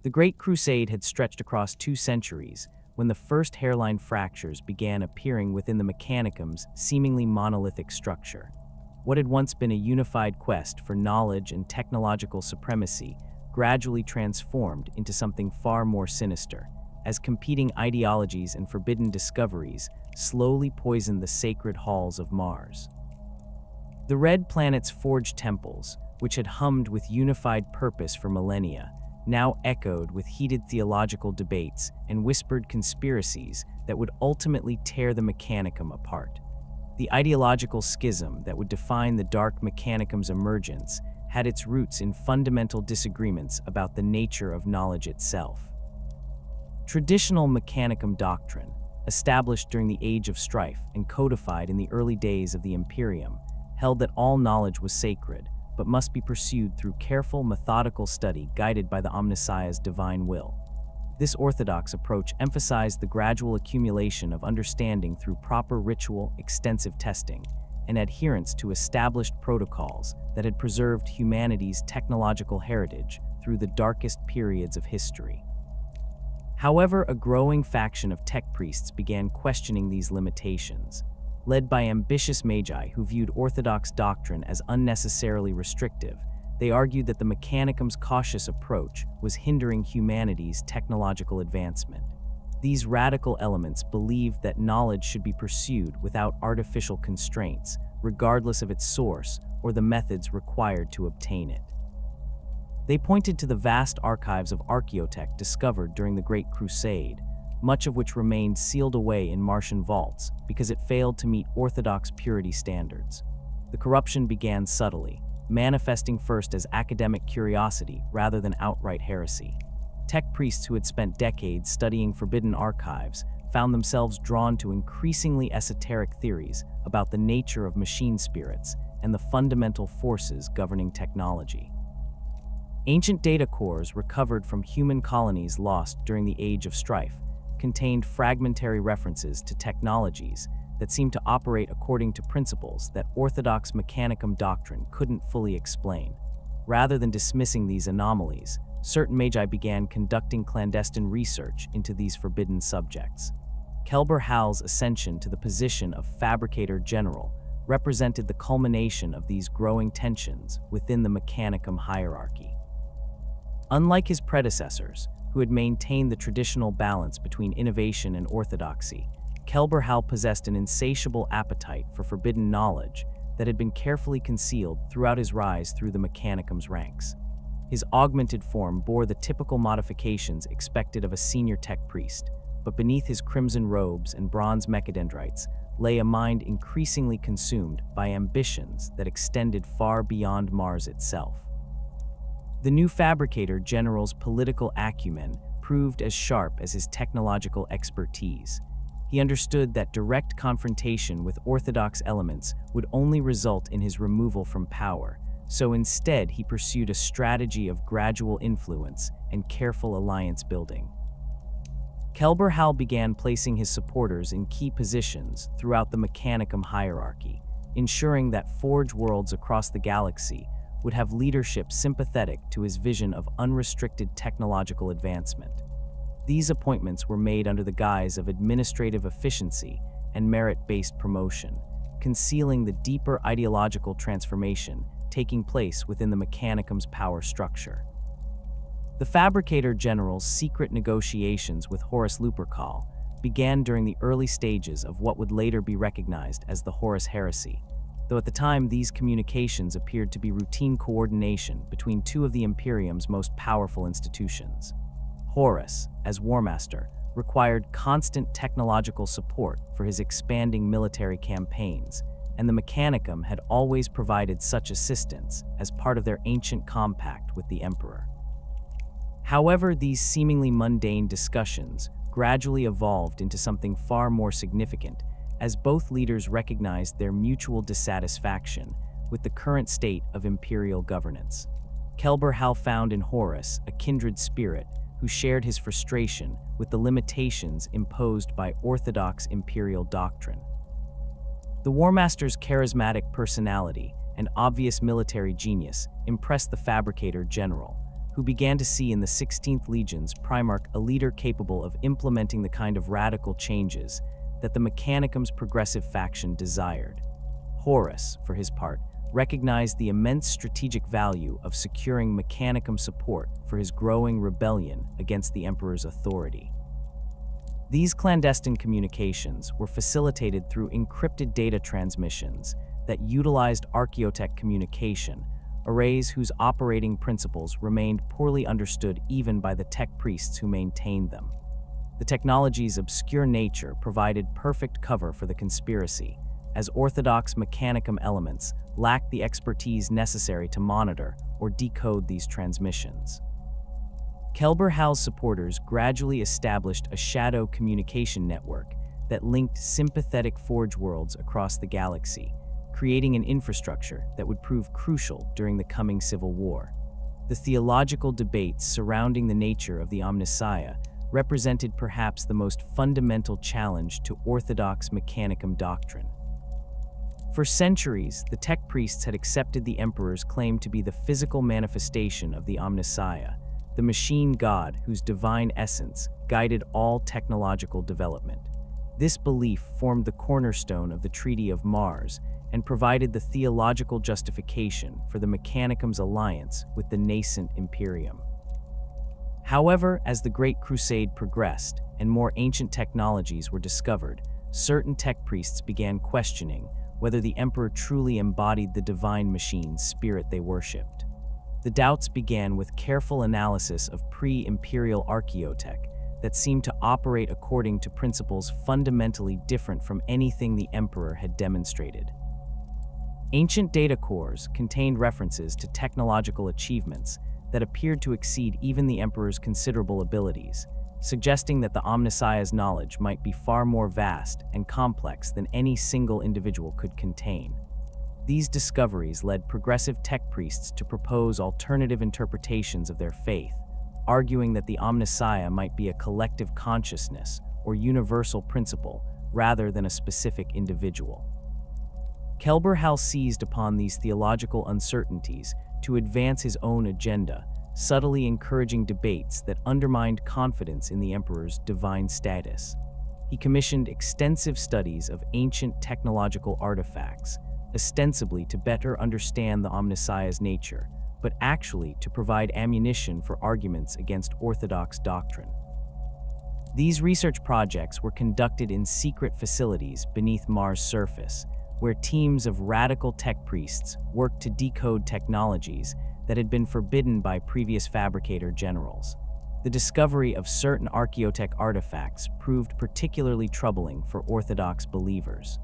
The Great Crusade had stretched across 2 centuries when the first hairline fractures began appearing within the Mechanicum's seemingly monolithic structure. What had once been a unified quest for knowledge and technological supremacy gradually transformed into something far more sinister, as competing ideologies and forbidden discoveries slowly poisoned the sacred halls of Mars. The Red Planet's forged temples, which had hummed with unified purpose for millennia, now echoed with heated theological debates and whispered conspiracies that would ultimately tear the Mechanicum apart. The ideological schism that would define the Dark Mechanicum's emergence had its roots in fundamental disagreements about the nature of knowledge itself. Traditional Mechanicum doctrine, established during the Age of Strife and codified in the early days of the Imperium, held that all knowledge was sacred, but must be pursued through careful, methodical study guided by the Omnissiah's divine will. This orthodox approach emphasized the gradual accumulation of understanding through proper ritual, extensive testing, and adherence to established protocols that had preserved humanity's technological heritage through the darkest periods of history. However, a growing faction of tech priests began questioning these limitations. Led by ambitious magi who viewed orthodox doctrine as unnecessarily restrictive, they argued that the Mechanicum's cautious approach was hindering humanity's technological advancement. These radical elements believed that knowledge should be pursued without artificial constraints, regardless of its source or the methods required to obtain it. They pointed to the vast archives of archaeotech discovered during the Great Crusade, much of which remained sealed away in Martian vaults because it failed to meet orthodox purity standards. The corruption began subtly, manifesting first as academic curiosity rather than outright heresy. Tech priests who had spent decades studying forbidden archives found themselves drawn to increasingly esoteric theories about the nature of machine spirits and the fundamental forces governing technology. Ancient data cores recovered from human colonies lost during the Age of Strife contained fragmentary references to technologies that seemed to operate according to principles that orthodox Mechanicum doctrine couldn't fully explain. Rather than dismissing these anomalies, certain magi began conducting clandestine research into these forbidden subjects. Kelbor-Hal's ascension to the position of Fabricator General represented the culmination of these growing tensions within the Mechanicum hierarchy. Unlike his predecessors, who had maintained the traditional balance between innovation and orthodoxy, Kelbor-Hal possessed an insatiable appetite for forbidden knowledge that had been carefully concealed throughout his rise through the Mechanicum's ranks. His augmented form bore the typical modifications expected of a senior tech priest, but beneath his crimson robes and bronze mechadendrites lay a mind increasingly consumed by ambitions that extended far beyond Mars itself. The new Fabricator General's political acumen proved as sharp as his technological expertise. He understood that direct confrontation with orthodox elements would only result in his removal from power, so instead he pursued a strategy of gradual influence and careful alliance building. Kelbor-Hal began placing his supporters in key positions throughout the Mechanicum hierarchy, ensuring that forge worlds across the galaxy would have leadership sympathetic to his vision of unrestricted technological advancement. These appointments were made under the guise of administrative efficiency and merit-based promotion, concealing the deeper ideological transformation taking place within the Mechanicum's power structure. The Fabricator General's secret negotiations with Horus Lupercal began during the early stages of what would later be recognized as the Horus Heresy, though at the time these communications appeared to be routine coordination between two of the Imperium's most powerful institutions. Horus, as War Master, required constant technological support for his expanding military campaigns, and the Mechanicum had always provided such assistance as part of their ancient compact with the Emperor. However, these seemingly mundane discussions gradually evolved into something far more significant, as both leaders recognized their mutual dissatisfaction with the current state of imperial governance. Kelbor-Hal found in Horus a kindred spirit who shared his frustration with the limitations imposed by orthodox imperial doctrine. The War Master's charismatic personality and obvious military genius impressed the Fabricator General, who began to see in the 16th Legion's Primarch a leader capable of implementing the kind of radical changes that the Mechanicum's progressive faction desired. Horus, for his part, recognized the immense strategic value of securing Mechanicum support for his growing rebellion against the Emperor's authority. These clandestine communications were facilitated through encrypted data transmissions that utilized archaeotech communication, arrays whose operating principles remained poorly understood even by the tech priests who maintained them. The technology's obscure nature provided perfect cover for the conspiracy, as orthodox Mechanicum elements lacked the expertise necessary to monitor or decode these transmissions. Kelbor-Hal's supporters gradually established a shadow communication network that linked sympathetic forge worlds across the galaxy, creating an infrastructure that would prove crucial during the coming civil war. The theological debates surrounding the nature of the Omnissiah represented perhaps the most fundamental challenge to orthodox Mechanicum doctrine. For centuries, the tech priests had accepted the Emperor's claim to be the physical manifestation of the Omnissiah, the machine god whose divine essence guided all technological development. This belief formed the cornerstone of the Treaty of Mars and provided the theological justification for the Mechanicum's alliance with the nascent Imperium. However, as the Great Crusade progressed and more ancient technologies were discovered, certain tech priests began questioning whether the Emperor truly embodied the divine machine's spirit they worshipped. The doubts began with careful analysis of pre-imperial archaeotech that seemed to operate according to principles fundamentally different from anything the Emperor had demonstrated. Ancient data cores contained references to technological achievements that appeared to exceed even the Emperor's considerable abilities, suggesting that the Omnissiah's knowledge might be far more vast and complex than any single individual could contain. These discoveries led progressive tech priests to propose alternative interpretations of their faith, arguing that the Omnissiah might be a collective consciousness or universal principle rather than a specific individual. Kelbor-Hal seized upon these theological uncertainties to advance his own agenda, subtly encouraging debates that undermined confidence in the Emperor's divine status. He commissioned extensive studies of ancient technological artifacts, ostensibly to better understand the Omnissiah's nature, but actually to provide ammunition for arguments against orthodox doctrine. These research projects were conducted in secret facilities beneath Mars' surface, where teams of radical tech priests worked to decode technologies that had been forbidden by previous fabricator generals. The discovery of certain archaeotech artifacts proved particularly troubling for orthodox believers.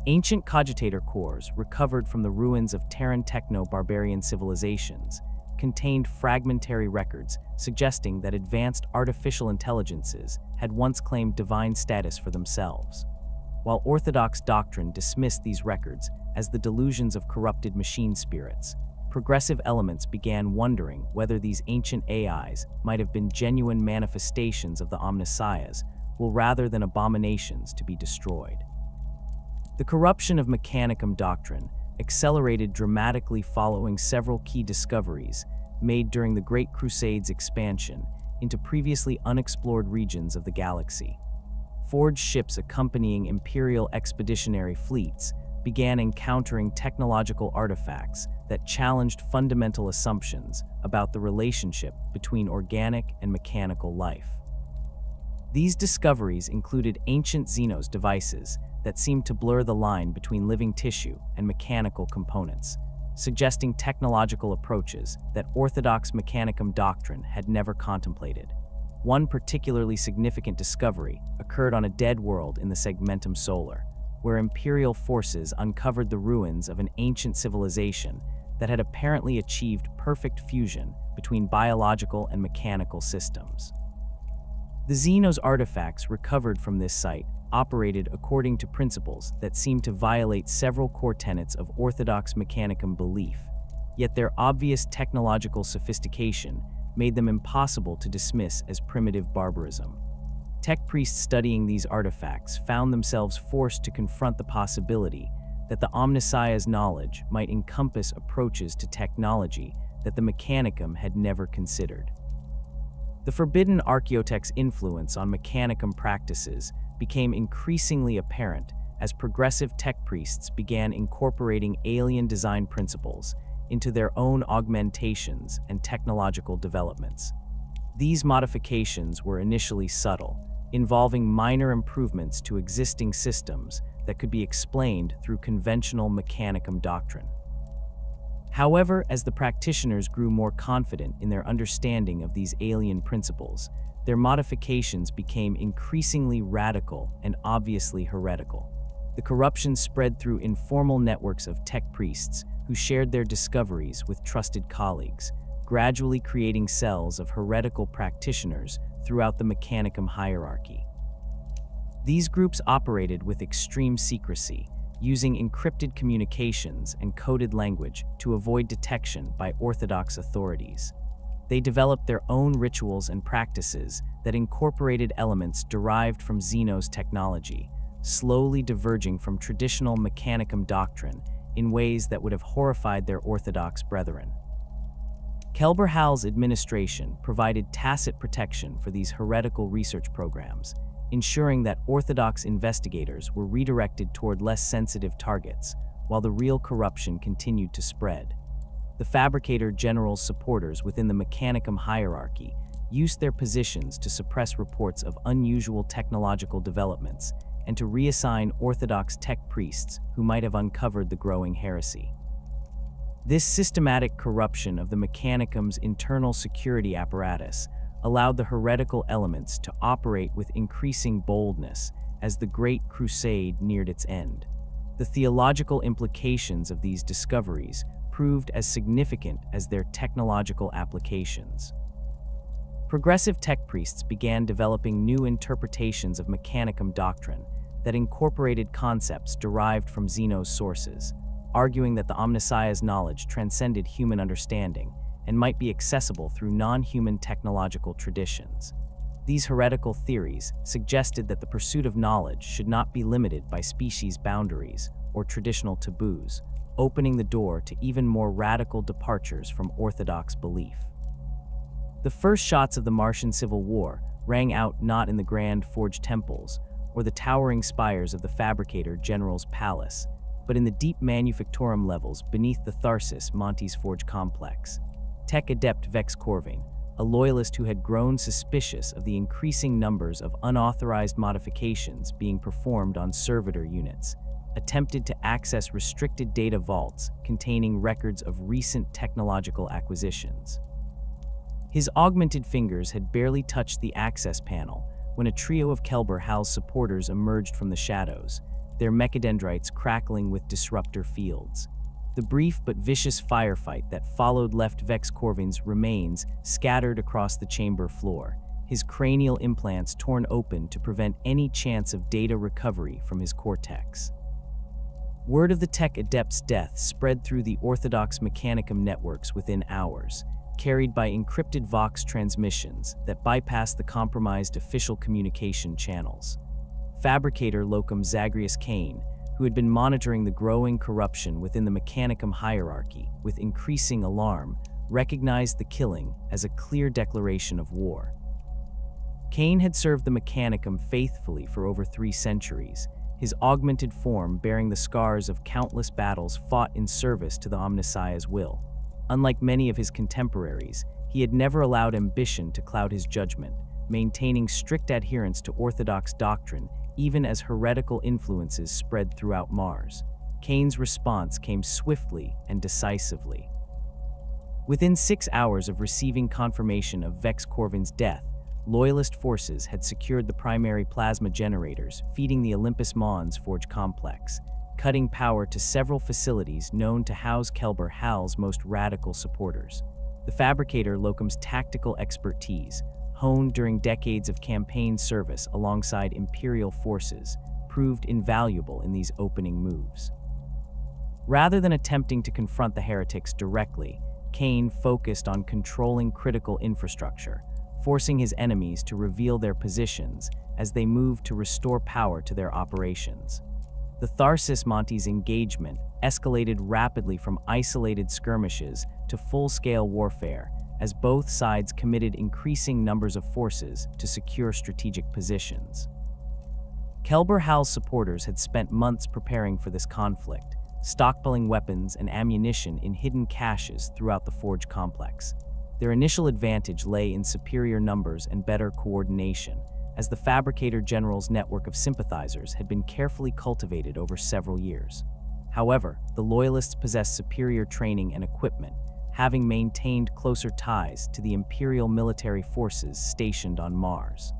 Ancient cogitator cores recovered from the ruins of Terran techno-barbarian civilizations contained fragmentary records suggesting that advanced artificial intelligences had once claimed divine status for themselves. While orthodox doctrine dismissed these records as the delusions of corrupted machine spirits, progressive elements began wondering whether these ancient AIs might have been genuine manifestations of the Omnissiahs, rather than abominations to be destroyed. The corruption of Mechanicum doctrine accelerated dramatically following several key discoveries made during the Great Crusade's expansion into previously unexplored regions of the galaxy. Forged ships accompanying Imperial expeditionary fleets began encountering technological artifacts that challenged fundamental assumptions about the relationship between organic and mechanical life. These discoveries included ancient Xenos devices that seemed to blur the line between living tissue and mechanical components, suggesting technological approaches that orthodox Mechanicum doctrine had never contemplated. One particularly significant discovery occurred on a dead world in the Segmentum Solar, where Imperial forces uncovered the ruins of an ancient civilization that had apparently achieved perfect fusion between biological and mechanical systems. The Xenos artifacts recovered from this site operated according to principles that seemed to violate several core tenets of orthodox Mechanicum belief, yet their obvious technological sophistication made them impossible to dismiss as primitive barbarism. Tech priests studying these artifacts found themselves forced to confront the possibility that the Omnissiah's knowledge might encompass approaches to technology that the Mechanicum had never considered. The forbidden Archaeotech's influence on Mechanicum practices became increasingly apparent as progressive tech priests began incorporating alien design principles into their own augmentations and technological developments. These modifications were initially subtle, involving minor improvements to existing systems that could be explained through conventional Mechanicum doctrine. However, as the practitioners grew more confident in their understanding of these alien principles, their modifications became increasingly radical and obviously heretical. The corruption spread through informal networks of tech priests who shared their discoveries with trusted colleagues, gradually creating cells of heretical practitioners throughout the Mechanicum hierarchy. These groups operated with extreme secrecy, using encrypted communications and coded language to avoid detection by orthodox authorities. They developed their own rituals and practices that incorporated elements derived from Xeno's technology, slowly diverging from traditional Mechanicum doctrine in ways that would have horrified their orthodox brethren. Kelbor-Hal's administration provided tacit protection for these heretical research programs, ensuring that orthodox investigators were redirected toward less sensitive targets, while the real corruption continued to spread. The Fabricator General's supporters within the Mechanicum hierarchy used their positions to suppress reports of unusual technological developments and to reassign orthodox tech priests who might have uncovered the growing heresy. This systematic corruption of the Mechanicum's internal security apparatus allowed the heretical elements to operate with increasing boldness as the Great Crusade neared its end. The theological implications of these discoveries proved as significant as their technological applications. Progressive tech priests began developing new interpretations of Mechanicum doctrine that incorporated concepts derived from Xeno's sources, arguing that the Omnissiah's knowledge transcended human understanding and might be accessible through non-human technological traditions. These heretical theories suggested that the pursuit of knowledge should not be limited by species boundaries or traditional taboos, opening the door to even more radical departures from orthodox belief. The first shots of the Martian Civil War rang out not in the grand forged temples or the towering spires of the Fabricator General's palace, but in the deep manufactorum levels beneath the Tharsis Montes Forge complex. Tech adept Vex Corvine, a loyalist who had grown suspicious of the increasing numbers of unauthorized modifications being performed on servitor units, attempted to access restricted data vaults containing records of recent technological acquisitions. His augmented fingers had barely touched the access panel when a trio of Kelbor-Hal's supporters emerged from the shadows, their mechadendrites crackling with disruptor fields. The brief but vicious firefight that followed left Vex Corvine's remains scattered across the chamber floor, his cranial implants torn open to prevent any chance of data recovery from his cortex. Word of the tech adept's death spread through the orthodox Mechanicum networks within hours, carried by encrypted Vox transmissions that bypassed the compromised official communication channels. Fabricator Locum Zagreus Kane, who had been monitoring the growing corruption within the Mechanicum hierarchy with increasing alarm, recognized the killing as a clear declaration of war. Kane had served the Mechanicum faithfully for over 3 centuries, his augmented form bearing the scars of countless battles fought in service to the Omnissiah's will. Unlike many of his contemporaries, he had never allowed ambition to cloud his judgment, maintaining strict adherence to orthodox doctrine even as heretical influences spread throughout Mars. Kane's response came swiftly and decisively. Within 6 hours of receiving confirmation of Vex Corvine's death, Loyalist forces had secured the primary plasma generators feeding the Olympus Mons Forge complex, cutting power to several facilities known to house Kelbor-Hal's most radical supporters. The Fabricator Locum's tactical expertise, honed during decades of campaign service alongside Imperial forces, proved invaluable in these opening moves. Rather than attempting to confront the heretics directly, Kane focused on controlling critical infrastructure, forcing his enemies to reveal their positions as they moved to restore power to their operations. The Tharsis Montes engagement escalated rapidly from isolated skirmishes to full-scale warfare, as both sides committed increasing numbers of forces to secure strategic positions. Kelbor-Hal's supporters had spent months preparing for this conflict, stockpiling weapons and ammunition in hidden caches throughout the forge complex. Their initial advantage lay in superior numbers and better coordination, as the Fabricator General's network of sympathizers had been carefully cultivated over several years. However, the Loyalists possessed superior training and equipment, having maintained closer ties to the Imperial military forces stationed on Mars.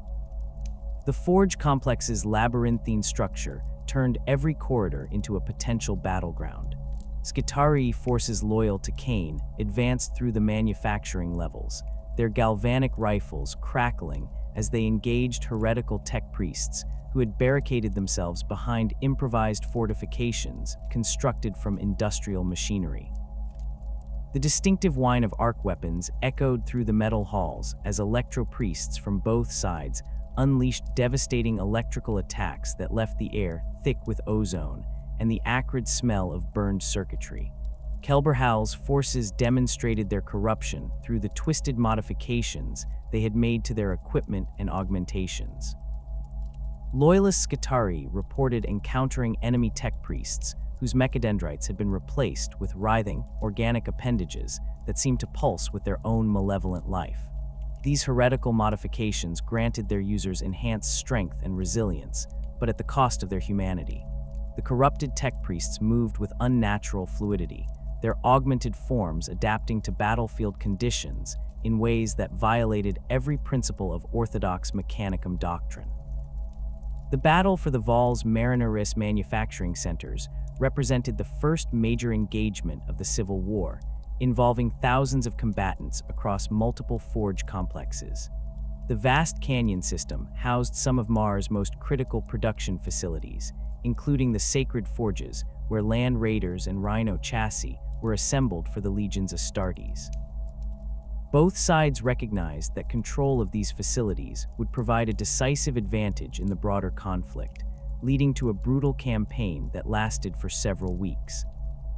The forge complex's labyrinthine structure turned every corridor into a potential battleground. Skitarii forces loyal to Kane advanced through the manufacturing levels, their galvanic rifles crackling as they engaged heretical tech priests who had barricaded themselves behind improvised fortifications constructed from industrial machinery. The distinctive whine of arc weapons echoed through the metal halls as electro-priests from both sides unleashed devastating electrical attacks that left the air thick with ozone and the acrid smell of burned circuitry. Kelbor-Hal's forces demonstrated their corruption through the twisted modifications they had made to their equipment and augmentations. Loyalist Skitarii reported encountering enemy tech priests whose mechadendrites had been replaced with writhing, organic appendages that seemed to pulse with their own malevolent life. These heretical modifications granted their users enhanced strength and resilience, but at the cost of their humanity. The corrupted tech priests moved with unnatural fluidity, their augmented forms adapting to battlefield conditions in ways that violated every principle of orthodox Mechanicum doctrine. The battle for the Val's Marineris manufacturing centers represented the first major engagement of the Civil War, involving thousands of combatants across multiple forge complexes. The vast canyon system housed some of Mars' most critical production facilities, including the sacred forges where land raiders and rhino chassis were assembled for the Legion's Astartes. Both sides recognized that control of these facilities would provide a decisive advantage in the broader conflict, leading to a brutal campaign that lasted for several weeks.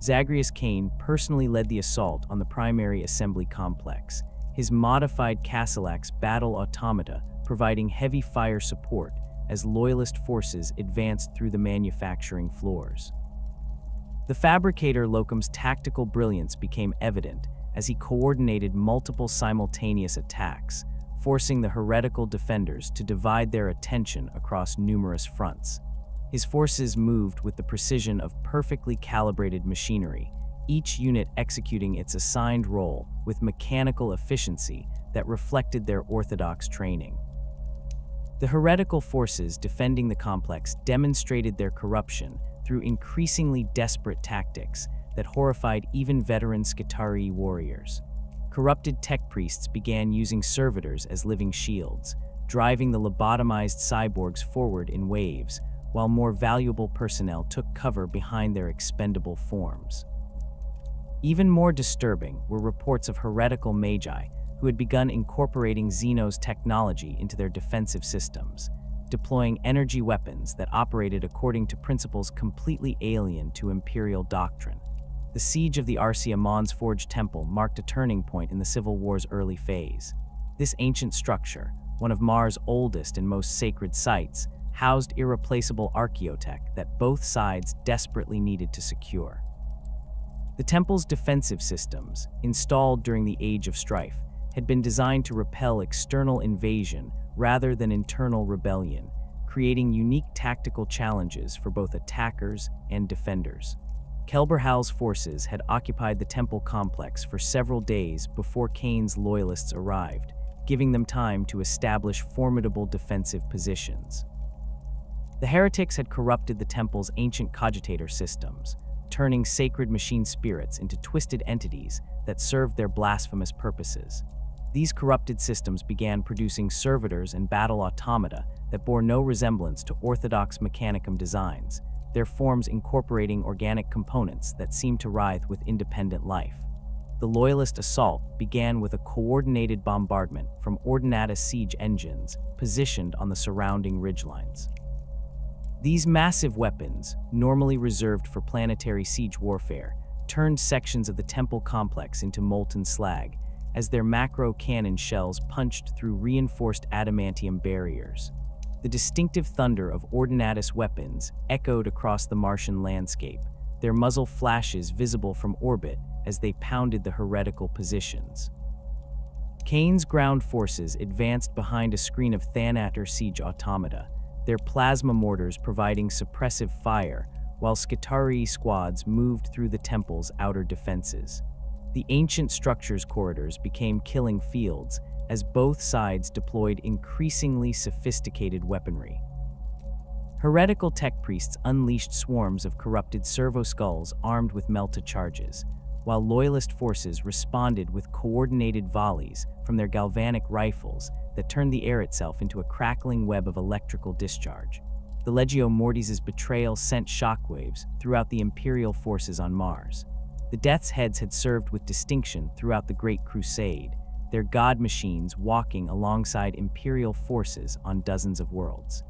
Zagreus Kane personally led the assault on the primary assembly complex, his modified Castellax battle automata providing heavy fire support as Loyalist forces advanced through the manufacturing floors. The Fabricator Locum's tactical brilliance became evident as he coordinated multiple simultaneous attacks, forcing the heretical defenders to divide their attention across numerous fronts. His forces moved with the precision of perfectly calibrated machinery, each unit executing its assigned role with mechanical efficiency that reflected their orthodox training. The heretical forces defending the complex demonstrated their corruption through increasingly desperate tactics that horrified even veteran Skitarii warriors. Corrupted tech priests began using servitors as living shields, driving the lobotomized cyborgs forward in waves, while more valuable personnel took cover behind their expendable forms. Even more disturbing were reports of heretical magi who had begun incorporating Xeno's technology into their defensive systems, deploying energy weapons that operated according to principles completely alien to Imperial doctrine. The siege of the Arsia Mons Forge Temple marked a turning point in the Civil War's early phase. This ancient structure, one of Mars' oldest and most sacred sites, housed irreplaceable archaeotech that both sides desperately needed to secure. The temple's defensive systems, installed during the Age of Strife, had been designed to repel external invasion rather than internal rebellion, creating unique tactical challenges for both attackers and defenders. Kelbor-Hal's forces had occupied the temple complex for several days before Kane's loyalists arrived, giving them time to establish formidable defensive positions. The heretics had corrupted the temple's ancient cogitator systems, turning sacred machine spirits into twisted entities that served their blasphemous purposes. These corrupted systems began producing servitors and battle automata that bore no resemblance to orthodox Mechanicum designs, their forms incorporating organic components that seemed to writhe with independent life. The Loyalist assault began with a coordinated bombardment from Ordinata siege engines positioned on the surrounding ridgelines. These massive weapons, normally reserved for planetary siege warfare, turned sections of the temple complex into molten slag as their macro cannon shells punched through reinforced adamantium barriers. The distinctive thunder of ordinatus weapons echoed across the Martian landscape, their muzzle flashes visible from orbit as they pounded the heretical positions. Kane's ground forces advanced behind a screen of Thanator siege automata, their plasma mortars providing suppressive fire, while Skitarii squads moved through the temple's outer defenses. The ancient structure's corridors became killing fields as both sides deployed increasingly sophisticated weaponry. Heretical tech priests unleashed swarms of corrupted servo-skulls armed with melta charges, while loyalist forces responded with coordinated volleys from their galvanic rifles that turned the air itself into a crackling web of electrical discharge. The Legio Mortis' betrayal sent shockwaves throughout the Imperial forces on Mars. The Death's Heads had served with distinction throughout the Great Crusade, their god machines walking alongside Imperial forces on dozens of worlds.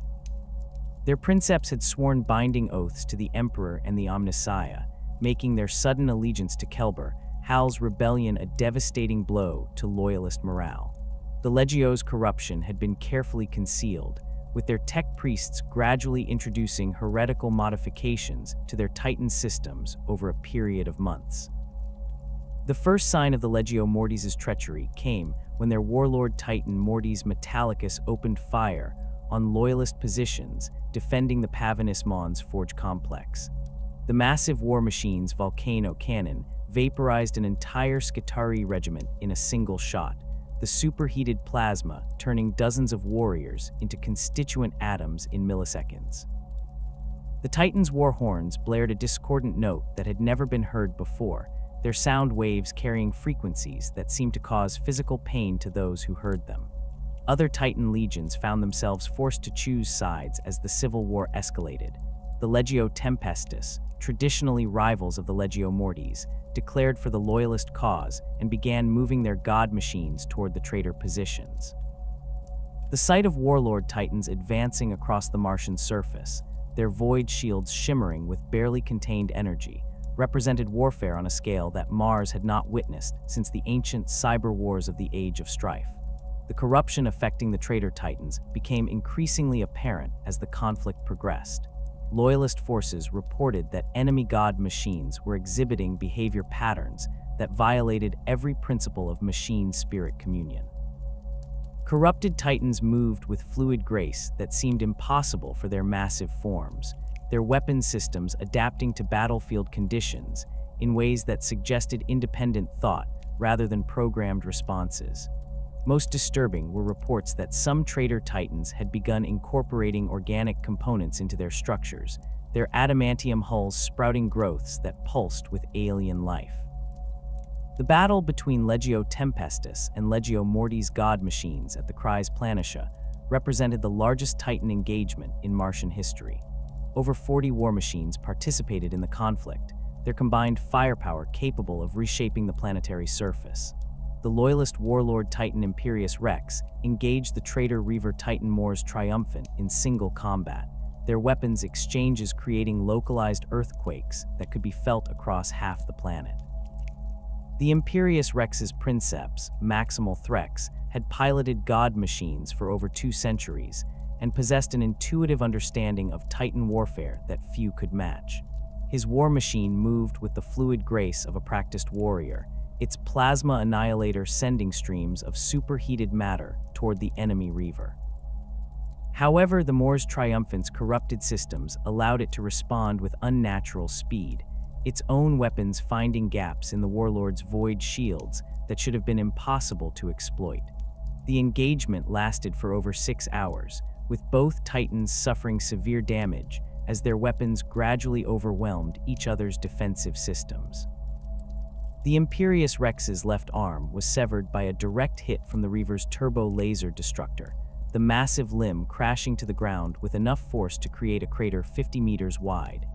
Their princeps had sworn binding oaths to the Emperor and the Omnissiah, making their sudden allegiance to Kelbor-Hal's rebellion a devastating blow to loyalist morale. The Legio's corruption had been carefully concealed, with their tech priests gradually introducing heretical modifications to their Titan systems over a period of months. The first sign of the Legio Mortis' treachery came when their warlord Titan Mortis Metallicus opened fire on loyalist positions defending the Pavinus Mons Forge complex. The massive war machine's volcano cannon vaporized an entire Skitarii regiment in a single shot, the superheated plasma turning dozens of warriors into constituent atoms in milliseconds. The Titans' war horns blared a discordant note that had never been heard before, their sound waves carrying frequencies that seemed to cause physical pain to those who heard them. Other Titan legions found themselves forced to choose sides as the civil war escalated. The Legio Tempestus, traditionally rivals of the Legio Mortis, declared for the loyalist cause and began moving their god machines toward the traitor positions. The sight of warlord Titans advancing across the Martian surface, their void shields shimmering with barely contained energy, represented warfare on a scale that Mars had not witnessed since the ancient cyber wars of the Age of Strife. The corruption affecting the traitor Titans became increasingly apparent as the conflict progressed. Loyalist forces reported that enemy god machines were exhibiting behavior patterns that violated every principle of machine-spirit communion. Corrupted Titans moved with fluid grace that seemed impossible for their massive forms, their weapon systems adapting to battlefield conditions in ways that suggested independent thought rather than programmed responses. Most disturbing were reports that some traitor Titans had begun incorporating organic components into their structures, their adamantium hulls sprouting growths that pulsed with alien life. The battle between Legio Tempestus and Legio Mortis god machines at the Cries Planitia represented the largest Titan engagement in Martian history. Over 40 war machines participated in the conflict, their combined firepower capable of reshaping the planetary surface. The loyalist warlord Titan Imperius Rex engaged the traitor Reaver Titan Mors Triumphant in single combat, their weapons exchanges creating localized earthquakes that could be felt across half the planet. The Imperius Rex's princeps, Maximal Threx, had piloted god machines for over 2 centuries and possessed an intuitive understanding of Titan warfare that few could match. His war machine moved with the fluid grace of a practiced warrior, its plasma annihilator sending streams of superheated matter toward the enemy Reaver. However, the Mors Triumphant's corrupted systems allowed it to respond with unnatural speed, its own weapons finding gaps in the warlord's void shields that should have been impossible to exploit. The engagement lasted for over 6 hours, with both Titans suffering severe damage as their weapons gradually overwhelmed each other's defensive systems. The Imperius Rex's left arm was severed by a direct hit from the Reaver's turbo laser destructor, the massive limb crashing to the ground with enough force to create a crater 50 meters wide.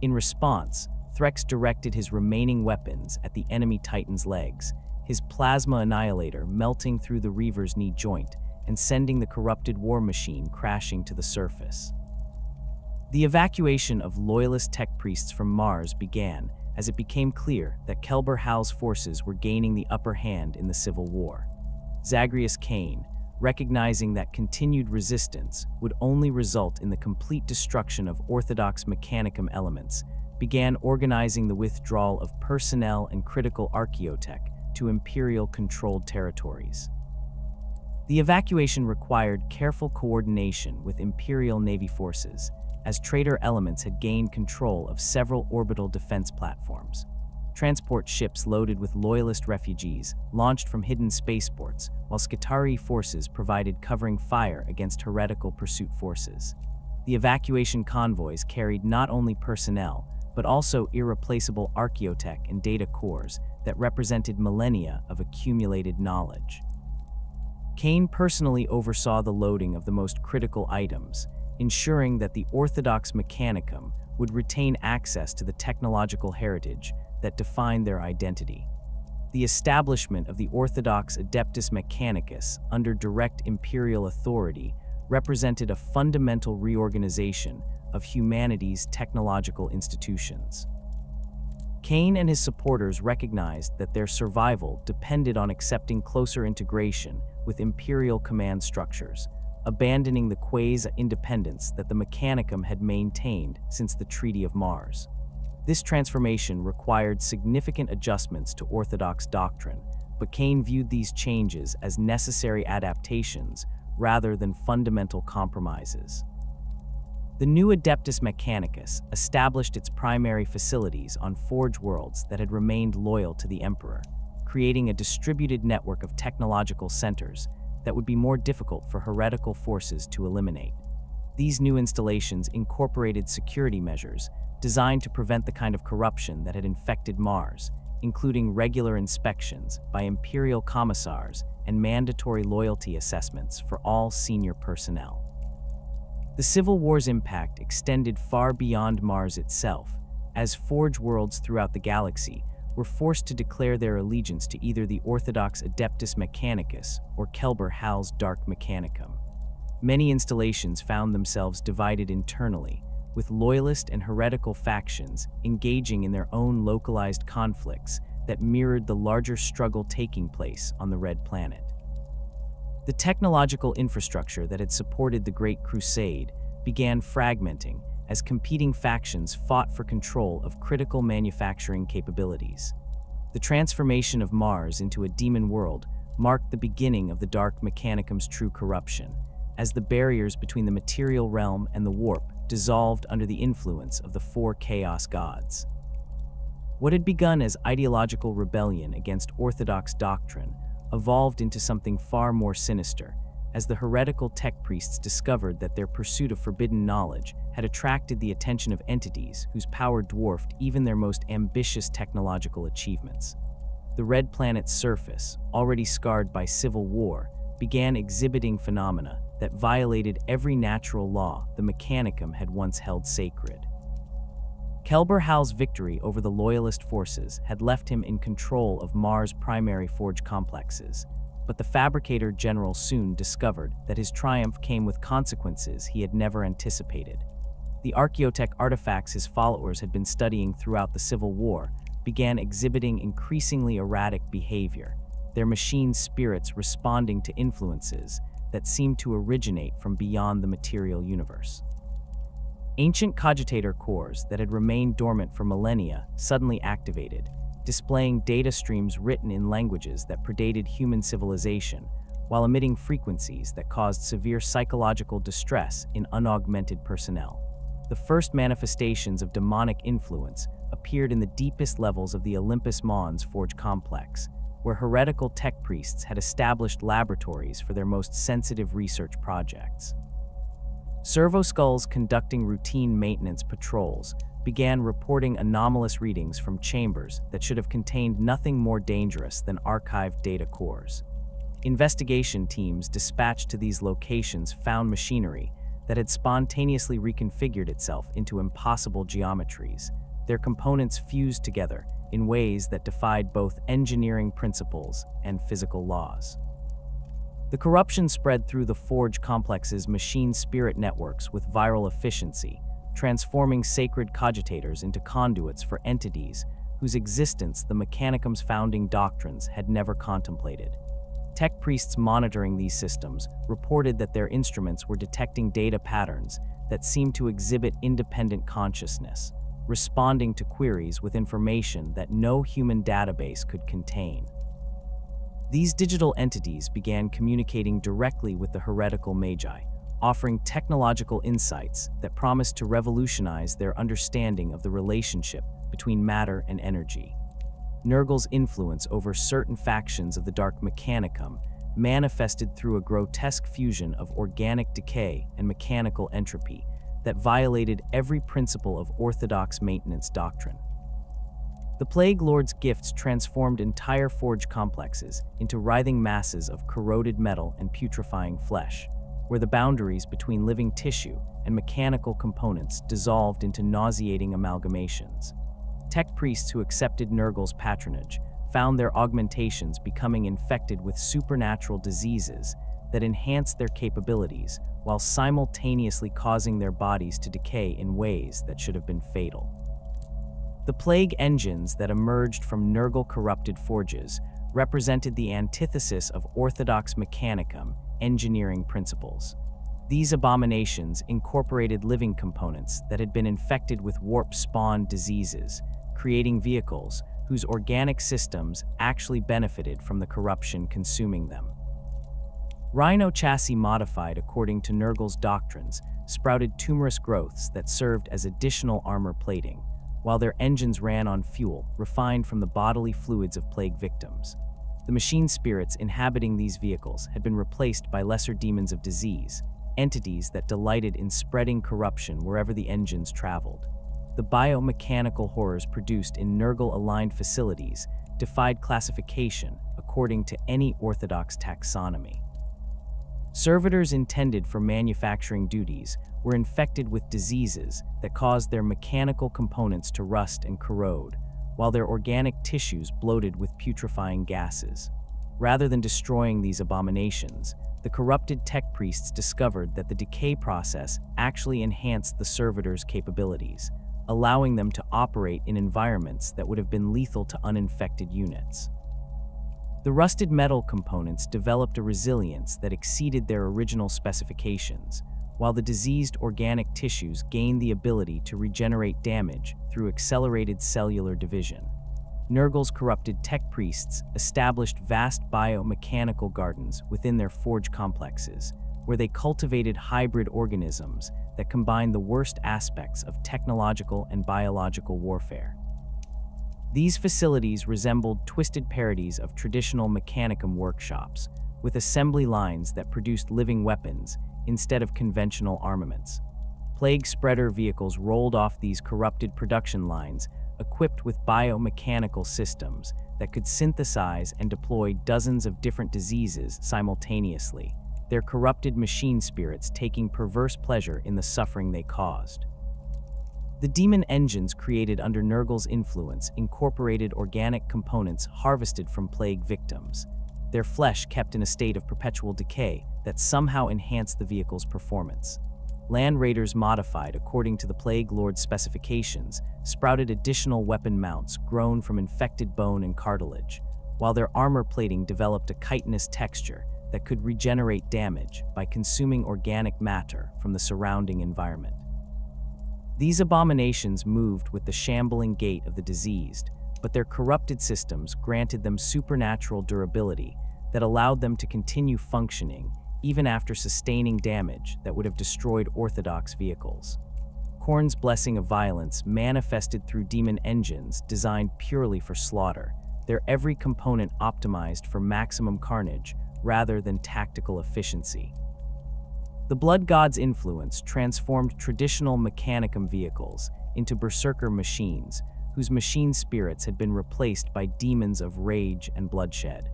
In response, Threx directed his remaining weapons at the enemy Titan's legs, his plasma annihilator melting through the Reaver's knee joint and sending the corrupted war machine crashing to the surface. The evacuation of loyalist tech priests from Mars began as it became clear that Kelbor-Hal's forces were gaining the upper hand in the civil war. Zagreus Kane, recognizing that continued resistance would only result in the complete destruction of orthodox Mechanicum elements, began organizing the withdrawal of personnel and critical archaeotech to Imperial-controlled territories. The evacuation required careful coordination with Imperial Navy forces, as traitor elements had gained control of several orbital defense platforms. Transport ships loaded with loyalist refugees launched from hidden spaceports, while Skitarii forces provided covering fire against heretical pursuit forces. The evacuation convoys carried not only personnel, but also irreplaceable archaeotech and data cores that represented millennia of accumulated knowledge. Kane personally oversaw the loading of the most critical items, ensuring that the Orthodox Mechanicum would retain access to the technological heritage that defined their identity. The establishment of the Orthodox Adeptus Mechanicus under direct imperial authority represented a fundamental reorganization of humanity's technological institutions. Kane and his supporters recognized that their survival depended on accepting closer integration with imperial command structures, abandoning the quasi-independence that the Mechanicum had maintained since the Treaty of Mars. This transformation required significant adjustments to Orthodox doctrine, but Kane viewed these changes as necessary adaptations rather than fundamental compromises. The new Adeptus Mechanicus established its primary facilities on Forge worlds that had remained loyal to the Emperor, creating a distributed network of technological centers that would be more difficult for heretical forces to eliminate. These new installations incorporated security measures designed to prevent the kind of corruption that had infected Mars, including regular inspections by Imperial commissars and mandatory loyalty assessments for all senior personnel. The Civil War's impact extended far beyond Mars itself, as Forge worlds throughout the galaxy were forced to declare their allegiance to either the Orthodox Adeptus Mechanicus or Kelbor-Hal's Dark Mechanicum. Many installations found themselves divided internally, with loyalist and heretical factions engaging in their own localized conflicts that mirrored the larger struggle taking place on the Red Planet. The technological infrastructure that had supported the Great Crusade began fragmenting as competing factions fought for control of critical manufacturing capabilities. The transformation of Mars into a demon world marked the beginning of the Dark Mechanicum's true corruption, as the barriers between the material realm and the warp dissolved under the influence of the four Chaos Gods. What had begun as ideological rebellion against orthodox doctrine evolved into something far more sinister, as the heretical tech priests discovered that their pursuit of forbidden knowledge had attracted the attention of entities whose power dwarfed even their most ambitious technological achievements. The Red Planet's surface, already scarred by civil war, began exhibiting phenomena that violated every natural law the Mechanicum had once held sacred. Kelbor-Hal's victory over the Loyalist forces had left him in control of Mars' primary forge complexes, but the Fabricator General soon discovered that his triumph came with consequences he had never anticipated. The archaeotech artifacts his followers had been studying throughout the Civil War began exhibiting increasingly erratic behavior, their machine spirits responding to influences that seemed to originate from beyond the material universe. Ancient cogitator cores that had remained dormant for millennia suddenly activated, displaying data streams written in languages that predated human civilization, while emitting frequencies that caused severe psychological distress in unaugmented personnel. The first manifestations of demonic influence appeared in the deepest levels of the Olympus Mons Forge complex, where heretical tech priests had established laboratories for their most sensitive research projects. Servo-skulls conducting routine maintenance patrols began reporting anomalous readings from chambers that should have contained nothing more dangerous than archived data cores. Investigation teams dispatched to these locations found machinery that had spontaneously reconfigured itself into impossible geometries, their components fused together in ways that defied both engineering principles and physical laws. The corruption spread through the Forge complex's machine spirit networks with viral efficiency, transforming sacred cogitators into conduits for entities whose existence the Mechanicum's founding doctrines had never contemplated. Tech priests monitoring these systems reported that their instruments were detecting data patterns that seemed to exhibit independent consciousness, responding to queries with information that no human database could contain. These digital entities began communicating directly with the heretical magi, offering technological insights that promised to revolutionize their understanding of the relationship between matter and energy. Nurgle's influence over certain factions of the Dark Mechanicum manifested through a grotesque fusion of organic decay and mechanical entropy that violated every principle of orthodox maintenance doctrine. The Plague Lord's gifts transformed entire forge complexes into writhing masses of corroded metal and putrefying flesh, where the boundaries between living tissue and mechanical components dissolved into nauseating amalgamations. Tech priests who accepted Nurgle's patronage found their augmentations becoming infected with supernatural diseases that enhanced their capabilities while simultaneously causing their bodies to decay in ways that should have been fatal. The plague engines that emerged from Nurgle-corrupted forges represented the antithesis of orthodox Mechanicum engineering principles. These abominations incorporated living components that had been infected with warp-spawned diseases, creating vehicles whose organic systems actually benefited from the corruption consuming them. Rhino chassis modified according to Nurgle's doctrines sprouted tumorous growths that served as additional armor plating, while their engines ran on fuel refined from the bodily fluids of plague victims. The machine spirits inhabiting these vehicles had been replaced by lesser demons of disease, entities that delighted in spreading corruption wherever the engines traveled. The biomechanical horrors produced in Nurgle-aligned facilities defied classification according to any orthodox taxonomy. Servitors intended for manufacturing duties were infected with diseases that caused their mechanical components to rust and corrode, while their organic tissues bloated with putrefying gases. Rather than destroying these abominations, the corrupted tech priests discovered that the decay process actually enhanced the servitors' capabilities, allowing them to operate in environments that would have been lethal to uninfected units. The rusted metal components developed a resilience that exceeded their original specifications, while the diseased organic tissues gained the ability to regenerate damage through accelerated cellular division. Nurgle's corrupted tech priests established vast biomechanical gardens within their forge complexes, where they cultivated hybrid organisms that combined the worst aspects of technological and biological warfare. These facilities resembled twisted parodies of traditional Mechanicum workshops, with assembly lines that produced living weapons instead of conventional armaments. Plague spreader vehicles rolled off these corrupted production lines, equipped with biomechanical systems that could synthesize and deploy dozens of different diseases simultaneously, their corrupted machine spirits taking perverse pleasure in the suffering they caused. The demon engines created under Nurgle's influence incorporated organic components harvested from plague victims, their flesh kept in a state of perpetual decay that somehow enhanced the vehicle's performance. Land Raiders modified according to the Plague Lord's specifications sprouted additional weapon mounts grown from infected bone and cartilage, while their armor plating developed a chitinous texture that could regenerate damage by consuming organic matter from the surrounding environment. These abominations moved with the shambling gait of the diseased, but their corrupted systems granted them supernatural durability that allowed them to continue functioning even after sustaining damage that would have destroyed orthodox vehicles. Khorne's blessing of violence manifested through demon engines designed purely for slaughter, their every component optimized for maximum carnage rather than tactical efficiency. The Blood God's influence transformed traditional Mechanicum vehicles into berserker machines, whose machine spirits had been replaced by demons of rage and bloodshed.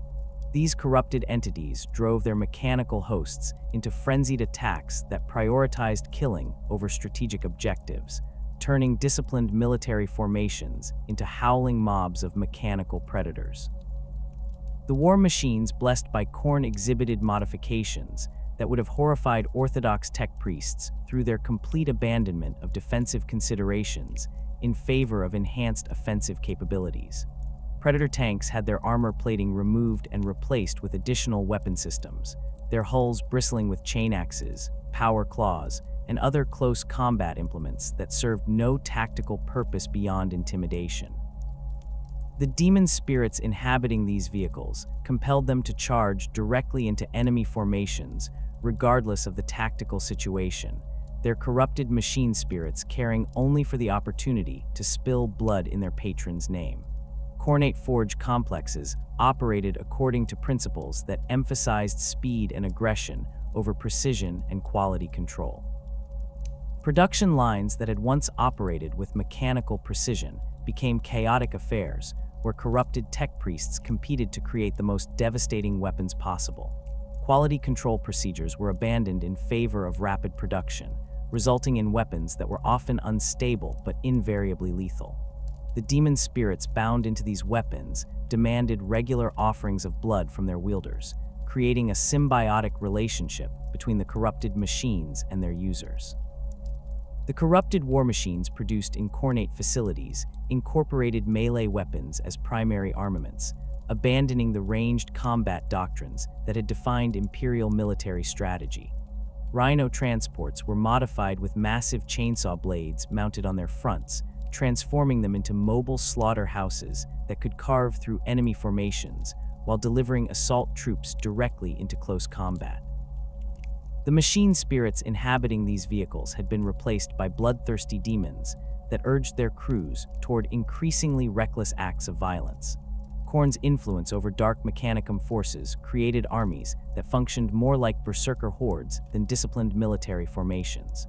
These corrupted entities drove their mechanical hosts into frenzied attacks that prioritized killing over strategic objectives, turning disciplined military formations into howling mobs of mechanical predators. The war machines blessed by Khorne exhibited modifications that would have horrified orthodox tech priests through their complete abandonment of defensive considerations in favor of enhanced offensive capabilities. Predator tanks had their armor plating removed and replaced with additional weapon systems, their hulls bristling with chain axes, power claws, and other close combat implements that served no tactical purpose beyond intimidation. The demon spirits inhabiting these vehicles compelled them to charge directly into enemy formations, regardless of the tactical situation, their corrupted machine spirits caring only for the opportunity to spill blood in their patron's name. Cornate forge complexes operated according to principles that emphasized speed and aggression over precision and quality control. Production lines that had once operated with mechanical precision became chaotic affairs where corrupted tech priests competed to create the most devastating weapons possible. Quality control procedures were abandoned in favor of rapid production, resulting in weapons that were often unstable but invariably lethal. The demon spirits bound into these weapons demanded regular offerings of blood from their wielders, creating a symbiotic relationship between the corrupted machines and their users. The corrupted war machines produced in cornate facilities incorporated melee weapons as primary armaments, abandoning the ranged combat doctrines that had defined Imperial military strategy. Rhino transports were modified with massive chainsaw blades mounted on their fronts, transforming them into mobile slaughterhouses that could carve through enemy formations while delivering assault troops directly into close combat. The machine spirits inhabiting these vehicles had been replaced by bloodthirsty demons that urged their crews toward increasingly reckless acts of violence. Khorne's influence over Dark Mechanicum forces created armies that functioned more like berserker hordes than disciplined military formations.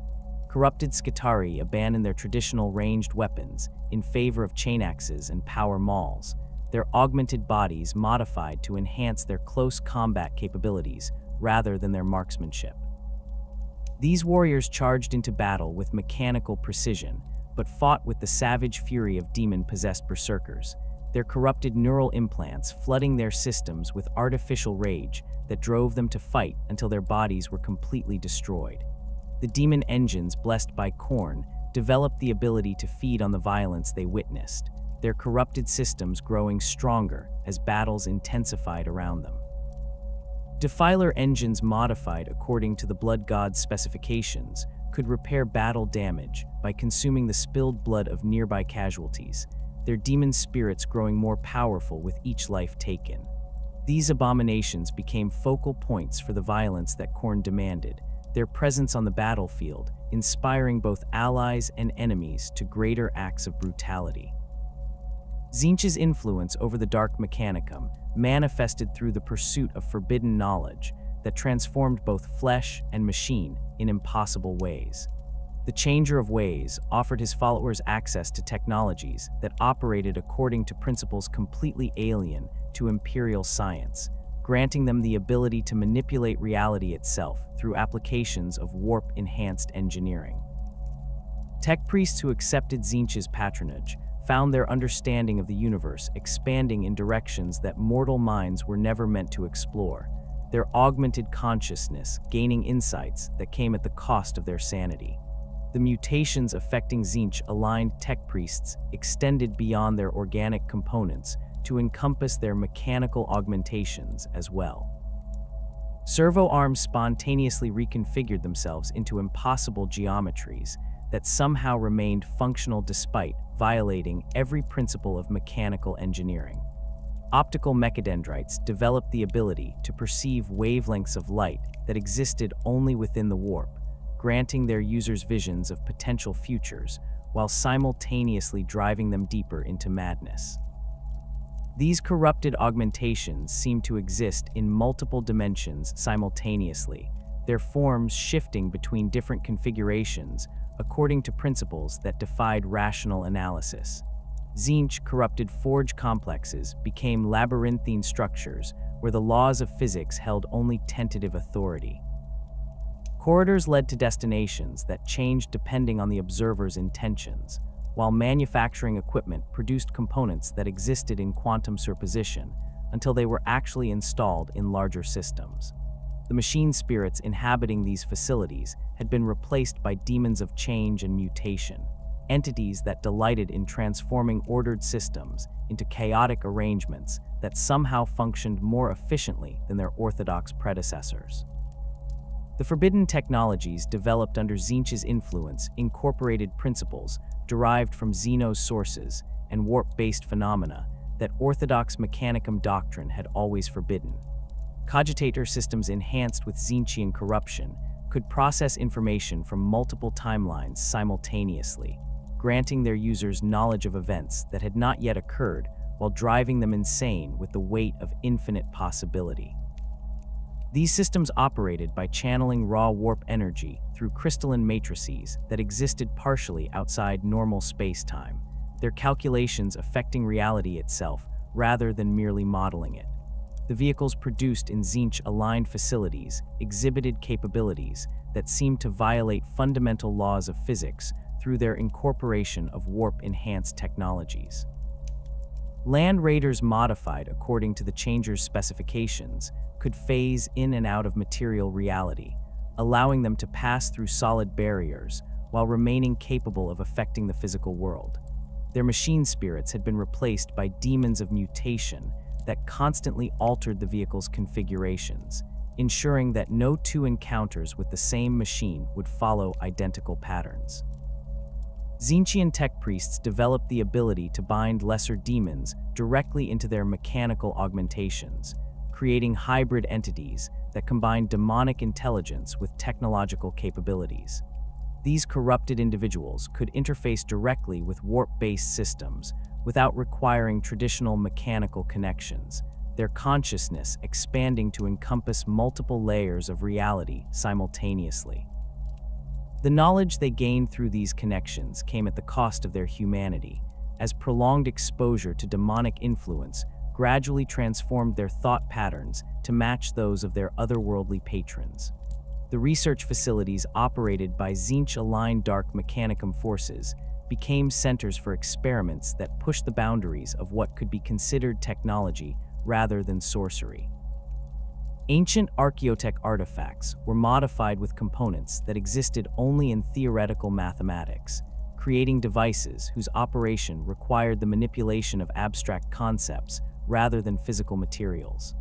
Corrupted Skitarii abandoned their traditional ranged weapons in favor of chain axes and power mauls, their augmented bodies modified to enhance their close combat capabilities rather than their marksmanship. These warriors charged into battle with mechanical precision, but fought with the savage fury of demon-possessed berserkers, their corrupted neural implants flooding their systems with artificial rage that drove them to fight until their bodies were completely destroyed. The demon engines blessed by Khorne developed the ability to feed on the violence they witnessed, their corrupted systems growing stronger as battles intensified around them. Defiler engines modified according to the Blood God's specifications could repair battle damage by consuming the spilled blood of nearby casualties, their demon spirits growing more powerful with each life taken. These abominations became focal points for the violence that Khorne demanded, their presence on the battlefield inspiring both allies and enemies to greater acts of brutality. Tzeentch's influence over the Dark Mechanicum manifested through the pursuit of forbidden knowledge that transformed both flesh and machine in impossible ways. The Changer of Ways offered his followers access to technologies that operated according to principles completely alien to Imperial science, granting them the ability to manipulate reality itself through applications of warp-enhanced engineering. Tech priests who accepted Tzeentch's patronage found their understanding of the universe expanding in directions that mortal minds were never meant to explore, their augmented consciousness gaining insights that came at the cost of their sanity. The mutations affecting Tzeentch aligned tech priests extended beyond their organic components to encompass their mechanical augmentations as well. Servo-arms spontaneously reconfigured themselves into impossible geometries that somehow remained functional despite violating every principle of mechanical engineering. Optical mechadendrites developed the ability to perceive wavelengths of light that existed only within the warp, granting their users visions of potential futures while simultaneously driving them deeper into madness. These corrupted augmentations seem to exist in multiple dimensions simultaneously, their forms shifting between different configurations according to principles that defied rational analysis. Tzeentch corrupted forge complexes became labyrinthine structures where the laws of physics held only tentative authority. Corridors led to destinations that changed depending on the observer's intentions, while manufacturing equipment produced components that existed in quantum superposition until they were actually installed in larger systems. The machine spirits inhabiting these facilities had been replaced by demons of change and mutation, entities that delighted in transforming ordered systems into chaotic arrangements that somehow functioned more efficiently than their orthodox predecessors. The forbidden technologies developed under Tzeentch's influence incorporated principles derived from Xeno's sources and warp-based phenomena that orthodox Mechanicum doctrine had always forbidden. Cogitator systems enhanced with Tzeentchian corruption could process information from multiple timelines simultaneously, granting their users knowledge of events that had not yet occurred while driving them insane with the weight of infinite possibility. These systems operated by channeling raw warp energy through crystalline matrices that existed partially outside normal space-time, their calculations affecting reality itself rather than merely modeling it. The vehicles produced in Tzeentch-aligned facilities exhibited capabilities that seemed to violate fundamental laws of physics through their incorporation of warp-enhanced technologies. Land raiders modified according to the changer's specifications could phase in and out of material reality, allowing them to pass through solid barriers while remaining capable of affecting the physical world. Their machine spirits had been replaced by demons of mutation that constantly altered the vehicle's configurations, ensuring that no two encounters with the same machine would follow identical patterns. Tzeentchian tech priests developed the ability to bind lesser demons directly into their mechanical augmentations, creating hybrid entities that combine demonic intelligence with technological capabilities. These corrupted individuals could interface directly with warp-based systems without requiring traditional mechanical connections, their consciousness expanding to encompass multiple layers of reality simultaneously. The knowledge they gained through these connections came at the cost of their humanity, as prolonged exposure to demonic influence gradually transformed their thought patterns to match those of their otherworldly patrons. The research facilities operated by Tzeentch-aligned Dark Mechanicum forces became centers for experiments that pushed the boundaries of what could be considered technology rather than sorcery. Ancient archaeotech artifacts were modified with components that existed only in theoretical mathematics, creating devices whose operation required the manipulation of abstract concepts rather than physical materials.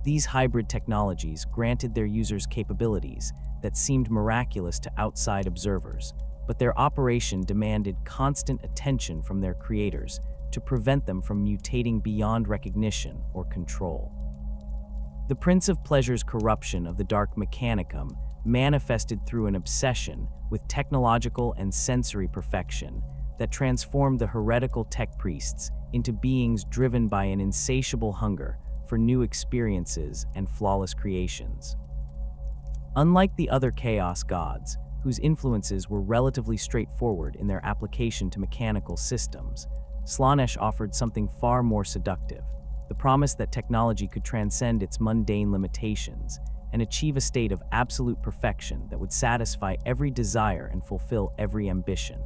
These hybrid technologies granted their users capabilities that seemed miraculous to outside observers, but their operation demanded constant attention from their creators to prevent them from mutating beyond recognition or control. The Prince of Pleasure's corruption of the Dark Mechanicum manifested through an obsession with technological and sensory perfection that transformed the heretical tech priests into beings driven by an insatiable hunger for new experiences and flawless creations. Unlike the other Chaos gods, whose influences were relatively straightforward in their application to mechanical systems, Slaanesh offered something far more seductive: the promise that technology could transcend its mundane limitations and achieve a state of absolute perfection that would satisfy every desire and fulfill every ambition.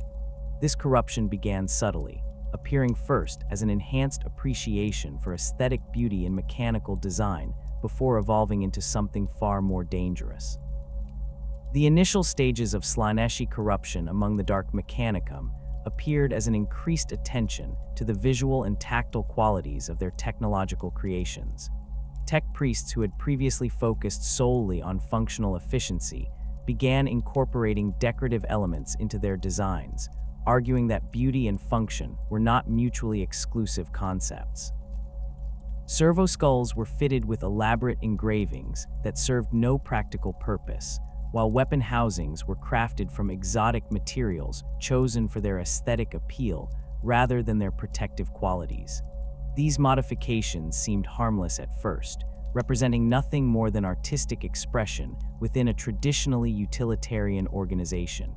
This corruption began subtly, appearing first as an enhanced appreciation for aesthetic beauty in mechanical design before evolving into something far more dangerous. The initial stages of Slaaneshi corruption among the Dark Mechanicum appeared as an increased attention to the visual and tactile qualities of their technological creations. Tech priests who had previously focused solely on functional efficiency began incorporating decorative elements into their designs, arguing that beauty and function were not mutually exclusive concepts. Servo skulls were fitted with elaborate engravings that served no practical purpose, while weapon housings were crafted from exotic materials chosen for their aesthetic appeal rather than their protective qualities. These modifications seemed harmless at first, representing nothing more than artistic expression within a traditionally utilitarian organization.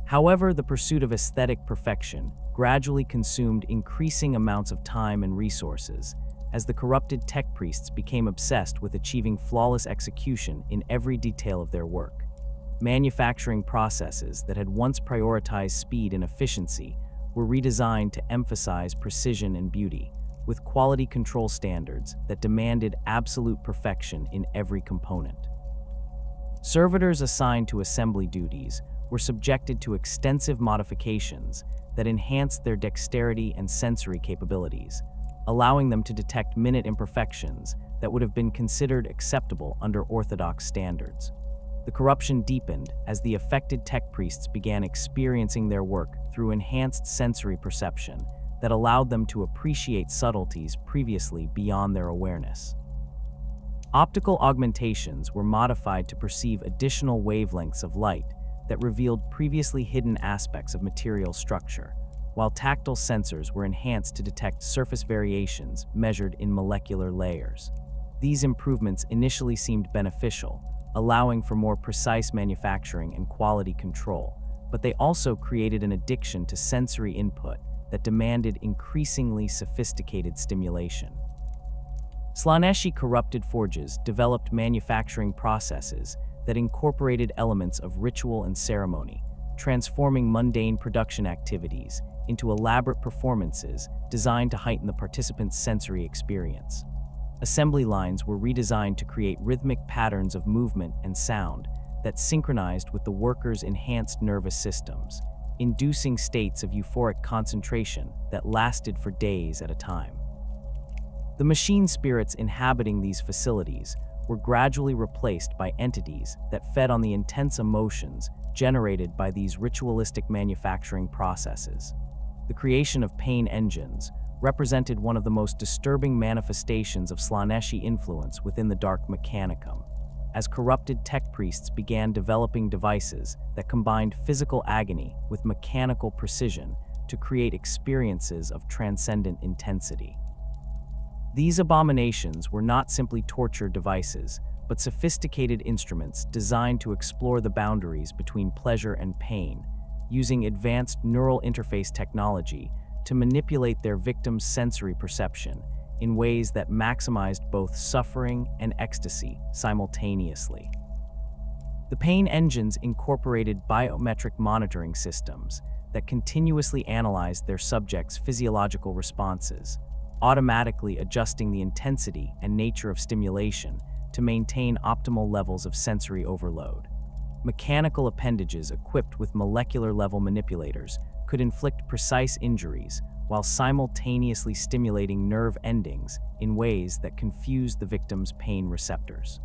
However, the pursuit of aesthetic perfection gradually consumed increasing amounts of time and resources, as the corrupted tech priests became obsessed with achieving flawless execution in every detail of their work. Manufacturing processes that had once prioritized speed and efficiency were redesigned to emphasize precision and beauty, with quality control standards that demanded absolute perfection in every component. Servitors assigned to assembly duties were subjected to extensive modifications that enhanced their dexterity and sensory capabilities, allowing them to detect minute imperfections that would have been considered acceptable under orthodox standards. The corruption deepened as the affected tech priests began experiencing their work through enhanced sensory perception that allowed them to appreciate subtleties previously beyond their awareness. Optical augmentations were modified to perceive additional wavelengths of light that revealed previously hidden aspects of material structure, while tactile sensors were enhanced to detect surface variations measured in molecular layers. These improvements initially seemed beneficial, allowing for more precise manufacturing and quality control, but they also created an addiction to sensory input that demanded increasingly sophisticated stimulation. Slaaneshi corrupted forges developed manufacturing processes that incorporated elements of ritual and ceremony, transforming mundane production activities into elaborate performances designed to heighten the participants' sensory experience. Assembly lines were redesigned to create rhythmic patterns of movement and sound that synchronized with the workers' enhanced nervous systems, inducing states of euphoric concentration that lasted for days at a time. The machine spirits inhabiting these facilities were gradually replaced by entities that fed on the intense emotions generated by these ritualistic manufacturing processes. The creation of pain engines represented one of the most disturbing manifestations of Slaaneshi influence within the Dark Mechanicum, as corrupted tech priests began developing devices that combined physical agony with mechanical precision to create experiences of transcendent intensity. These abominations were not simply torture devices, but sophisticated instruments designed to explore the boundaries between pleasure and pain, using advanced neural interface technology to manipulate their victims' sensory perception in ways that maximized both suffering and ecstasy simultaneously. The pain engines incorporated biometric monitoring systems that continuously analyzed their subjects' physiological responses, automatically adjusting the intensity and nature of stimulation to maintain optimal levels of sensory overload. Mechanical appendages equipped with molecular-level manipulators could inflict precise injuries while simultaneously stimulating nerve endings in ways that confused the victim's pain receptors.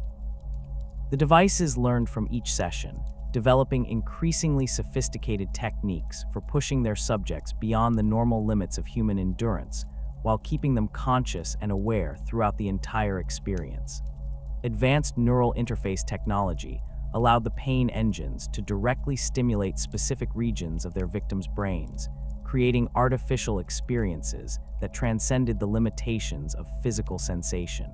The devices learned from each session, developing increasingly sophisticated techniques for pushing their subjects beyond the normal limits of human endurance, while keeping them conscious and aware throughout the entire experience. Advanced neural interface technology allowed the pain engines to directly stimulate specific regions of their victims' brains, creating artificial experiences that transcended the limitations of physical sensation.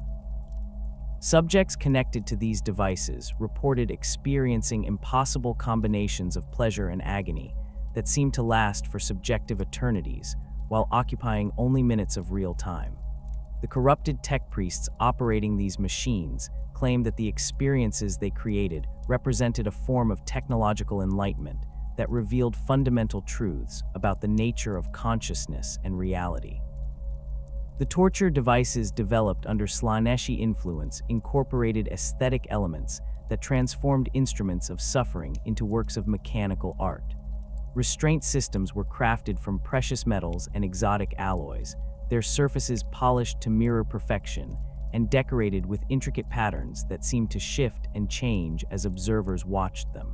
Subjects connected to these devices reported experiencing impossible combinations of pleasure and agony that seemed to last for subjective eternities while occupying only minutes of real time. The corrupted tech priests operating these machines claimed that the experiences they created represented a form of technological enlightenment that revealed fundamental truths about the nature of consciousness and reality. The torture devices developed under Slaaneshi influence incorporated aesthetic elements that transformed instruments of suffering into works of mechanical art. Restraint systems were crafted from precious metals and exotic alloys, their surfaces polished to mirror perfection and decorated with intricate patterns that seemed to shift and change as observers watched them.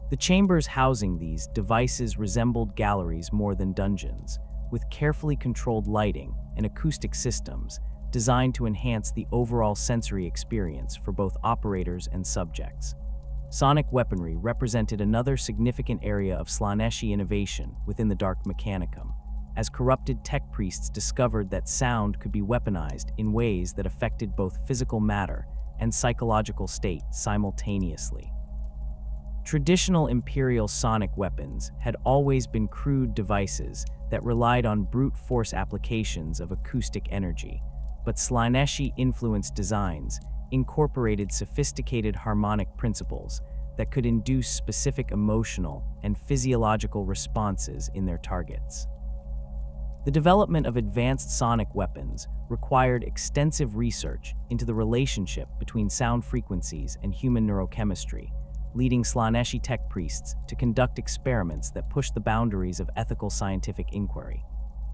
The chambers housing these devices resembled galleries more than dungeons, with carefully controlled lighting and acoustic systems designed to enhance the overall sensory experience for both operators and subjects. Sonic weaponry represented another significant area of Slaaneshi innovation within the Dark Mechanicum, as corrupted tech priests discovered that sound could be weaponized in ways that affected both physical matter and psychological state simultaneously. Traditional Imperial sonic weapons had always been crude devices that relied on brute force applications of acoustic energy, but Slaaneshi-influenced designs incorporated sophisticated harmonic principles that could induce specific emotional and physiological responses in their targets. The development of advanced sonic weapons required extensive research into the relationship between sound frequencies and human neurochemistry, leading Slaaneshi tech priests to conduct experiments that pushed the boundaries of ethical scientific inquiry.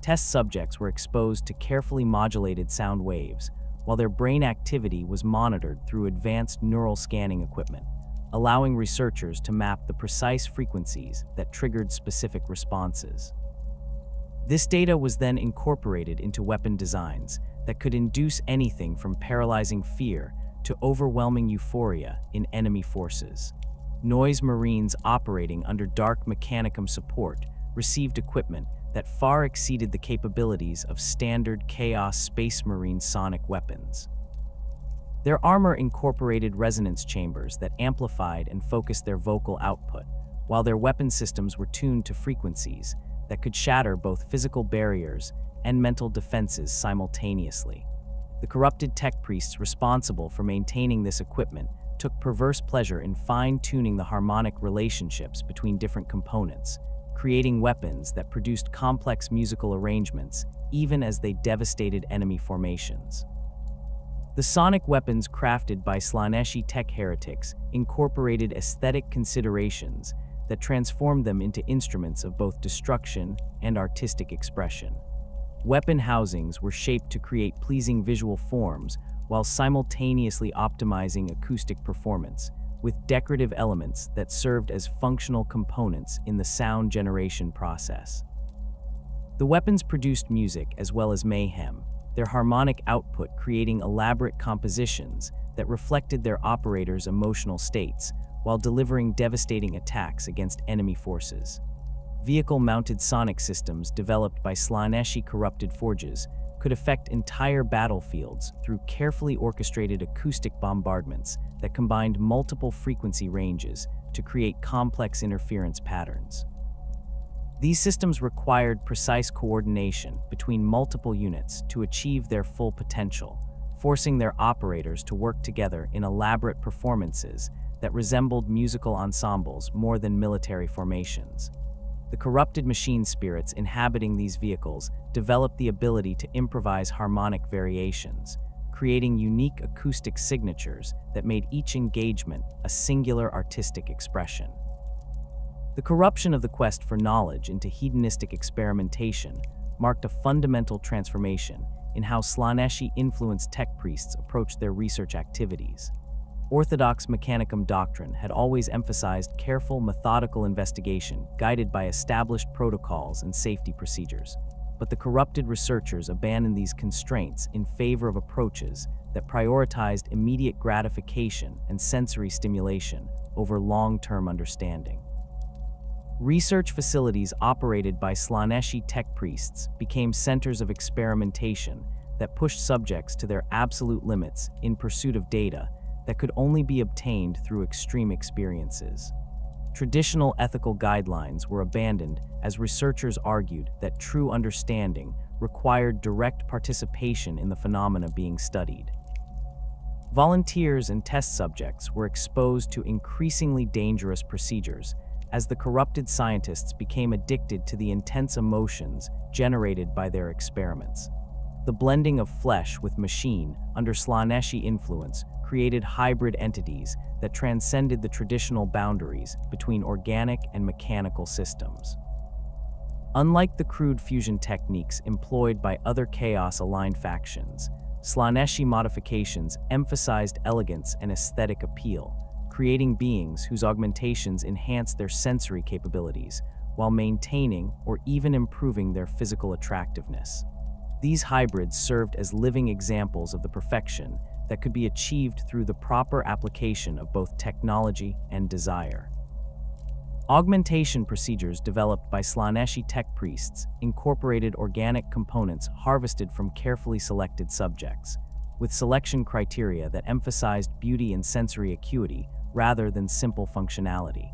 Test subjects were exposed to carefully modulated sound waves, while their brain activity was monitored through advanced neural scanning equipment, allowing researchers to map the precise frequencies that triggered specific responses. This data was then incorporated into weapon designs that could induce anything from paralyzing fear to overwhelming euphoria in enemy forces. Noise Marines operating under Dark Mechanicum support received equipment that far exceeded the capabilities of standard Chaos Space Marine sonic weapons. Their armor incorporated resonance chambers that amplified and focused their vocal output, while their weapon systems were tuned to frequencies that could shatter both physical barriers and mental defenses simultaneously. The corrupted tech priests responsible for maintaining this equipment took perverse pleasure in fine-tuning the harmonic relationships between different components, creating weapons that produced complex musical arrangements even as they devastated enemy formations. The sonic weapons crafted by Slaaneshi tech heretics incorporated aesthetic considerations that transformed them into instruments of both destruction and artistic expression. Weapon housings were shaped to create pleasing visual forms while simultaneously optimizing acoustic performance, with decorative elements that served as functional components in the sound generation process. The weapons produced music as well as mayhem, their harmonic output creating elaborate compositions that reflected their operators' emotional states while delivering devastating attacks against enemy forces. Vehicle-mounted sonic systems developed by Slaaneshi corrupted forges could affect entire battlefields through carefully orchestrated acoustic bombardments that combined multiple frequency ranges to create complex interference patterns. These systems required precise coordination between multiple units to achieve their full potential, forcing their operators to work together in elaborate performances that resembled musical ensembles more than military formations. The corrupted machine spirits inhabiting these vehicles developed the ability to improvise harmonic variations, creating unique acoustic signatures that made each engagement a singular artistic expression. The corruption of the quest for knowledge into hedonistic experimentation marked a fundamental transformation in how Slaaneshi influenced tech priests approached their research activities. Orthodox Mechanicum doctrine had always emphasized careful, methodical investigation guided by established protocols and safety procedures, but the corrupted researchers abandoned these constraints in favor of approaches that prioritized immediate gratification and sensory stimulation over long-term understanding. Research facilities operated by Slaaneshi tech priests became centers of experimentation that pushed subjects to their absolute limits in pursuit of data that could only be obtained through extreme experiences. Traditional ethical guidelines were abandoned as researchers argued that true understanding required direct participation in the phenomena being studied. Volunteers and test subjects were exposed to increasingly dangerous procedures as the corrupted scientists became addicted to the intense emotions generated by their experiments. The blending of flesh with machine under Slaaneshi influence created hybrid entities that transcended the traditional boundaries between organic and mechanical systems. Unlike the crude fusion techniques employed by other Chaos-aligned factions, Slaaneshi modifications emphasized elegance and aesthetic appeal, creating beings whose augmentations enhanced their sensory capabilities while maintaining or even improving their physical attractiveness. These hybrids served as living examples of the perfection that could be achieved through the proper application of both technology and desire. Augmentation procedures developed by Slaaneshi tech priests incorporated organic components harvested from carefully selected subjects, with selection criteria that emphasized beauty and sensory acuity rather than simple functionality.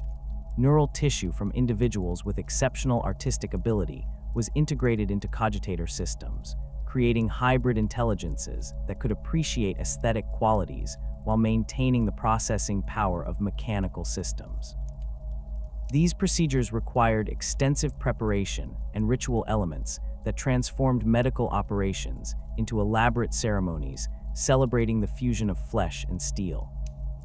Neural tissue from individuals with exceptional artistic ability was integrated into cogitator systems, creating hybrid intelligences that could appreciate aesthetic qualities while maintaining the processing power of mechanical systems. These procedures required extensive preparation and ritual elements that transformed medical operations into elaborate ceremonies celebrating the fusion of flesh and steel.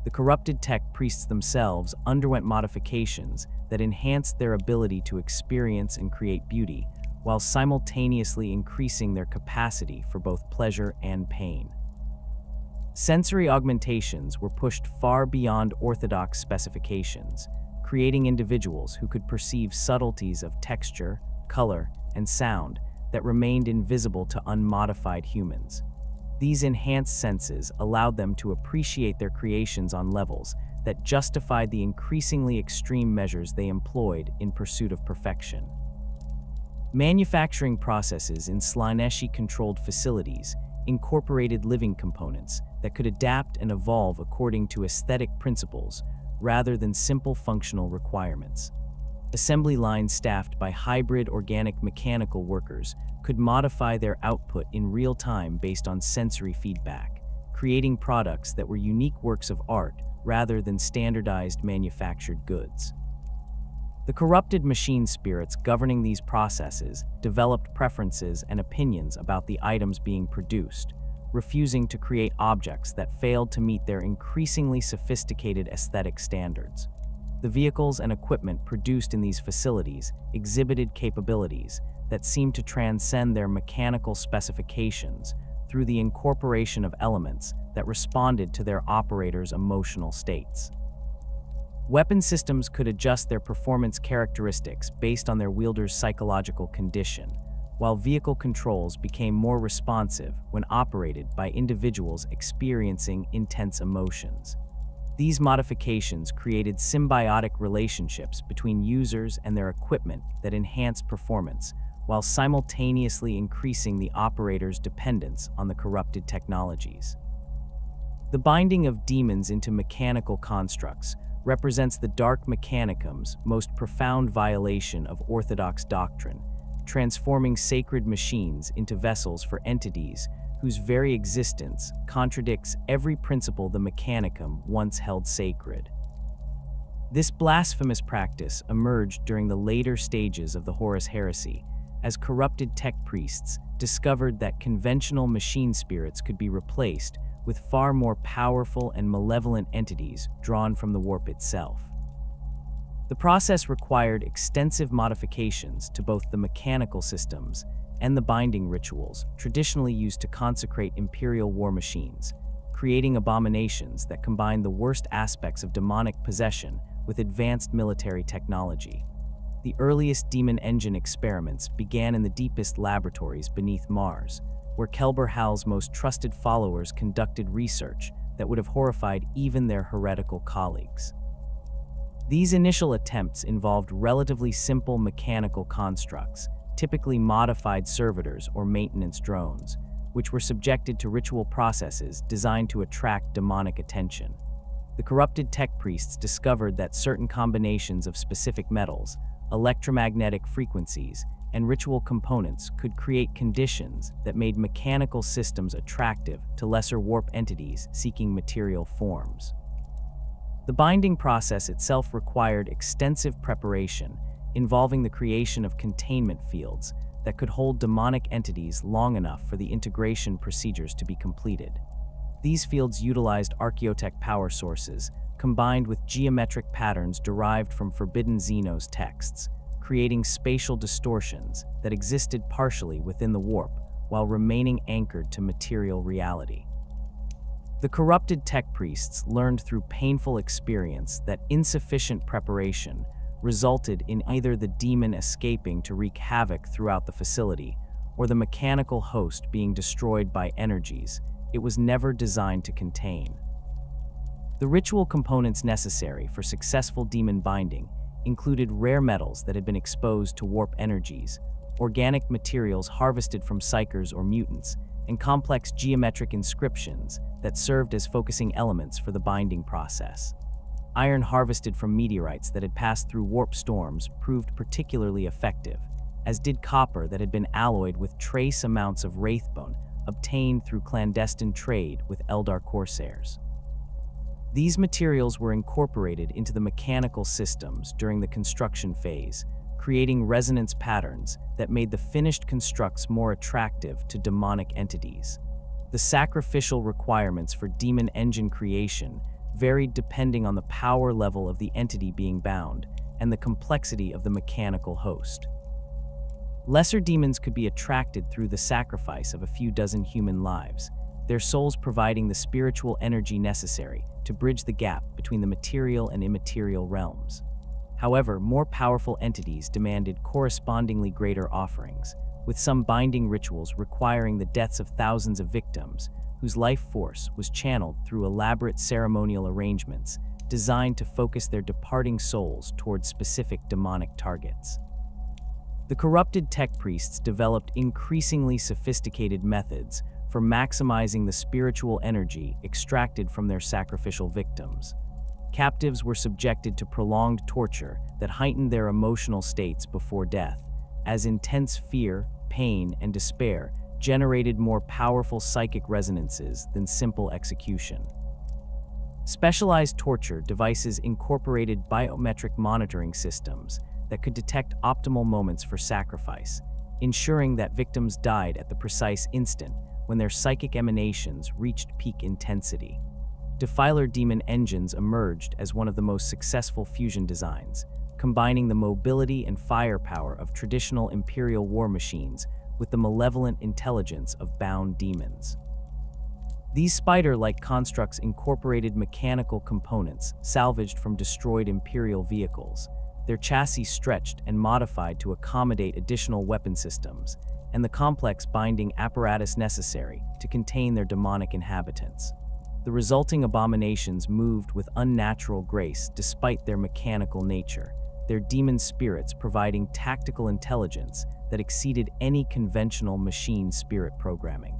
The corrupted tech priests themselves underwent modifications that enhanced their ability to experience and create beauty, while simultaneously increasing their capacity for both pleasure and pain. Sensory augmentations were pushed far beyond orthodox specifications, creating individuals who could perceive subtleties of texture, color, and sound that remained invisible to unmodified humans. These enhanced senses allowed them to appreciate their creations on levels that justified the increasingly extreme measures they employed in pursuit of perfection. Manufacturing processes in Slaaneshi-controlled facilities incorporated living components that could adapt and evolve according to aesthetic principles rather than simple functional requirements. Assembly lines staffed by hybrid organic mechanical workers could modify their output in real time based on sensory feedback, creating products that were unique works of art rather than standardized manufactured goods. The corrupted machine spirits governing these processes developed preferences and opinions about the items being produced, refusing to create objects that failed to meet their increasingly sophisticated aesthetic standards. The vehicles and equipment produced in these facilities exhibited capabilities that seemed to transcend their mechanical specifications through the incorporation of elements that responded to their operators' emotional states. Weapon systems could adjust their performance characteristics based on their wielder's psychological condition, while vehicle controls became more responsive when operated by individuals experiencing intense emotions. These modifications created symbiotic relationships between users and their equipment that enhanced performance, while simultaneously increasing the operator's dependence on the corrupted technologies. The binding of demons into mechanical constructs represents the Dark Mechanicum's most profound violation of orthodox doctrine, transforming sacred machines into vessels for entities whose very existence contradicts every principle the Mechanicum once held sacred. This blasphemous practice emerged during the later stages of the Horus Heresy, as corrupted tech priests discovered that conventional machine spirits could be replaced with far more powerful and malevolent entities drawn from the warp itself. The process required extensive modifications to both the mechanical systems and the binding rituals traditionally used to consecrate imperial war machines, creating abominations that combined the worst aspects of demonic possession with advanced military technology. The earliest demon engine experiments began in the deepest laboratories beneath Mars, where Kelbor-Hal's most trusted followers conducted research that would have horrified even their heretical colleagues. These initial attempts involved relatively simple mechanical constructs, typically modified servitors or maintenance drones, which were subjected to ritual processes designed to attract demonic attention. The corrupted tech priests discovered that certain combinations of specific metals, electromagnetic frequencies, and ritual components could create conditions that made mechanical systems attractive to lesser warp entities seeking material forms. The binding process itself required extensive preparation, involving the creation of containment fields that could hold demonic entities long enough for the integration procedures to be completed. These fields utilized archaeotech power sources, combined with geometric patterns derived from Forbidden Xenos texts, creating spatial distortions that existed partially within the warp while remaining anchored to material reality. The corrupted tech priests learned through painful experience that insufficient preparation resulted in either the demon escaping to wreak havoc throughout the facility or the mechanical host being destroyed by energies it was never designed to contain. The ritual components necessary for successful demon binding included rare metals that had been exposed to warp energies, organic materials harvested from psychers or mutants, and complex geometric inscriptions that served as focusing elements for the binding process. Iron harvested from meteorites that had passed through warp storms proved particularly effective, as did copper that had been alloyed with trace amounts of wraithbone obtained through clandestine trade with Eldar corsairs. These materials were incorporated into the mechanical systems during the construction phase, creating resonance patterns that made the finished constructs more attractive to demonic entities. The sacrificial requirements for demon engine creation varied depending on the power level of the entity being bound and the complexity of the mechanical host. Lesser demons could be attracted through the sacrifice of a few dozen human lives, their souls providing the spiritual energy necessary to bridge the gap between the material and immaterial realms. However, more powerful entities demanded correspondingly greater offerings, with some binding rituals requiring the deaths of thousands of victims whose life force was channeled through elaborate ceremonial arrangements designed to focus their departing souls towards specific demonic targets. The corrupted tech priests developed increasingly sophisticated methods for maximizing the spiritual energy extracted from their sacrificial victims. Captives were subjected to prolonged torture that heightened their emotional states before death, as intense fear, pain, and despair generated more powerful psychic resonances than simple execution. Specialized torture devices incorporated biometric monitoring systems that could detect optimal moments for sacrifice, ensuring that victims died at the precise instant when their psychic emanations reached peak intensity. Defiler demon engines emerged as one of the most successful fusion designs, combining the mobility and firepower of traditional Imperial war machines with the malevolent intelligence of bound demons. These spider-like constructs incorporated mechanical components salvaged from destroyed Imperial vehicles, their chassis stretched and modified to accommodate additional weapon systems, and the complex binding apparatus necessary to contain their demonic inhabitants. The resulting abominations moved with unnatural grace despite their mechanical nature, their demon spirits providing tactical intelligence that exceeded any conventional machine spirit programming.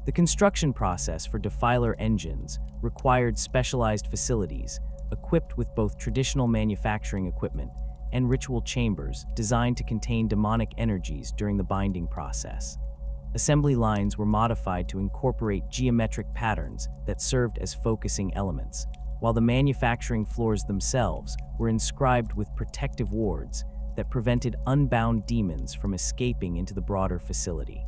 The construction process for Defiler engines required specialized facilities equipped with both traditional manufacturing equipment and ritual chambers designed to contain demonic energies during the binding process. Assembly lines were modified to incorporate geometric patterns that served as focusing elements, while the manufacturing floors themselves were inscribed with protective wards that prevented unbound demons from escaping into the broader facility.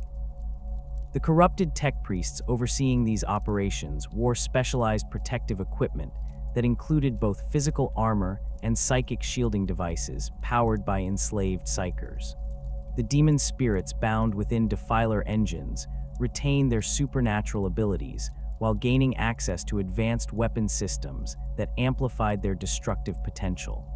The corrupted tech priests overseeing these operations wore specialized protective equipment that included both physical armor and psychic shielding devices powered by enslaved psychers. The demon spirits bound within Defiler engines retained their supernatural abilities while gaining access to advanced weapon systems that amplified their destructive potential.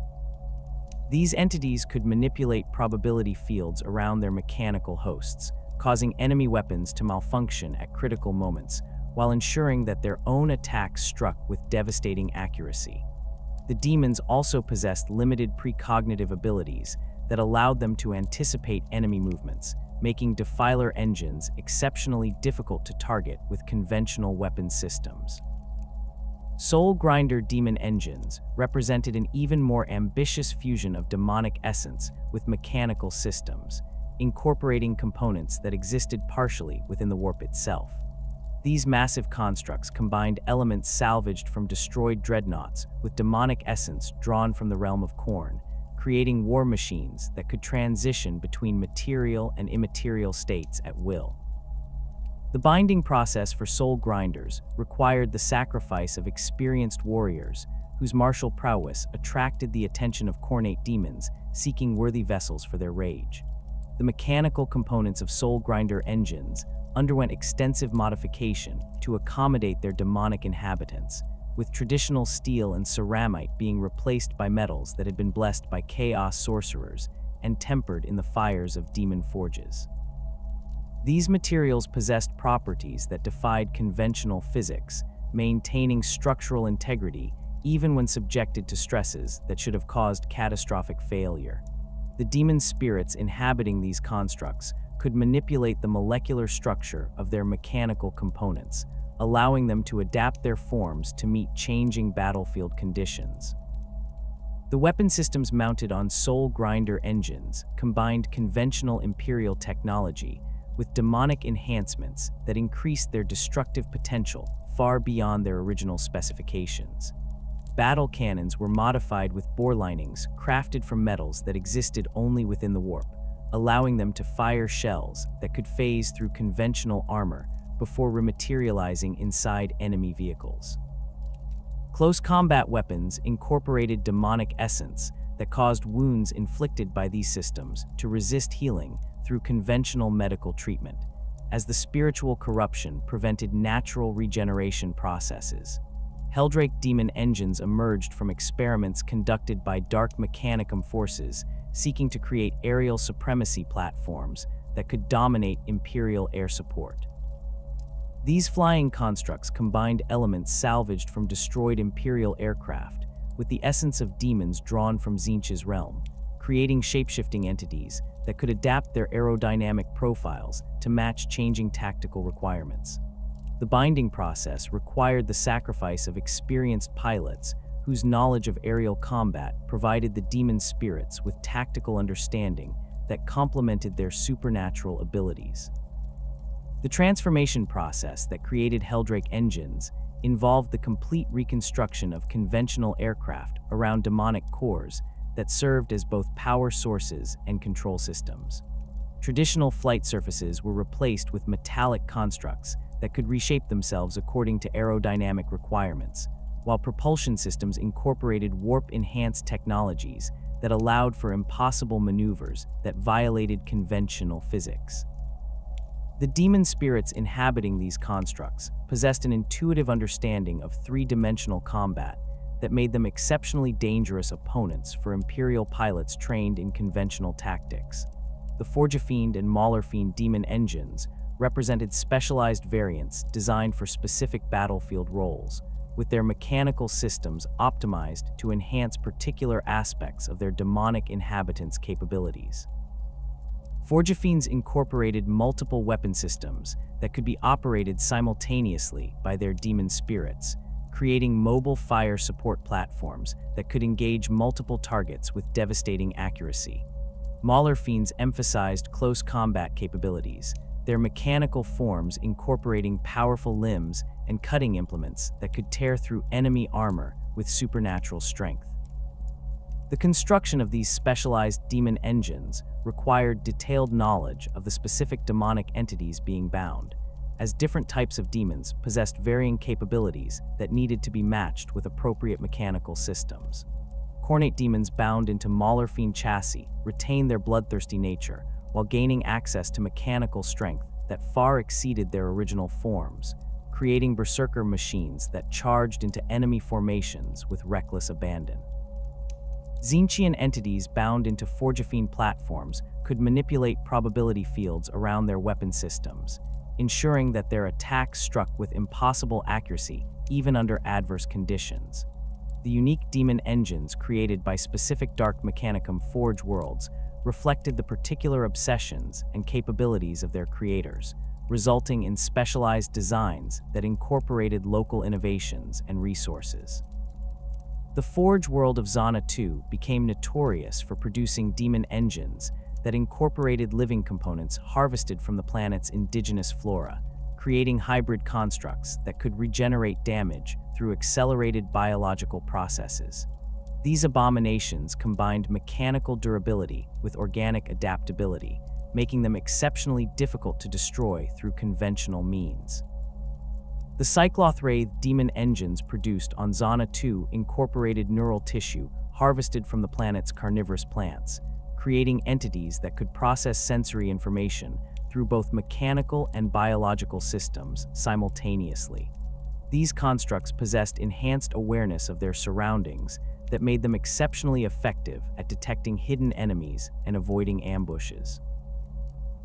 These entities could manipulate probability fields around their mechanical hosts, causing enemy weapons to malfunction at critical moments, while ensuring that their own attacks struck with devastating accuracy. The demons also possessed limited precognitive abilities that allowed them to anticipate enemy movements, making Defiler engines exceptionally difficult to target with conventional weapon systems. Soul Grinder demon engines represented an even more ambitious fusion of demonic essence with mechanical systems, incorporating components that existed partially within the warp itself. These massive constructs combined elements salvaged from destroyed dreadnoughts with demonic essence drawn from the realm of Khorne, creating war machines that could transition between material and immaterial states at will. The binding process for soul grinders required the sacrifice of experienced warriors whose martial prowess attracted the attention of Khornate demons seeking worthy vessels for their rage. The mechanical components of soul grinder engines underwent extensive modification to accommodate their demonic inhabitants, with traditional steel and ceramite being replaced by metals that had been blessed by chaos sorcerers and tempered in the fires of demon forges. These materials possessed properties that defied conventional physics, maintaining structural integrity even when subjected to stresses that should have caused catastrophic failure. The demon spirits inhabiting these constructs could manipulate the molecular structure of their mechanical components, allowing them to adapt their forms to meet changing battlefield conditions. The weapon systems mounted on soul grinder engines combined conventional Imperial technology with demonic enhancements that increased their destructive potential far beyond their original specifications. battle cannons were modified with bore linings crafted from metals that existed only within the warp, allowing them to fire shells that could phase through conventional armor before rematerializing inside enemy vehicles. Close combat weapons incorporated demonic essence that caused wounds inflicted by these systems to resist healing through conventional medical treatment, as the spiritual corruption prevented natural regeneration processes. Helldrake demon engines emerged from experiments conducted by Dark Mechanicum forces seeking to create aerial supremacy platforms that could dominate Imperial air support. These flying constructs combined elements salvaged from destroyed Imperial aircraft with the essence of demons drawn from Tzeentch's realm, creating shapeshifting entities that could adapt their aerodynamic profiles to match changing tactical requirements. The binding process required the sacrifice of experienced pilots whose knowledge of aerial combat provided the demon spirits with tactical understanding that complemented their supernatural abilities. The transformation process that created Helldrake engines involved the complete reconstruction of conventional aircraft around demonic cores that served as both power sources and control systems. Traditional flight surfaces were replaced with metallic constructs that could reshape themselves according to aerodynamic requirements, while propulsion systems incorporated warp-enhanced technologies that allowed for impossible maneuvers that violated conventional physics. The demon spirits inhabiting these constructs possessed an intuitive understanding of three-dimensional combat that made them exceptionally dangerous opponents for Imperial pilots trained in conventional tactics. The Forgefiend and Maulerfiend demon engines represented specialized variants designed for specific battlefield roles, with their mechanical systems optimized to enhance particular aspects of their demonic inhabitants' capabilities. Forgefiends incorporated multiple weapon systems that could be operated simultaneously by their demon spirits, creating mobile fire support platforms that could engage multiple targets with devastating accuracy. Maulerfiends emphasized close combat capabilities, their mechanical forms incorporating powerful limbs and cutting implements that could tear through enemy armor with supernatural strength. The construction of these specialized demon engines required detailed knowledge of the specific demonic entities being bound, as different types of demons possessed varying capabilities that needed to be matched with appropriate mechanical systems. Cornate demons bound into Maulerfiend chassis retained their bloodthirsty nature while gaining access to mechanical strength that far exceeded their original forms, creating berserker machines that charged into enemy formations with reckless abandon. Tzeentchian entities bound into Forgefiend platforms could manipulate probability fields around their weapon systems, ensuring that their attacks struck with impossible accuracy even under adverse conditions. The unique demon engines created by specific Dark Mechanicum Forge worlds reflected the particular obsessions and capabilities of their creators, resulting in specialized designs that incorporated local innovations and resources. The Forge world of Zana 2 became notorious for producing demon engines that incorporated living components harvested from the planet's indigenous flora, creating hybrid constructs that could regenerate damage through accelerated biological processes. These abominations combined mechanical durability with organic adaptability, making them exceptionally difficult to destroy through conventional means. The Cycloth-Wraith demon engines produced on Zana 2 incorporated neural tissue harvested from the planet's carnivorous plants, creating entities that could process sensory information through both mechanical and biological systems simultaneously. These constructs possessed enhanced awareness of their surroundings that made them exceptionally effective at detecting hidden enemies and avoiding ambushes.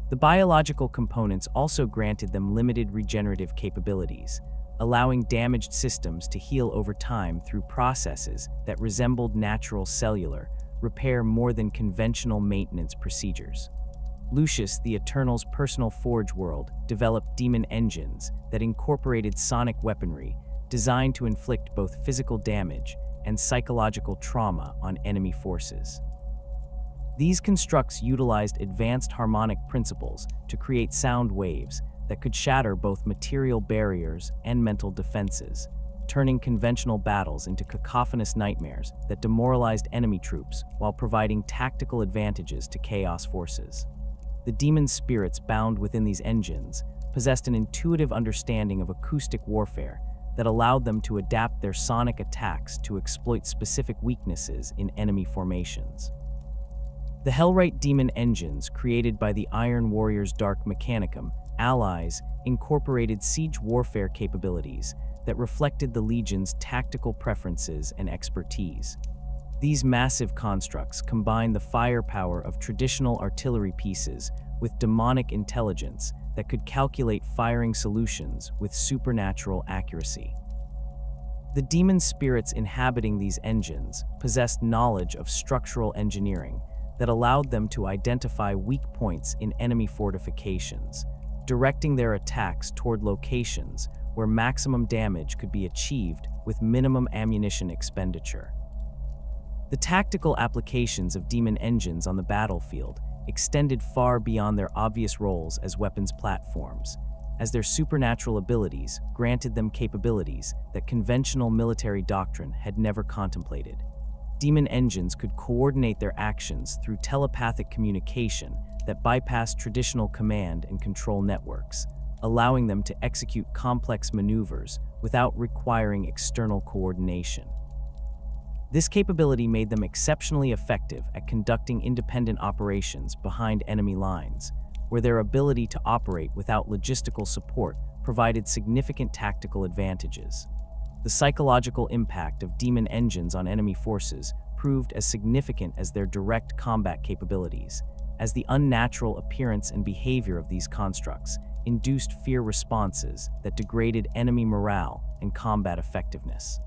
The biological components also granted them limited regenerative capabilities, allowing damaged systems to heal over time through processes that resembled natural cellular repair more than conventional maintenance procedures. Lucius, the Eternal's personal forge world, developed demon engines that incorporated sonic weaponry designed to inflict both physical damage and psychological trauma on enemy forces. These constructs utilized advanced harmonic principles to create sound waves that could shatter both material barriers and mental defenses, turning conventional battles into cacophonous nightmares that demoralized enemy troops while providing tactical advantages to Chaos forces. The demon spirits bound within these engines possessed an intuitive understanding of acoustic warfare that allowed them to adapt their sonic attacks to exploit specific weaknesses in enemy formations. The Hellrite demon engines, created by the Iron Warrior's Dark Mechanicum allies, incorporated siege warfare capabilities that reflected the Legion's tactical preferences and expertise. These massive constructs combine the firepower of traditional artillery pieces with demonic intelligence that could calculate firing solutions with supernatural accuracy. The demon spirits inhabiting these engines possessed knowledge of structural engineering that allowed them to identify weak points in enemy fortifications, directing their attacks toward locations where maximum damage could be achieved with minimum ammunition expenditure. The tactical applications of demon engines on the battlefield extended far beyond their obvious roles as weapons platforms, as their supernatural abilities granted them capabilities that conventional military doctrine had never contemplated. Demon engines could coordinate their actions through telepathic communication that bypassed traditional command and control networks, allowing them to execute complex maneuvers without requiring external coordination. This capability made them exceptionally effective at conducting independent operations behind enemy lines, where their ability to operate without logistical support provided significant tactical advantages. The psychological impact of demon engines on enemy forces proved as significant as their direct combat capabilities, as the unnatural appearance and behavior of these constructs induced fear responses that degraded enemy morale and combat effectiveness.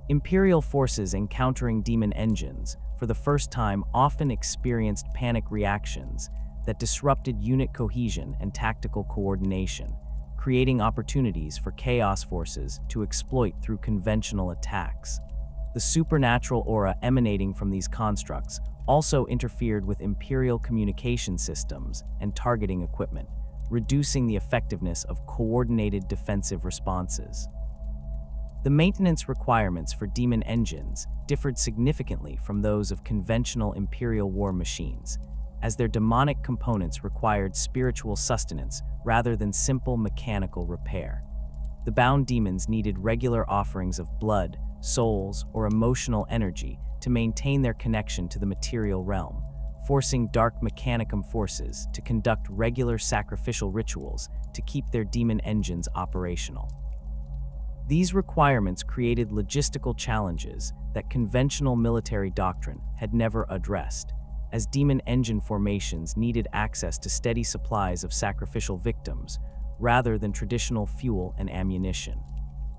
Imperial forces encountering demon engines, for the first time, often experienced panic reactions that disrupted unit cohesion and tactical coordination, creating opportunities for Chaos forces to exploit through conventional attacks. The supernatural aura emanating from these constructs also interfered with Imperial communication systems and targeting equipment, reducing the effectiveness of coordinated defensive responses. The maintenance requirements for demon engines differed significantly from those of conventional Imperial war machines, as their demonic components required spiritual sustenance rather than simple mechanical repair. The bound demons needed regular offerings of blood, souls, or emotional energy to maintain their connection to the material realm, forcing Dark Mechanicum forces to conduct regular sacrificial rituals to keep their demon engines operational. These requirements created logistical challenges that conventional military doctrine had never addressed, as demon engine formations needed access to steady supplies of sacrificial victims rather than traditional fuel and ammunition.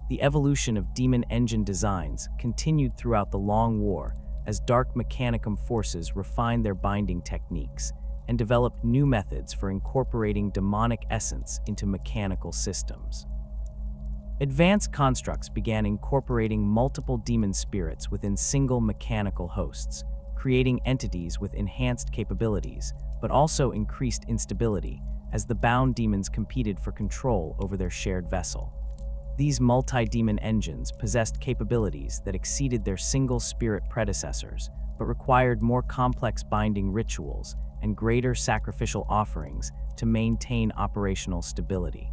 The evolution of demon engine designs continued throughout the Long War as Dark Mechanicum forces refined their binding techniques and developed new methods for incorporating demonic essence into mechanical systems. Advanced constructs began incorporating multiple demon spirits within single mechanical hosts, creating entities with enhanced capabilities, but also increased instability as the bound demons competed for control over their shared vessel. These multi-demon engines possessed capabilities that exceeded their single-spirit predecessors, but required more complex binding rituals and greater sacrificial offerings to maintain operational stability.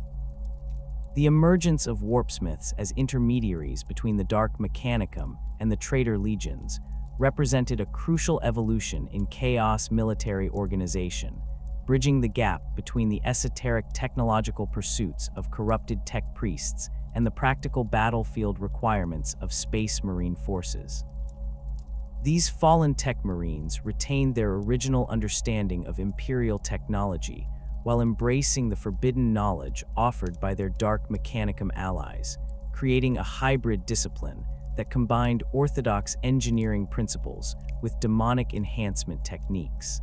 The emergence of warpsmiths as intermediaries between the Dark Mechanicum and the Traitor Legions represented a crucial evolution in Chaos military organization, bridging the gap between the esoteric technological pursuits of corrupted tech priests and the practical battlefield requirements of Space Marine forces. These fallen tech marines retained their original understanding of Imperial technology while embracing the forbidden knowledge offered by their Dark Mechanicum allies, creating a hybrid discipline that combined orthodox engineering principles with demonic enhancement techniques.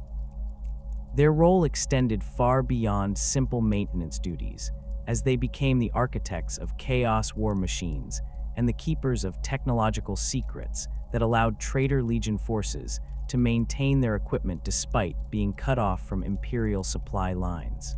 Their role extended far beyond simple maintenance duties, as they became the architects of Chaos war machines and the keepers of technological secrets that allowed Traitor Legion forces to maintain their equipment despite being cut off from Imperial supply lines.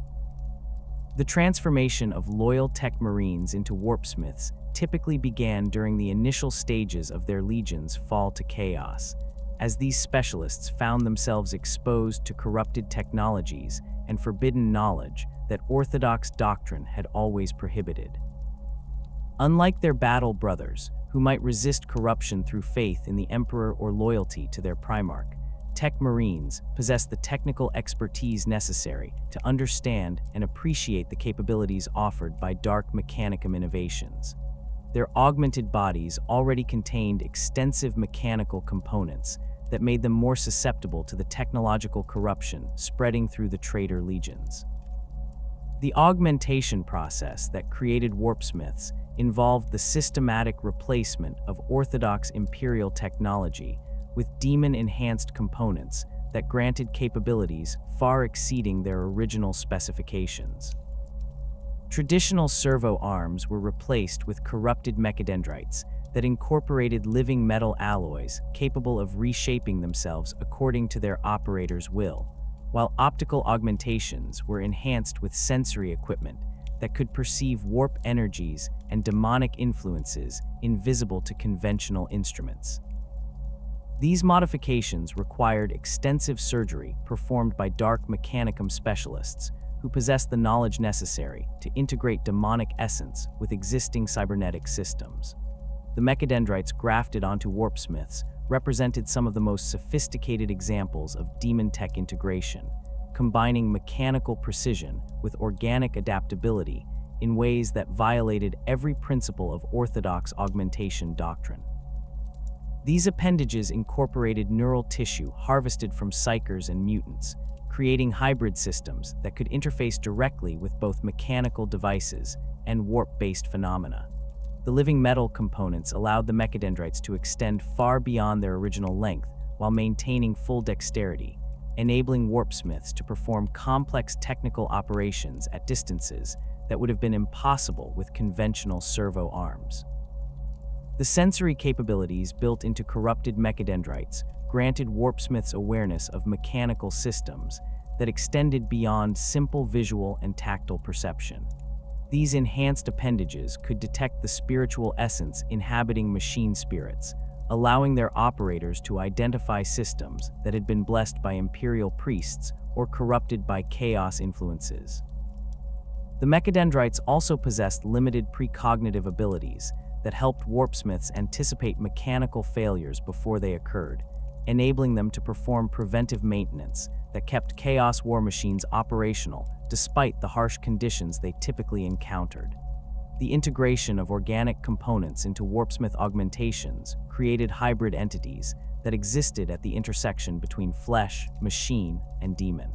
The transformation of loyal tech marines into warpsmiths typically began during the initial stages of their legion's fall to chaos, as these specialists found themselves exposed to corrupted technologies and forbidden knowledge that orthodox doctrine had always prohibited. Unlike their battle brothers, who might resist corruption through faith in the Emperor or loyalty to their Primarch, Tech Marines possess the technical expertise necessary to understand and appreciate the capabilities offered by Dark Mechanicum innovations. Their augmented bodies already contained extensive mechanical components that made them more susceptible to the technological corruption spreading through the traitor legions. The augmentation process that created warpsmiths involved the systematic replacement of orthodox Imperial technology with demon-enhanced components that granted capabilities far exceeding their original specifications. Traditional servo-arms were replaced with corrupted mechadendrites that incorporated living metal alloys capable of reshaping themselves according to their operator's will, while optical augmentations were enhanced with sensory equipment that could perceive warp energies and demonic influences invisible to conventional instruments. These modifications required extensive surgery performed by Dark Mechanicum specialists who possessed the knowledge necessary to integrate demonic essence with existing cybernetic systems. The mechadendrites grafted onto warpsmiths represented some of the most sophisticated examples of demon tech integration, combining mechanical precision with organic adaptability in ways that violated every principle of orthodox augmentation doctrine. These appendages incorporated neural tissue harvested from psychers and mutants, creating hybrid systems that could interface directly with both mechanical devices and warp-based phenomena. The living metal components allowed the mechadendrites to extend far beyond their original length while maintaining full dexterity, enabling warpsmiths to perform complex technical operations at distances that would have been impossible with conventional servo-arms. The sensory capabilities built into corrupted mechadendrites granted warpsmiths awareness of mechanical systems that extended beyond simple visual and tactile perception. These enhanced appendages could detect the spiritual essence inhabiting machine spirits, allowing their operators to identify systems that had been blessed by Imperial priests or corrupted by chaos influences. The mechadendrites also possessed limited precognitive abilities that helped warpsmiths anticipate mechanical failures before they occurred, enabling them to perform preventive maintenance that kept chaos war machines operational despite the harsh conditions they typically encountered. The integration of organic components into warpsmith augmentations created hybrid entities that existed at the intersection between flesh, machine, and demon.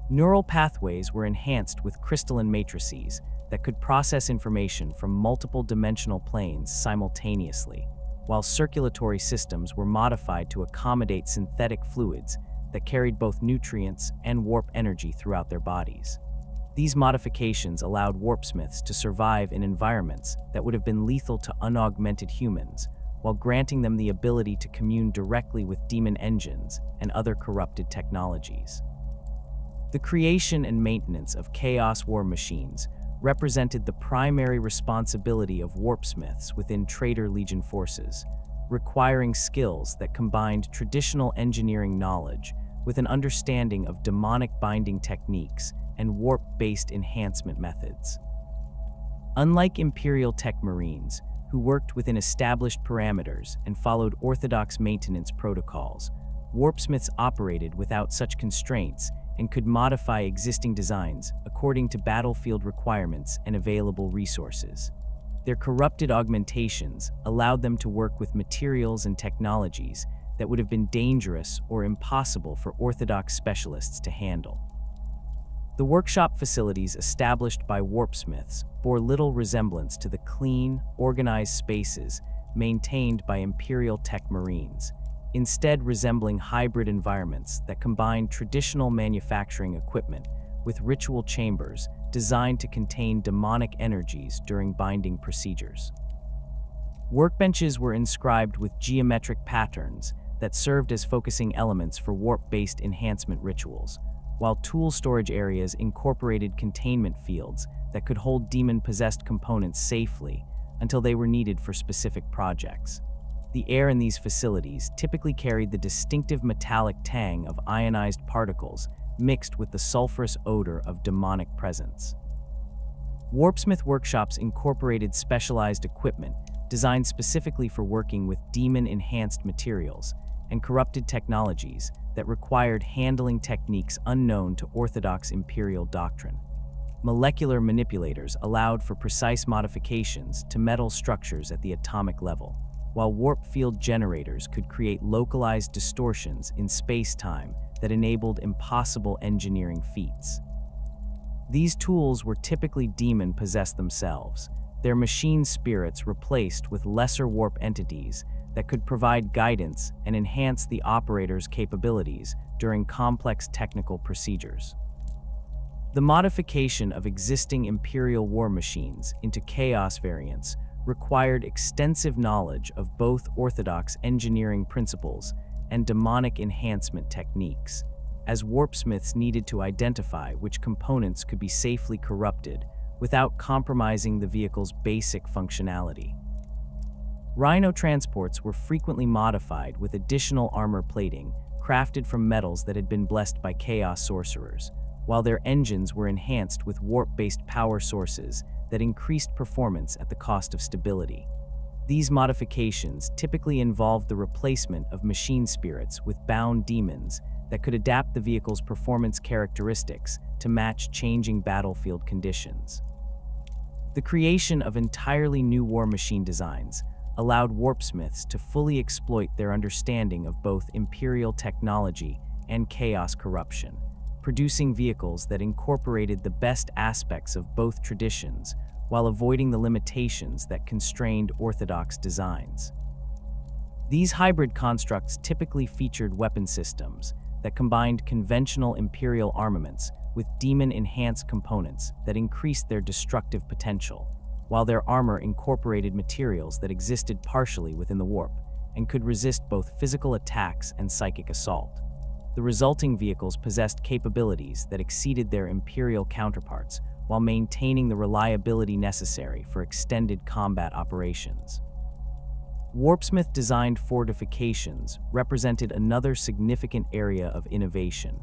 Neural pathways were enhanced with crystalline matrices that could process information from multiple dimensional planes simultaneously, while circulatory systems were modified to accommodate synthetic fluids that carried both nutrients and warp energy throughout their bodies. These modifications allowed warpsmiths to survive in environments that would have been lethal to unaugmented humans, while granting them the ability to commune directly with demon engines and other corrupted technologies. The creation and maintenance of chaos war machines represented the primary responsibility of warpsmiths within Traitor Legion forces, requiring skills that combined traditional engineering knowledge with an understanding of demonic binding techniques and warp-based enhancement methods. Unlike Imperial Tech Marines, who worked within established parameters and followed orthodox maintenance protocols, warpsmiths operated without such constraints and could modify existing designs according to battlefield requirements and available resources. Their corrupted augmentations allowed them to work with materials and technologies that would have been dangerous or impossible for orthodox specialists to handle. The workshop facilities established by warpsmiths bore little resemblance to the clean, organized spaces maintained by Imperial Tech Marines, instead resembling hybrid environments that combined traditional manufacturing equipment with ritual chambers designed to contain demonic energies during binding procedures. Workbenches were inscribed with geometric patterns that served as focusing elements for warp-based enhancement rituals, while tool storage areas incorporated containment fields that could hold demon-possessed components safely, until they were needed for specific projects. The air in these facilities typically carried the distinctive metallic tang of ionized particles mixed with the sulfurous odor of demonic presence. Warpsmith workshops incorporated specialized equipment designed specifically for working with demon-enhanced materials and corrupted technologies that required handling techniques unknown to orthodox imperial doctrine. Molecular manipulators allowed for precise modifications to metal structures at the atomic level, while warp field generators could create localized distortions in space-time that enabled impossible engineering feats. These tools were typically demon-possessed themselves, their machine spirits replaced with lesser warp entities that could provide guidance and enhance the operator's capabilities during complex technical procedures. The modification of existing Imperial war machines into Chaos variants required extensive knowledge of both orthodox engineering principles and demonic enhancement techniques, as warpsmiths needed to identify which components could be safely corrupted without compromising the vehicle's basic functionality. Rhino transports were frequently modified with additional armor plating crafted from metals that had been blessed by chaos sorcerers, while their engines were enhanced with warp-based power sources that increased performance at the cost of stability. These modifications typically involved the replacement of machine spirits with bound demons that could adapt the vehicle's performance characteristics to match changing battlefield conditions. The creation of entirely new war machine designs allowed warpsmiths to fully exploit their understanding of both Imperial technology and chaos corruption, producing vehicles that incorporated the best aspects of both traditions while avoiding the limitations that constrained orthodox designs. These hybrid constructs typically featured weapon systems that combined conventional Imperial armaments with demon-enhanced components that increased their destructive potential, while their armor incorporated materials that existed partially within the warp and could resist both physical attacks and psychic assault. The resulting vehicles possessed capabilities that exceeded their Imperial counterparts while maintaining the reliability necessary for extended combat operations. Warpsmith-designed fortifications represented another significant area of innovation,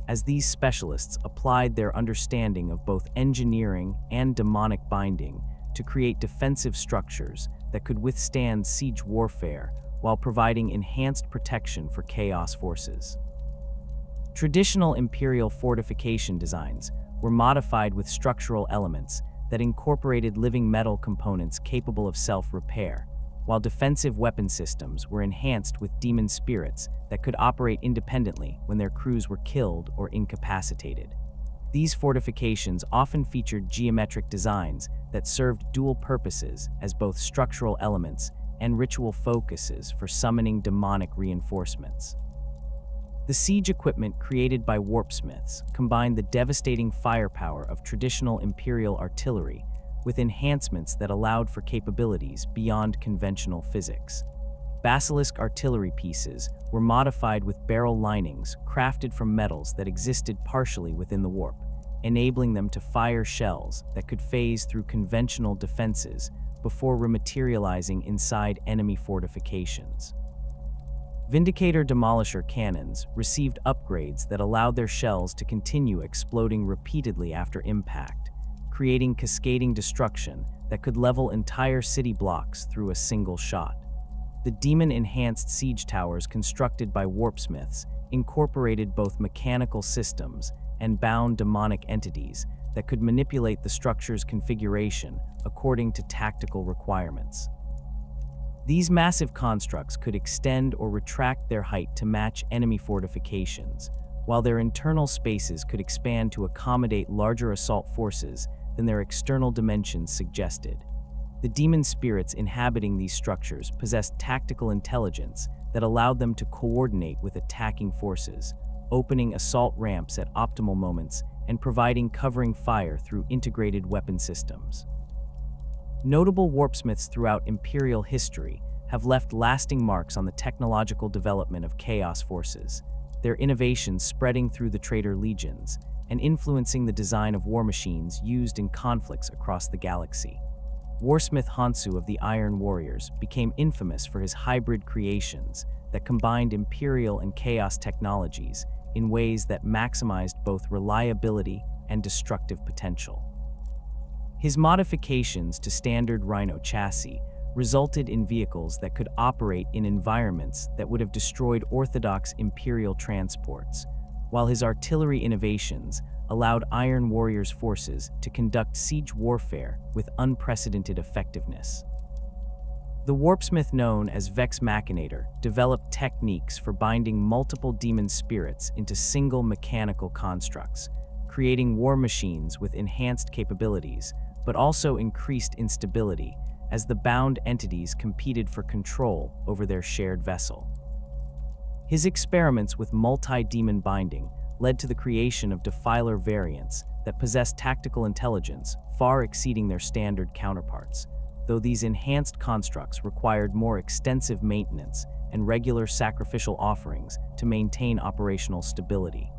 as these specialists applied their understanding of both engineering and demonic binding to create defensive structures that could withstand siege warfare while providing enhanced protection for chaos forces. Traditional Imperial fortification designs were modified with structural elements that incorporated living metal components capable of self-repair, while defensive weapon systems were enhanced with demon spirits that could operate independently when their crews were killed or incapacitated. These fortifications often featured geometric designs that served dual purposes as both structural elements and ritual focuses for summoning demonic reinforcements. The siege equipment created by warpsmiths combined the devastating firepower of traditional Imperial artillery with enhancements that allowed for capabilities beyond conventional physics. Basilisk artillery pieces were modified with barrel linings crafted from metals that existed partially within the warp, enabling them to fire shells that could phase through conventional defenses before rematerializing inside enemy fortifications. Vindicator Demolisher cannons received upgrades that allowed their shells to continue exploding repeatedly after impact, creating cascading destruction that could level entire city blocks through a single shot. The demon-enhanced siege towers constructed by warpsmiths incorporated both mechanical systems and bound demonic entities that could manipulate the structure's configuration according to tactical requirements. These massive constructs could extend or retract their height to match enemy fortifications, while their internal spaces could expand to accommodate larger assault forces than their external dimensions suggested. The demon spirits inhabiting these structures possessed tactical intelligence that allowed them to coordinate with attacking forces, opening assault ramps at optimal moments and providing covering fire through integrated weapon systems. Notable warpsmiths throughout Imperial history have left lasting marks on the technological development of chaos forces, their innovations spreading through the traitor legions and influencing the design of war machines used in conflicts across the galaxy. Warsmith Hansu of the Iron Warriors became infamous for his hybrid creations that combined Imperial and Chaos technologies in ways that maximized both reliability and destructive potential. His modifications to standard Rhino chassis resulted in vehicles that could operate in environments that would have destroyed orthodox Imperial transports, while his artillery innovations allowed Iron Warriors' forces to conduct siege warfare with unprecedented effectiveness. The warpsmith known as Vex Machinator developed techniques for binding multiple demon spirits into single mechanical constructs, creating war machines with enhanced capabilities, but also increased instability as the bound entities competed for control over their shared vessel. His experiments with multi-demon binding led to the creation of defiler variants that possessed tactical intelligence far exceeding their standard counterparts, though these enhanced constructs required more extensive maintenance and regular sacrificial offerings to maintain operational stability.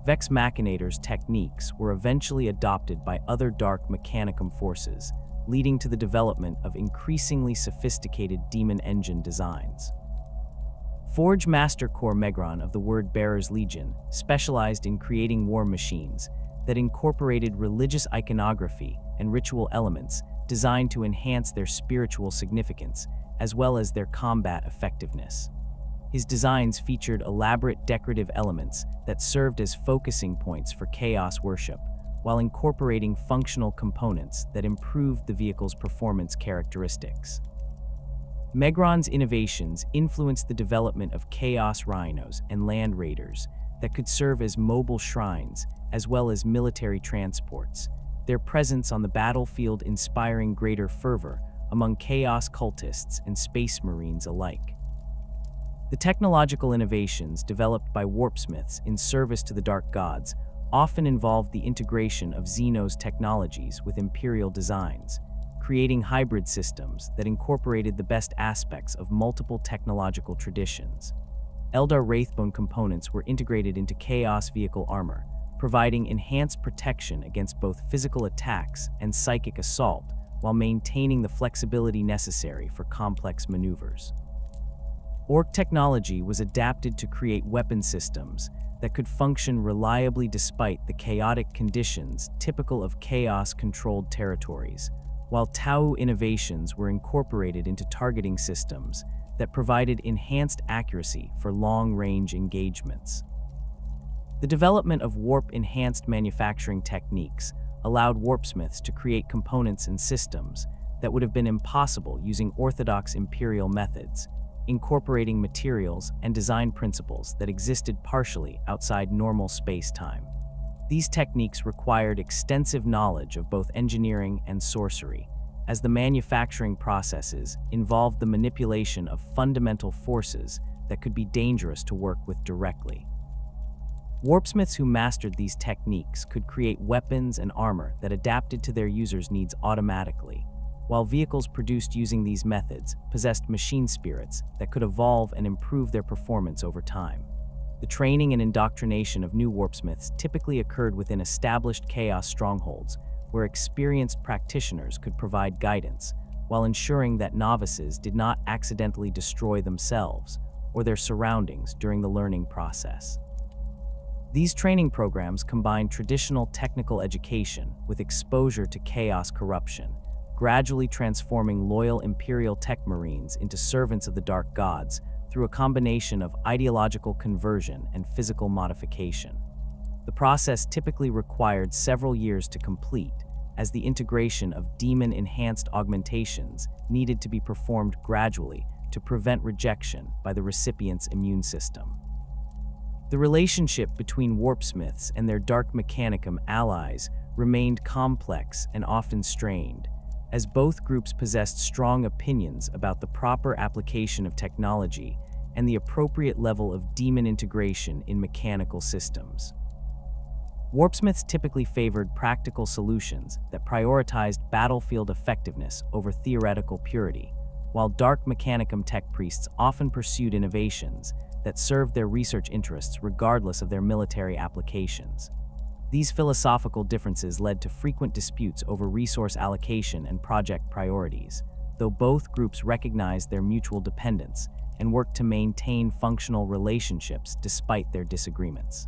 Vex Machinator's techniques were eventually adopted by other Dark Mechanicum forces, leading to the development of increasingly sophisticated demon engine designs. Forge Master Corps Megron of the Word-Bearers Legion specialized in creating war machines that incorporated religious iconography and ritual elements designed to enhance their spiritual significance, as well as their combat effectiveness. His designs featured elaborate decorative elements that served as focusing points for chaos worship, while incorporating functional components that improved the vehicle's performance characteristics. Megron's innovations influenced the development of Chaos Rhinos and Land Raiders that could serve as mobile shrines as well as military transports, their presence on the battlefield inspiring greater fervor among Chaos cultists and Space Marines alike. The technological innovations developed by warpsmiths in service to the Dark Gods often involved the integration of Xenos technologies with Imperial designs, creating hybrid systems that incorporated the best aspects of multiple technological traditions. Eldar Wraithbone components were integrated into Chaos vehicle armor, providing enhanced protection against both physical attacks and psychic assault while maintaining the flexibility necessary for complex maneuvers. Orc technology was adapted to create weapon systems that could function reliably despite the chaotic conditions typical of Chaos-controlled territories, while Tau innovations were incorporated into targeting systems that provided enhanced accuracy for long-range engagements. The development of warp-enhanced manufacturing techniques allowed warpsmiths to create components and systems that would have been impossible using orthodox Imperial methods, incorporating materials and design principles that existed partially outside normal space-time. These techniques required extensive knowledge of both engineering and sorcery, as the manufacturing processes involved the manipulation of fundamental forces that could be dangerous to work with directly. Warpsmiths who mastered these techniques could create weapons and armor that adapted to their users' needs automatically, while vehicles produced using these methods possessed machine spirits that could evolve and improve their performance over time. The training and indoctrination of new warpsmiths typically occurred within established Chaos strongholds, where experienced practitioners could provide guidance, while ensuring that novices did not accidentally destroy themselves or their surroundings during the learning process. These training programs combined traditional technical education with exposure to Chaos corruption, gradually transforming loyal Imperial tech marines into servants of the Dark Gods through a combination of ideological conversion and physical modification. The process typically required several years to complete, as the integration of demon-enhanced augmentations needed to be performed gradually to prevent rejection by the recipient's immune system. The relationship between warpsmiths and their Dark Mechanicum allies remained complex and often strained, as both groups possessed strong opinions about the proper application of technology and the appropriate level of demon integration in mechanical systems. Warpsmiths typically favored practical solutions that prioritized battlefield effectiveness over theoretical purity, while Dark Mechanicum tech priests often pursued innovations that served their research interests regardless of their military applications. These philosophical differences led to frequent disputes over resource allocation and project priorities, though both groups recognized their mutual dependence and worked to maintain functional relationships despite their disagreements.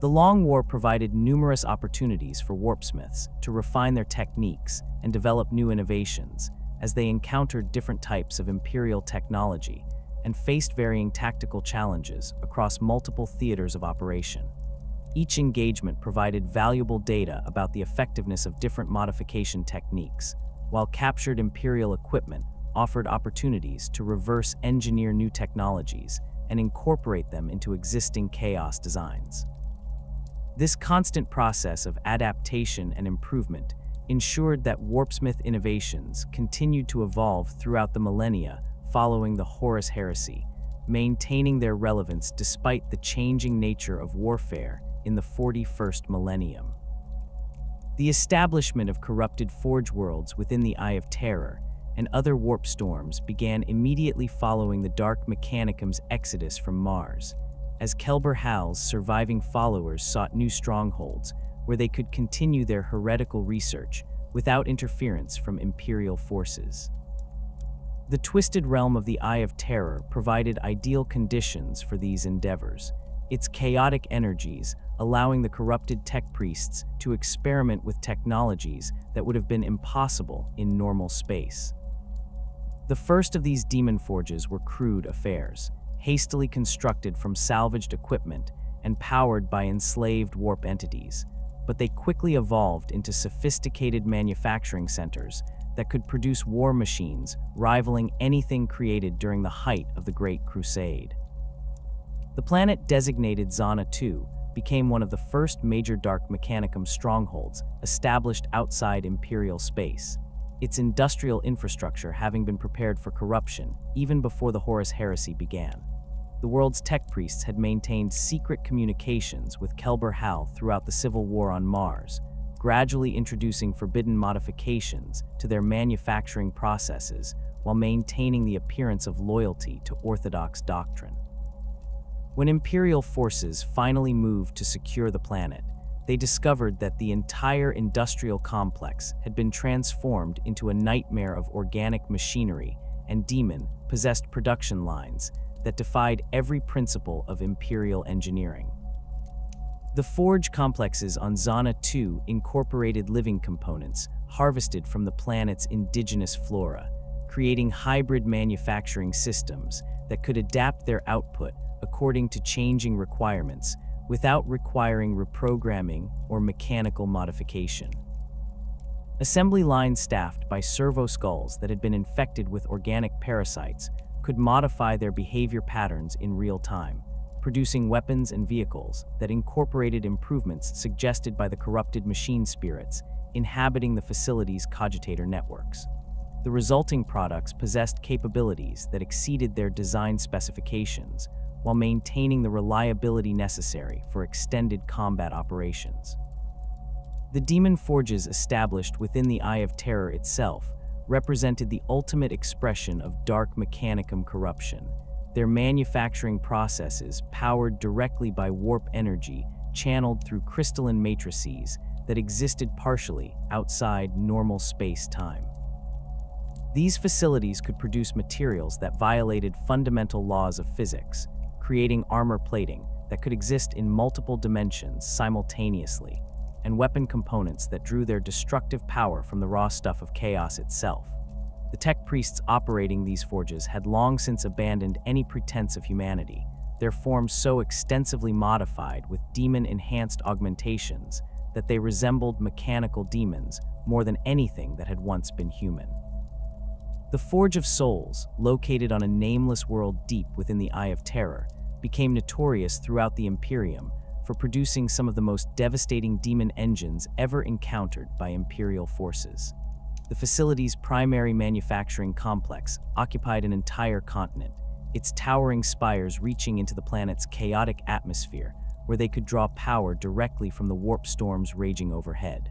The Long War provided numerous opportunities for warpsmiths to refine their techniques and develop new innovations as they encountered different types of Imperial technology and faced varying tactical challenges across multiple theaters of operation. Each engagement provided valuable data about the effectiveness of different modification techniques, while captured Imperial equipment offered opportunities to reverse engineer new technologies and incorporate them into existing chaos designs. This constant process of adaptation and improvement ensured that warpsmith innovations continued to evolve throughout the millennia following the Horus Heresy, maintaining their relevance despite the changing nature of warfare in the 41st millennium. The establishment of corrupted forge worlds within the Eye of Terror and other warp storms began immediately following the Dark Mechanicum's exodus from Mars, as Kelbor-Hal's surviving followers sought new strongholds where they could continue their heretical research without interference from Imperial forces. The twisted realm of the Eye of Terror provided ideal conditions for these endeavors, its chaotic energies allowing the corrupted tech priests to experiment with technologies that would have been impossible in normal space. The first of these demon forges were crude affairs, hastily constructed from salvaged equipment and powered by enslaved warp entities, but they quickly evolved into sophisticated manufacturing centers that could produce war machines rivaling anything created during the height of the Great Crusade. The planet designated Zana 2 became one of the first major Dark Mechanicum strongholds established outside Imperial space, its industrial infrastructure having been prepared for corruption even before the Horus Heresy began. The world's tech priests had maintained secret communications with Kelbor-Hal throughout the civil war on Mars, gradually introducing forbidden modifications to their manufacturing processes while maintaining the appearance of loyalty to orthodox doctrine. When Imperial forces finally moved to secure the planet, they discovered that the entire industrial complex had been transformed into a nightmare of organic machinery and demon-possessed production lines that defied every principle of Imperial engineering. The forge complexes on Zana 2 incorporated living components harvested from the planet's indigenous flora, creating hybrid manufacturing systems that could adapt their output according to changing requirements without requiring reprogramming or mechanical modification. Assembly lines staffed by servo skulls that had been infected with organic parasites could modify their behavior patterns in real time, producing weapons and vehicles that incorporated improvements suggested by the corrupted machine spirits inhabiting the facility's cogitator networks. The resulting products possessed capabilities that exceeded their design specifications while maintaining the reliability necessary for extended combat operations. The demon forges established within the Eye of Terror itself represented the ultimate expression of Dark Mechanicum corruption, their manufacturing processes powered directly by warp energy channeled through crystalline matrices that existed partially outside normal space-time. These facilities could produce materials that violated fundamental laws of physics, creating armor plating that could exist in multiple dimensions simultaneously, and weapon components that drew their destructive power from the raw stuff of chaos itself. The tech priests operating these forges had long since abandoned any pretense of humanity, their forms so extensively modified with demon-enhanced augmentations that they resembled mechanical demons more than anything that had once been human. The Forge of Souls, located on a nameless world deep within the Eye of Terror, became notorious throughout the Imperium for producing some of the most devastating demon engines ever encountered by Imperial forces. The facility's primary manufacturing complex occupied an entire continent, its towering spires reaching into the planet's chaotic atmosphere, where they could draw power directly from the warp storms raging overhead.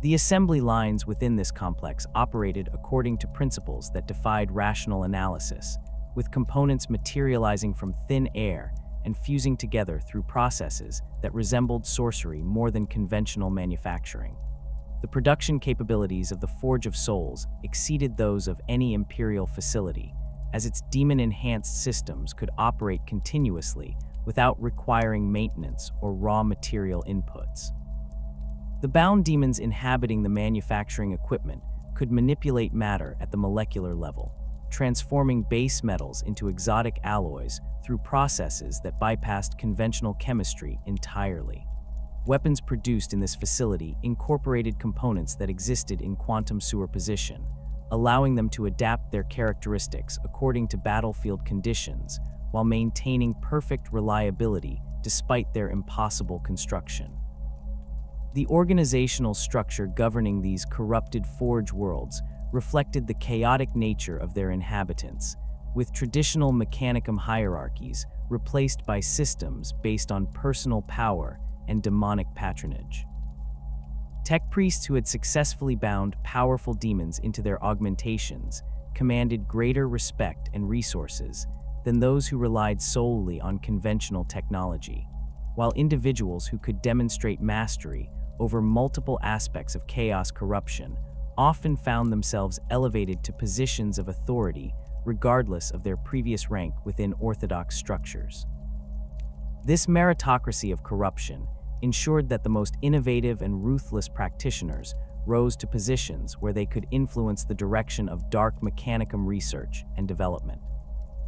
The assembly lines within this complex operated according to principles that defied rational analysis, with components materializing from thin air and fusing together through processes that resembled sorcery more than conventional manufacturing. The production capabilities of the Forge of Souls exceeded those of any Imperial facility, as its demon-enhanced systems could operate continuously without requiring maintenance or raw material inputs. The bound demons inhabiting the manufacturing equipment could manipulate matter at the molecular level, transforming base metals into exotic alloys through processes that bypassed conventional chemistry entirely. Weapons produced in this facility incorporated components that existed in quantum superposition, allowing them to adapt their characteristics according to battlefield conditions while maintaining perfect reliability despite their impossible construction. The organizational structure governing these corrupted forge worlds reflected the chaotic nature of their inhabitants, with traditional Mechanicum hierarchies replaced by systems based on personal power and demonic patronage. Tech priests who had successfully bound powerful demons into their augmentations commanded greater respect and resources than those who relied solely on conventional technology, while individuals who could demonstrate mastery over multiple aspects of chaos corruption often found themselves elevated to positions of authority regardless of their previous rank within orthodox structures. This meritocracy of corruption ensured that the most innovative and ruthless practitioners rose to positions where they could influence the direction of Dark Mechanicum research and development.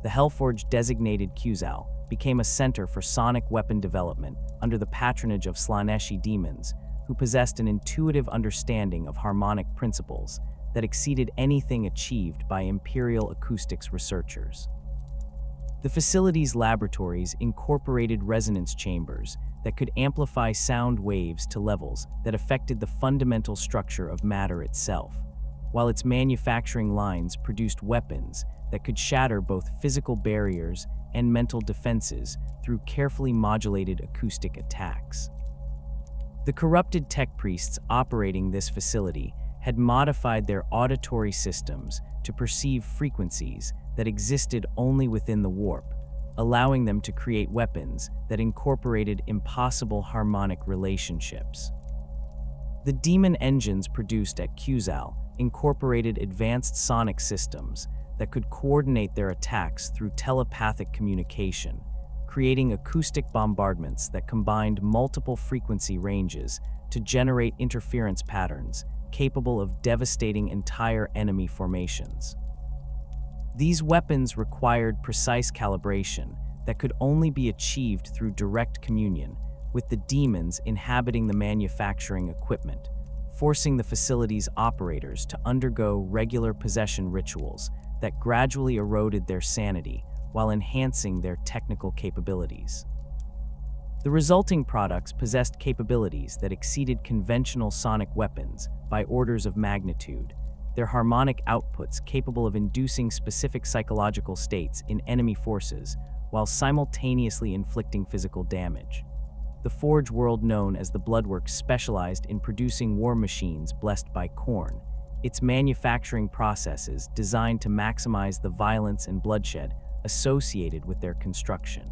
The Hellforge designated Kuzal became a center for sonic weapon development under the patronage of Slaneshi demons, who possessed an intuitive understanding of harmonic principles that exceeded anything achieved by Imperial acoustics researchers. The facility's laboratories incorporated resonance chambers that could amplify sound waves to levels that affected the fundamental structure of matter itself, while its manufacturing lines produced weapons that could shatter both physical barriers and mental defenses through carefully modulated acoustic attacks. The corrupted tech priests operating this facility had modified their auditory systems to perceive frequencies that existed only within the warp, allowing them to create weapons that incorporated impossible harmonic relationships. The demon engines produced at Kuzal incorporated advanced sonic systems that could coordinate their attacks through telepathic communication, creating acoustic bombardments that combined multiple frequency ranges to generate interference patterns capable of devastating entire enemy formations. These weapons required precise calibration that could only be achieved through direct communion with the demons inhabiting the manufacturing equipment, forcing the facility's operators to undergo regular possession rituals that gradually eroded their sanity while enhancing their technical capabilities. The resulting products possessed capabilities that exceeded conventional sonic weapons by orders of magnitude, their harmonic outputs capable of inducing specific psychological states in enemy forces while simultaneously inflicting physical damage. The Forge world known as the Bloodworks specialized in producing war machines blessed by Khorne, its manufacturing processes designed to maximize the violence and bloodshed associated with their construction.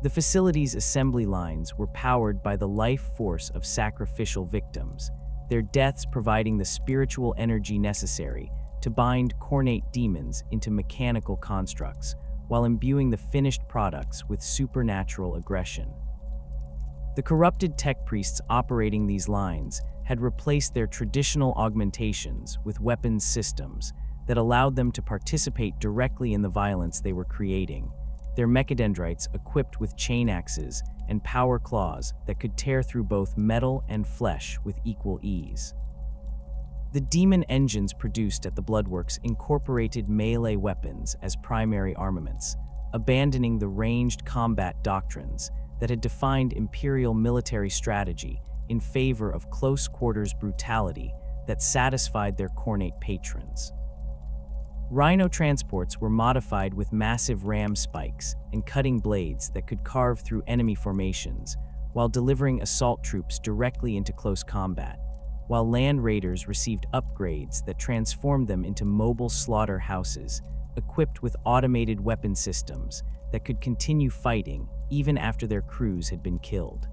The facility's assembly lines were powered by the life force of sacrificial victims, their deaths providing the spiritual energy necessary to bind cornate demons into mechanical constructs while imbuing the finished products with supernatural aggression. The corrupted tech priests operating these lines had replaced their traditional augmentations with weapons systems that allowed them to participate directly in the violence they were creating, their mechadendrites equipped with chain axes and power claws that could tear through both metal and flesh with equal ease. The demon engines produced at the Bloodworks incorporated melee weapons as primary armaments, abandoning the ranged combat doctrines that had defined Imperial military strategy in favor of close-quarters brutality that satisfied their cornate patrons. Rhino transports were modified with massive ram spikes and cutting blades that could carve through enemy formations while delivering assault troops directly into close combat, while land raiders received upgrades that transformed them into mobile slaughterhouses equipped with automated weapon systems that could continue fighting even after their crews had been killed.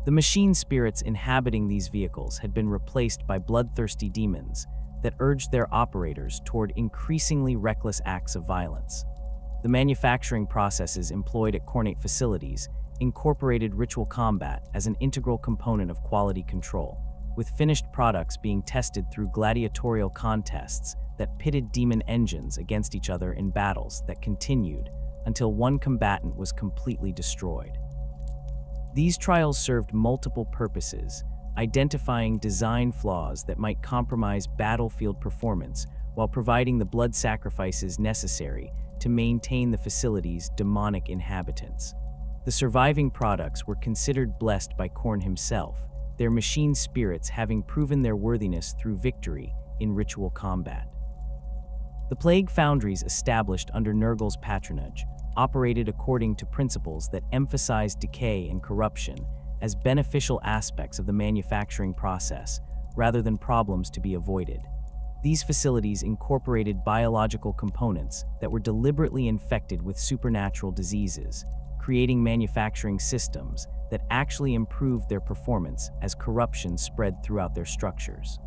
The machine spirits inhabiting these vehicles had been replaced by bloodthirsty demons that urged their operators toward increasingly reckless acts of violence. The manufacturing processes employed at Cornate facilities incorporated ritual combat as an integral component of quality control, with finished products being tested through gladiatorial contests that pitted demon engines against each other in battles that continued until one combatant was completely destroyed. These trials served multiple purposes, identifying design flaws that might compromise battlefield performance while providing the blood sacrifices necessary to maintain the facility's demonic inhabitants. The surviving products were considered blessed by Khorne himself, their machine spirits having proven their worthiness through victory in ritual combat. The Plague Foundries established under Nurgle's patronage operated according to principles that emphasized decay and corruption as beneficial aspects of the manufacturing process rather than problems to be avoided. These facilities incorporated biological components that were deliberately infected with supernatural diseases, creating manufacturing systems that actually improved their performance as corruption spread throughout their structures.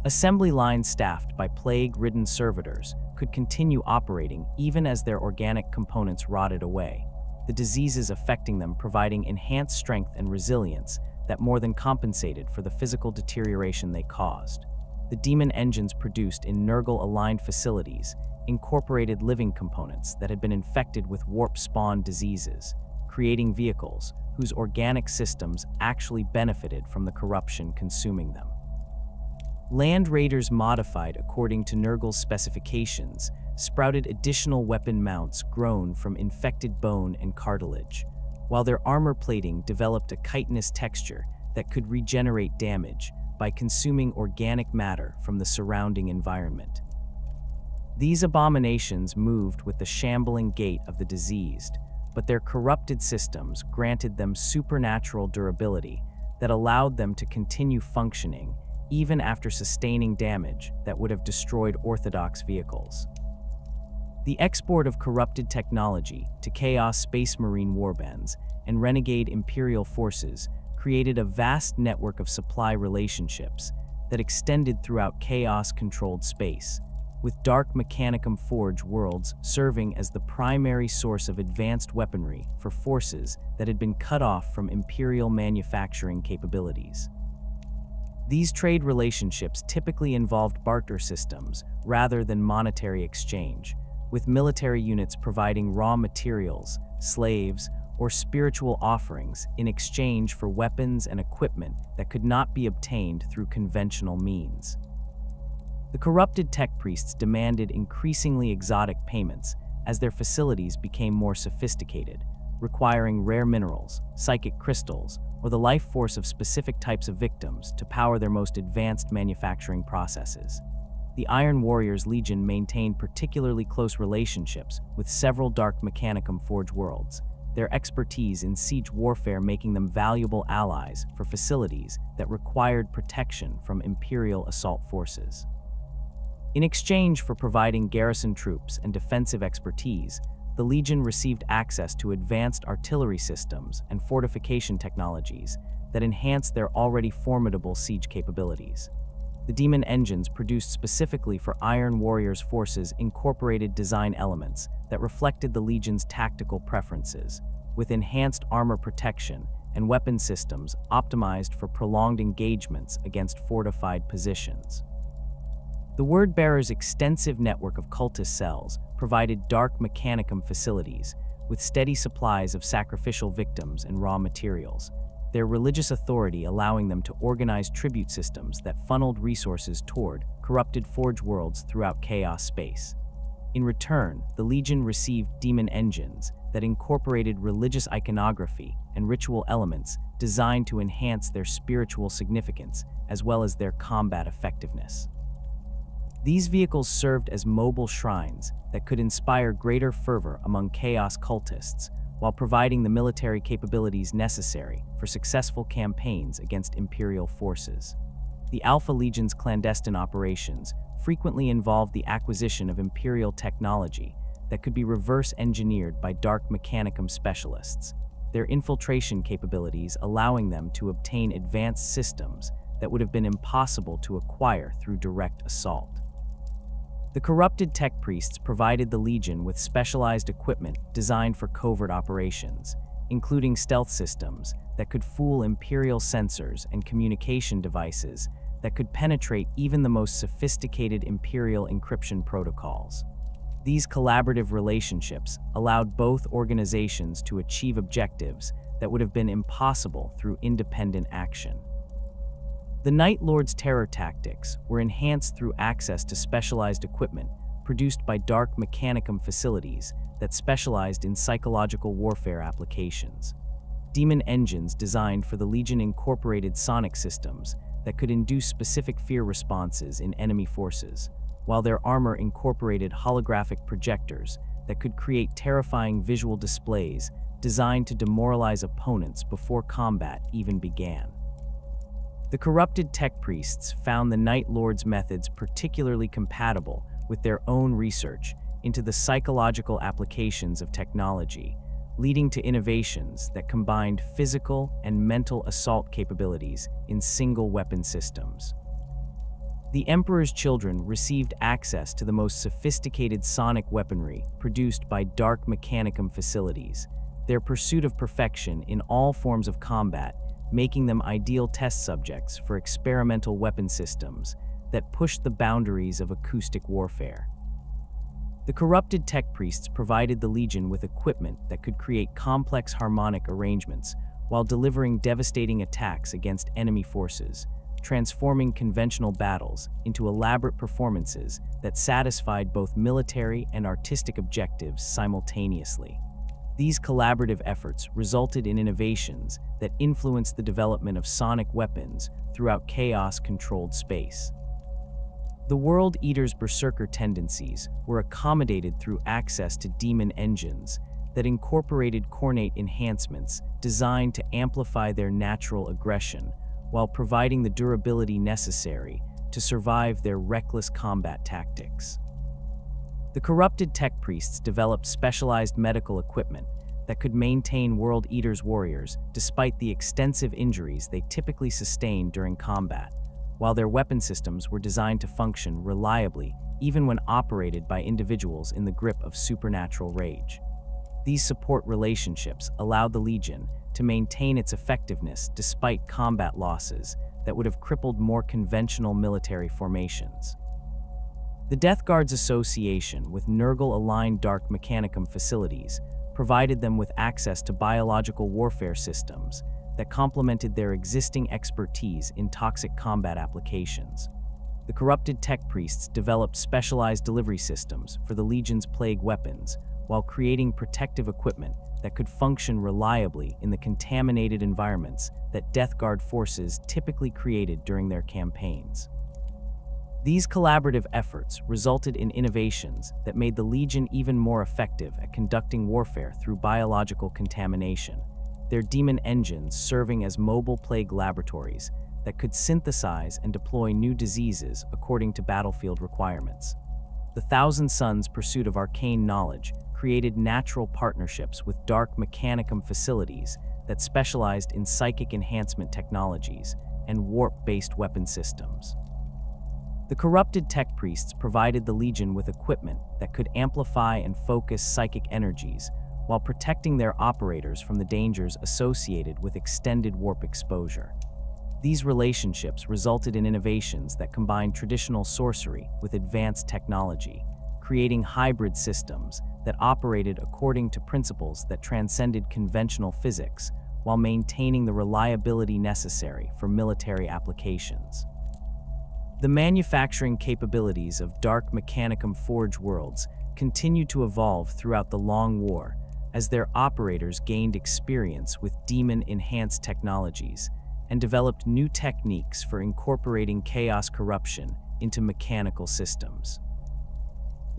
Assembly lines staffed by plague-ridden servitors could continue operating even as their organic components rotted away, the diseases affecting them providing enhanced strength and resilience that more than compensated for the physical deterioration they caused. The demon engines produced in Nurgle-aligned facilities incorporated living components that had been infected with warp-spawn diseases, creating vehicles whose organic systems actually benefited from the corruption consuming them. Land Raiders modified according to Nurgle's specifications sprouted additional weapon mounts grown from infected bone and cartilage, while their armor plating developed a chitinous texture that could regenerate damage by consuming organic matter from the surrounding environment. These abominations moved with the shambling gait of the diseased, but their corrupted systems granted them supernatural durability that allowed them to continue functioning even after sustaining damage that would have destroyed orthodox vehicles. The export of corrupted technology to Chaos Space Marine warbands and renegade Imperial forces created a vast network of supply relationships that extended throughout Chaos-controlled space, with Dark Mechanicum Forge worlds serving as the primary source of advanced weaponry for forces that had been cut off from Imperial manufacturing capabilities. These trade relationships typically involved barter systems rather than monetary exchange, with military units providing raw materials, slaves, or spiritual offerings in exchange for weapons and equipment that could not be obtained through conventional means. The corrupted tech priests demanded increasingly exotic payments as their facilities became more sophisticated, requiring rare minerals, psychic crystals, or the life force of specific types of victims to power their most advanced manufacturing processes. The Iron Warriors Legion maintained particularly close relationships with several Dark Mechanicum Forge worlds, their expertise in siege warfare making them valuable allies for facilities that required protection from Imperial assault forces. In exchange for providing garrison troops and defensive expertise, the Legion received access to advanced artillery systems and fortification technologies that enhanced their already formidable siege capabilities. The demon engines produced specifically for Iron Warriors forces incorporated design elements that reflected the Legion's tactical preferences, with enhanced armor protection and weapon systems optimized for prolonged engagements against fortified positions. The Word-Bearer's extensive network of cultist cells provided Dark Mechanicum facilities with steady supplies of sacrificial victims and raw materials, their religious authority allowing them to organize tribute systems that funneled resources toward corrupted forge worlds throughout Chaos space. In return, the Legion received demon engines that incorporated religious iconography and ritual elements designed to enhance their spiritual significance as well as their combat effectiveness. These vehicles served as mobile shrines that could inspire greater fervor among Chaos cultists while providing the military capabilities necessary for successful campaigns against Imperial forces. The Alpha Legion's clandestine operations frequently involved the acquisition of Imperial technology that could be reverse-engineered by Dark Mechanicum specialists, their infiltration capabilities allowing them to obtain advanced systems that would have been impossible to acquire through direct assault. The corrupted tech priests provided the Legion with specialized equipment designed for covert operations, including stealth systems that could fool Imperial sensors and communication devices that could penetrate even the most sophisticated Imperial encryption protocols. These collaborative relationships allowed both organizations to achieve objectives that would have been impossible through independent action. The Night Lord's terror tactics were enhanced through access to specialized equipment produced by Dark Mechanicum facilities that specialized in psychological warfare applications. Demon engines designed for the Legion incorporated sonic systems that could induce specific fear responses in enemy forces, while their armor incorporated holographic projectors that could create terrifying visual displays designed to demoralize opponents before combat even began. The corrupted tech priests found the Night Lord's methods particularly compatible with their own research into the psychological applications of technology, leading to innovations that combined physical and mental assault capabilities in single weapon systems. The Emperor's children received access to the most sophisticated sonic weaponry produced by Dark Mechanicum facilities, their pursuit of perfection in all forms of combat making them ideal test subjects for experimental weapon systems that pushed the boundaries of acoustic warfare. The corrupted tech priests provided the Legion with equipment that could create complex harmonic arrangements while delivering devastating attacks against enemy forces, transforming conventional battles into elaborate performances that satisfied both military and artistic objectives simultaneously. These collaborative efforts resulted in innovations that influenced the development of sonic weapons throughout chaos-controlled space. The World Eater's berserker tendencies were accommodated through access to demon engines that incorporated cornate enhancements designed to amplify their natural aggression while providing the durability necessary to survive their reckless combat tactics. The corrupted tech priests developed specialized medical equipment that could maintain World Eater's warriors despite the extensive injuries they typically sustained during combat, while their weapon systems were designed to function reliably even when operated by individuals in the grip of supernatural rage. These support relationships allowed the Legion to maintain its effectiveness despite combat losses that would have crippled more conventional military formations. The Death Guard's association with Nurgle-aligned Dark Mechanicum facilities provided them with access to biological warfare systems that complemented their existing expertise in toxic combat applications. The corrupted tech priests developed specialized delivery systems for the Legion's plague weapons while creating protective equipment that could function reliably in the contaminated environments that Death Guard forces typically created during their campaigns. These collaborative efforts resulted in innovations that made the Legion even more effective at conducting warfare through biological contamination, their demon engines serving as mobile plague laboratories that could synthesize and deploy new diseases according to battlefield requirements. The Thousand Suns' pursuit of arcane knowledge created natural partnerships with Dark Mechanicum facilities that specialized in psychic enhancement technologies and warp-based weapon systems. The corrupted tech priests provided the Legion with equipment that could amplify and focus psychic energies while protecting their operators from the dangers associated with extended warp exposure. These relationships resulted in innovations that combined traditional sorcery with advanced technology, creating hybrid systems that operated according to principles that transcended conventional physics while maintaining the reliability necessary for military applications. The manufacturing capabilities of Dark Mechanicum Forge worlds continued to evolve throughout the Long War as their operators gained experience with demon-enhanced technologies and developed new techniques for incorporating chaos corruption into mechanical systems.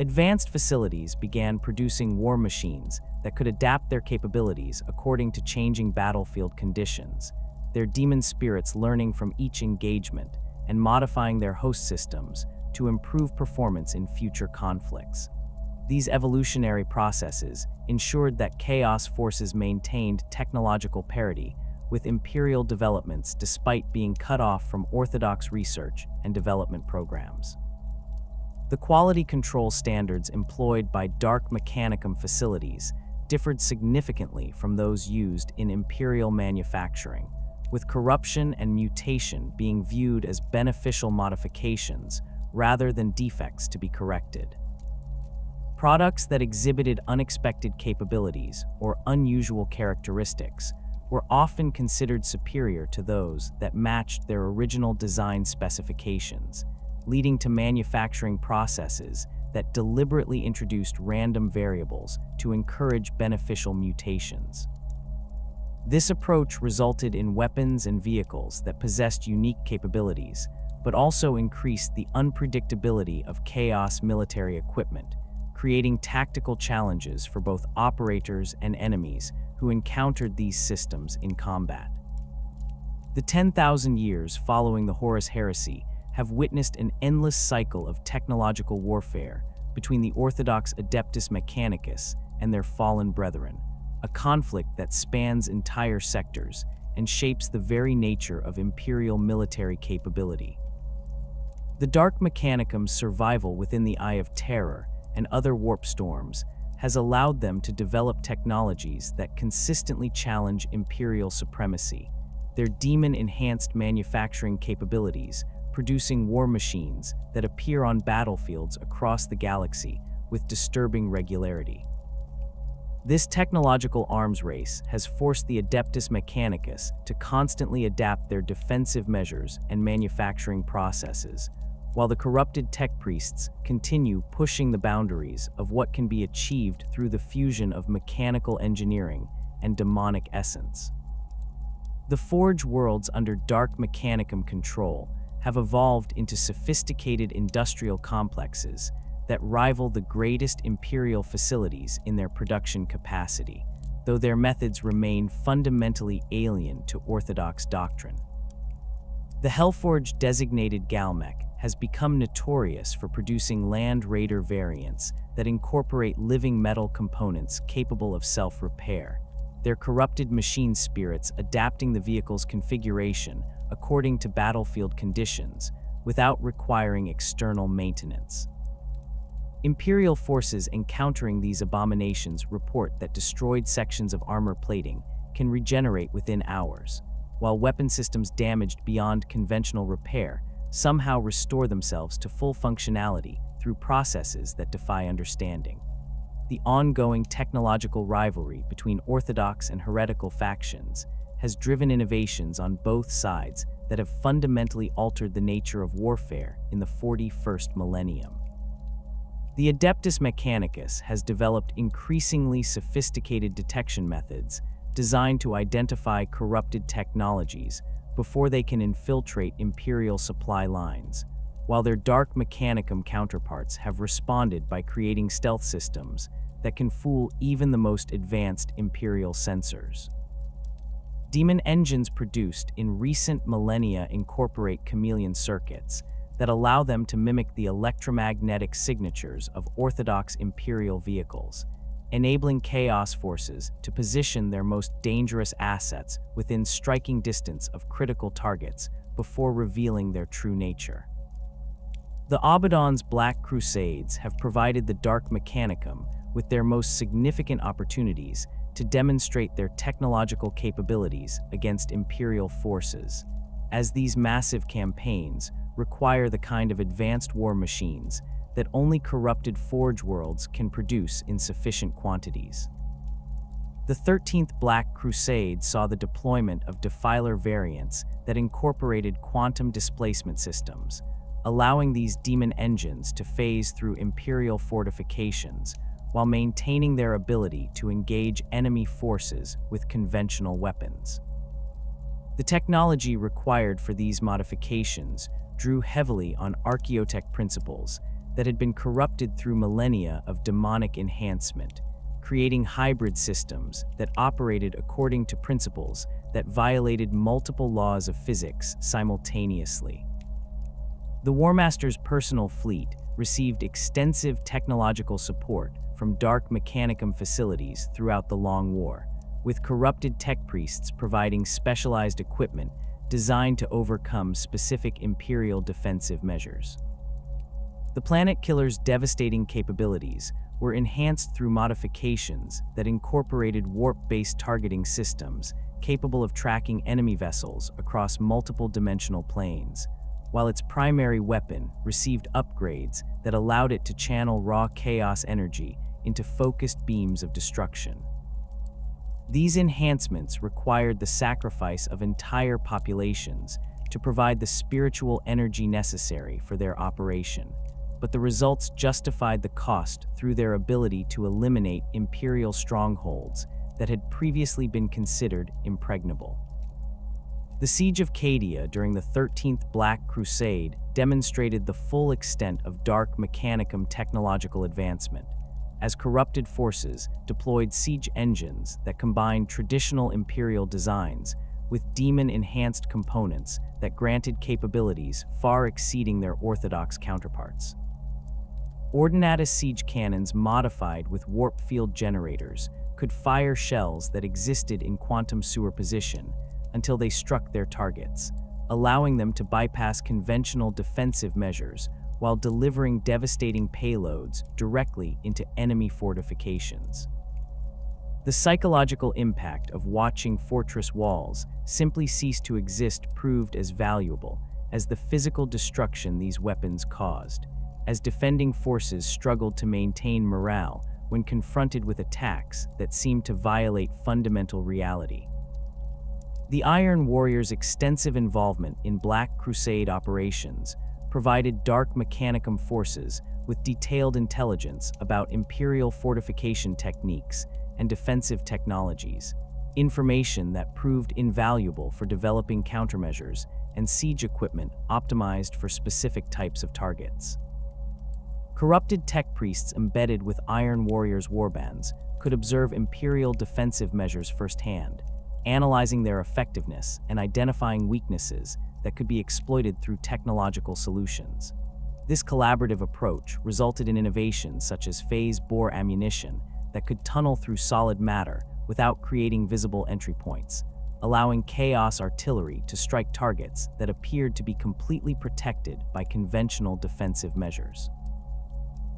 Advanced facilities began producing war machines that could adapt their capabilities according to changing battlefield conditions, their demon spirits learning from each engagement and modifying their host systems to improve performance in future conflicts. These evolutionary processes ensured that Chaos forces maintained technological parity with Imperial developments despite being cut off from orthodox research and development programs. The quality control standards employed by Dark Mechanicum facilities differed significantly from those used in Imperial manufacturing, with corruption and mutation being viewed as beneficial modifications rather than defects to be corrected. Products that exhibited unexpected capabilities or unusual characteristics were often considered superior to those that matched their original design specifications, leading to manufacturing processes that deliberately introduced random variables to encourage beneficial mutations. This approach resulted in weapons and vehicles that possessed unique capabilities, but also increased the unpredictability of Chaos military equipment, creating tactical challenges for both operators and enemies who encountered these systems in combat. The 10,000 years following the Horus Heresy have witnessed an endless cycle of technological warfare between the orthodox Adeptus Mechanicus and their fallen brethren, a conflict that spans entire sectors and shapes the very nature of Imperial military capability. The Dark Mechanicum's survival within the Eye of Terror and other warp storms has allowed them to develop technologies that consistently challenge Imperial supremacy, their demon-enhanced manufacturing capabilities producing war machines that appear on battlefields across the galaxy with disturbing regularity. This technological arms race has forced the Adeptus Mechanicus to constantly adapt their defensive measures and manufacturing processes, while the corrupted tech priests continue pushing the boundaries of what can be achieved through the fusion of mechanical engineering and demonic essence. The Forge worlds under Dark Mechanicum control have evolved into sophisticated industrial complexes that rival the greatest Imperial facilities in their production capacity, though their methods remain fundamentally alien to orthodox doctrine. The Hellforge designated Galmech has become notorious for producing Land Raider variants that incorporate living metal components capable of self-repair, their corrupted machine spirits adapting the vehicle's configuration according to battlefield conditions without requiring external maintenance. Imperial forces encountering these abominations report that destroyed sections of armor plating can regenerate within hours, while weapon systems damaged beyond conventional repair somehow restore themselves to full functionality through processes that defy understanding. The ongoing technological rivalry between orthodox and heretical factions has driven innovations on both sides that have fundamentally altered the nature of warfare in the 41st millennium. The Adeptus Mechanicus has developed increasingly sophisticated detection methods designed to identify corrupted technologies before they can infiltrate Imperial supply lines, while their Dark Mechanicum counterparts have responded by creating stealth systems that can fool even the most advanced Imperial sensors. Demon engines produced in recent millennia incorporate chameleon circuits that allow them to mimic the electromagnetic signatures of orthodox Imperial vehicles, enabling Chaos forces to position their most dangerous assets within striking distance of critical targets before revealing their true nature. The Abaddon's Black Crusades have provided the Dark Mechanicum with their most significant opportunities to demonstrate their technological capabilities against Imperial forces, as these massive campaigns require the kind of advanced war machines that only corrupted Forge worlds can produce in sufficient quantities. The 13th Black Crusade saw the deployment of Defiler variants that incorporated quantum displacement systems, allowing these demon engines to phase through Imperial fortifications while maintaining their ability to engage enemy forces with conventional weapons. The technology required for these modifications drew heavily on archaeotech principles that had been corrupted through millennia of demonic enhancement, creating hybrid systems that operated according to principles that violated multiple laws of physics simultaneously. The War Master's personal fleet received extensive technological support from Dark Mechanicum facilities throughout the Long War, with corrupted tech priests providing specialized equipment designed to overcome specific Imperial defensive measures. The Planet Killer's devastating capabilities were enhanced through modifications that incorporated warp-based targeting systems capable of tracking enemy vessels across multiple dimensional planes, while its primary weapon received upgrades that allowed it to channel raw chaos energy into focused beams of destruction. These enhancements required the sacrifice of entire populations to provide the spiritual energy necessary for their operation, but the results justified the cost through their ability to eliminate Imperial strongholds that had previously been considered impregnable. The Siege of Cadia during the 13th Black Crusade demonstrated the full extent of Dark Mechanicum technological advancement, as corrupted forces deployed siege engines that combined traditional Imperial designs with demon-enhanced components that granted capabilities far exceeding their orthodox counterparts. Ordinatus siege cannons modified with warp field generators could fire shells that existed in quantum superposition until they struck their targets, allowing them to bypass conventional defensive measures while delivering devastating payloads directly into enemy fortifications. The psychological impact of watching fortress walls simply cease to exist proved as valuable as the physical destruction these weapons caused, as defending forces struggled to maintain morale when confronted with attacks that seemed to violate fundamental reality. The Iron Warrior's extensive involvement in Black Crusade operations provided Dark Mechanicum forces with detailed intelligence about Imperial fortification techniques and defensive technologies, information that proved invaluable for developing countermeasures and siege equipment optimized for specific types of targets. Corrupted tech priests embedded with Iron Warriors' warbands could observe Imperial defensive measures firsthand, analyzing their effectiveness and identifying weaknesses that could be exploited through technological solutions. This collaborative approach resulted in innovations such as phase bore ammunition that could tunnel through solid matter without creating visible entry points, allowing chaos artillery to strike targets that appeared to be completely protected by conventional defensive measures.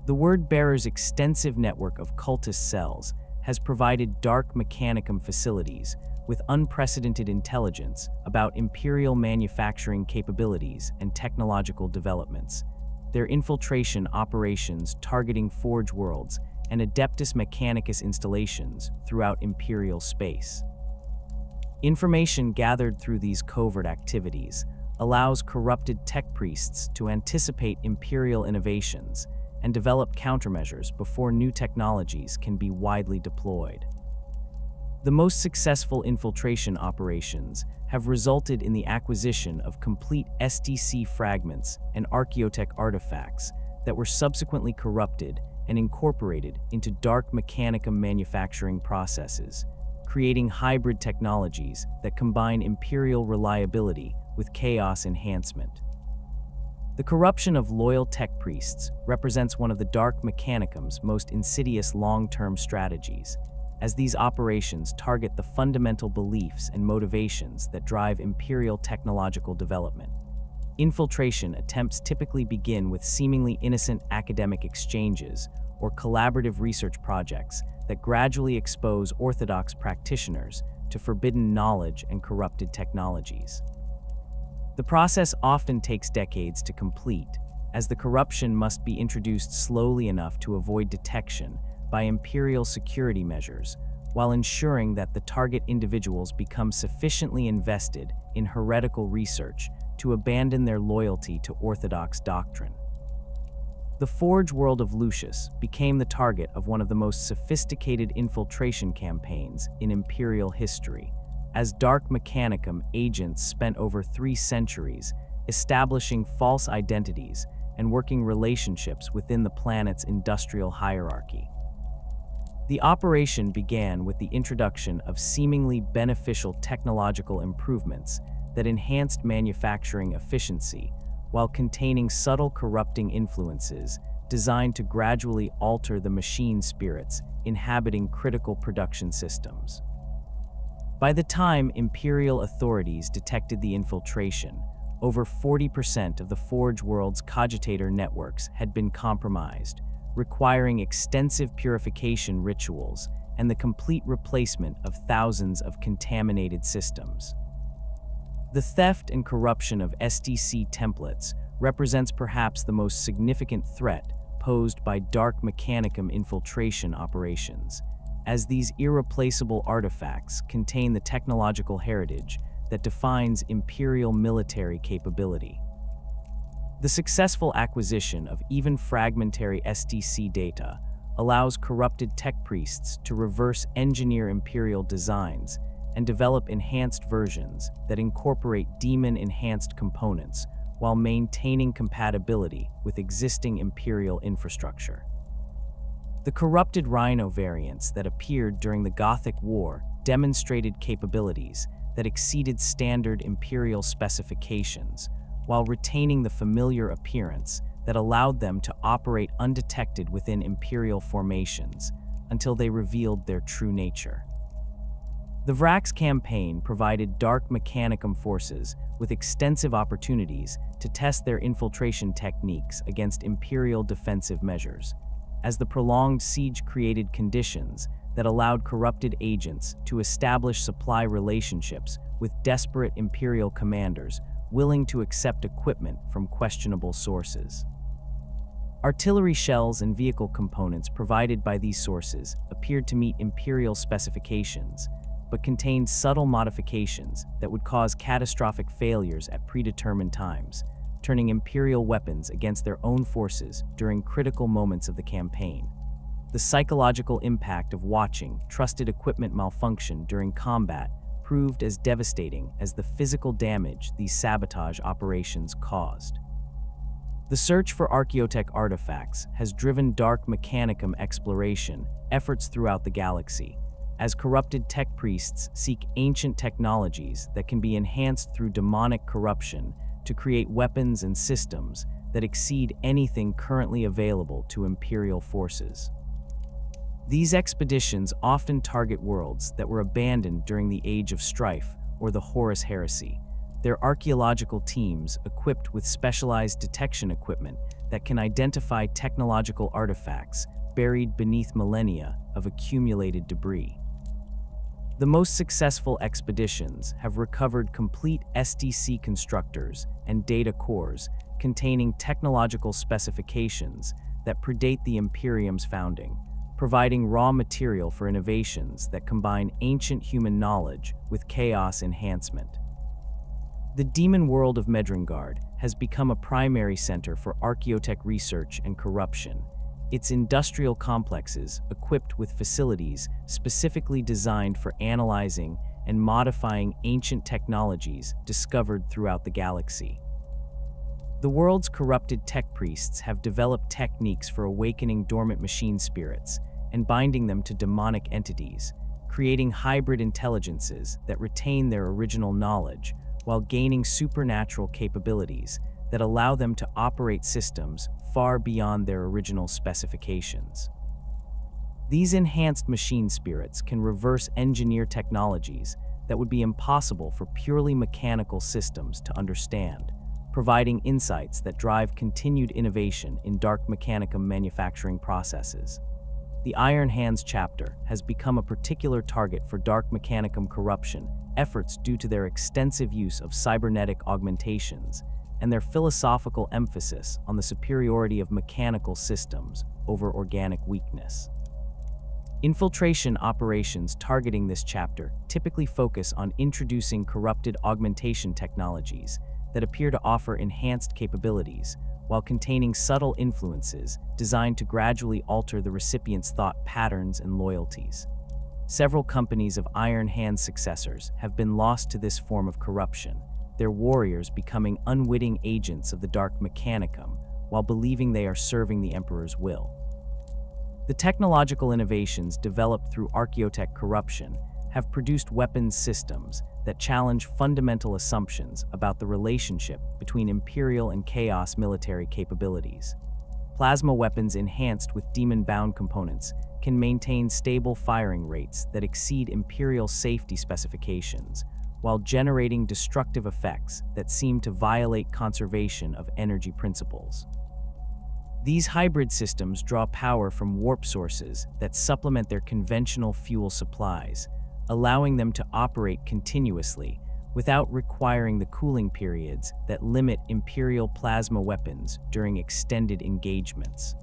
The Word-Bearer's extensive network of cultist cells has provided Dark Mechanicum facilities with unprecedented intelligence about Imperial manufacturing capabilities and technological developments, their infiltration operations targeting Forge worlds and Adeptus Mechanicus installations throughout Imperial space. Information gathered through these covert activities allows corrupted tech priests to anticipate Imperial innovations and develop countermeasures before new technologies can be widely deployed. The most successful infiltration operations have resulted in the acquisition of complete SDC fragments and archaeotech artifacts that were subsequently corrupted and incorporated into Dark Mechanicum manufacturing processes, creating hybrid technologies that combine Imperial reliability with chaos enhancement. The corruption of loyal tech priests represents one of the Dark Mechanicum's most insidious long-term strategies, as these operations target the fundamental beliefs and motivations that drive Imperial technological development. Infiltration attempts typically begin with seemingly innocent academic exchanges or collaborative research projects that gradually expose orthodox practitioners to forbidden knowledge and corrupted technologies. The process often takes decades to complete, as the corruption must be introduced slowly enough to avoid detection by Imperial security measures, while ensuring that the target individuals become sufficiently invested in heretical research to abandon their loyalty to orthodox doctrine. The Forge world of Lucius became the target of one of the most sophisticated infiltration campaigns in Imperial history, as Dark Mechanicum agents spent over 3 centuries establishing false identities and working relationships within the planet's industrial hierarchy. The operation began with the introduction of seemingly beneficial technological improvements that enhanced manufacturing efficiency while containing subtle corrupting influences designed to gradually alter the machine spirits inhabiting critical production systems. By the time Imperial authorities detected the infiltration, over 40% of the Forge world's cogitator networks had been compromised, requiring extensive purification rituals and the complete replacement of thousands of contaminated systems. The theft and corruption of SDC templates represents perhaps the most significant threat posed by Dark Mechanicum infiltration operations, as these irreplaceable artifacts contain the technological heritage that defines Imperial military capability. The successful acquisition of even fragmentary SDC data allows corrupted tech priests to reverse engineer Imperial designs and develop enhanced versions that incorporate demon-enhanced components while maintaining compatibility with existing Imperial infrastructure. The corrupted Rhino variants that appeared during the Gothic War demonstrated capabilities that exceeded standard Imperial specifications, while retaining the familiar appearance that allowed them to operate undetected within Imperial formations until they revealed their true nature. The Vrax campaign provided Dark Mechanicum forces with extensive opportunities to test their infiltration techniques against Imperial defensive measures, as the prolonged siege created conditions that allowed corrupted agents to establish supply relationships with desperate Imperial commanders willing to accept equipment from questionable sources. Artillery shells and vehicle components provided by these sources appeared to meet Imperial specifications, but contained subtle modifications that would cause catastrophic failures at predetermined times, turning Imperial weapons against their own forces during critical moments of the campaign. The psychological impact of watching trusted equipment malfunction during combat proved as devastating as the physical damage these sabotage operations caused. The search for archaeotech artifacts has driven Dark Mechanicum exploration efforts throughout the galaxy, as corrupted tech priests seek ancient technologies that can be enhanced through demonic corruption to create weapons and systems that exceed anything currently available to Imperial forces. These expeditions often target worlds that were abandoned during the Age of Strife or the Horus Heresy, their archaeological teams equipped with specialized detection equipment that can identify technological artifacts buried beneath millennia of accumulated debris. The most successful expeditions have recovered complete SDC constructors and data cores containing technological specifications that predate the Imperium's founding, providing raw material for innovations that combine ancient human knowledge with chaos enhancement. The demon world of Medrengard has become a primary center for archaeotech research and corruption, its industrial complexes equipped with facilities specifically designed for analyzing and modifying ancient technologies discovered throughout the galaxy. The world's corrupted tech priests have developed techniques for awakening dormant machine spirits and binding them to demonic entities, creating hybrid intelligences that retain their original knowledge while gaining supernatural capabilities that allow them to operate systems far beyond their original specifications. These enhanced machine spirits can reverse engineer technologies that would be impossible for purely mechanical systems to understand, providing insights that drive continued innovation in Dark Mechanicum manufacturing processes. The Iron Hands chapter has become a particular target for Dark Mechanicum corruption efforts due to their extensive use of cybernetic augmentations and their philosophical emphasis on the superiority of mechanical systems over organic weakness. Infiltration operations targeting this chapter typically focus on introducing corrupted augmentation technologies that appear to offer enhanced capabilities while containing subtle influences designed to gradually alter the recipient's thought patterns and loyalties. Several companies of Iron Hand's successors have been lost to this form of corruption, their warriors becoming unwitting agents of the Dark Mechanicum while believing they are serving the Emperor's will. The technological innovations developed through archaeotech corruption have produced weapons systems that challenge fundamental assumptions about the relationship between Imperial and Chaos military capabilities. Plasma weapons enhanced with demon-bound components can maintain stable firing rates that exceed Imperial safety specifications, while generating destructive effects that seem to violate conservation of energy principles. These hybrid systems draw power from warp sources that supplement their conventional fuel supplies, allowing them to operate continuously without requiring the cooling periods that limit Imperial plasma weapons during extended engagements.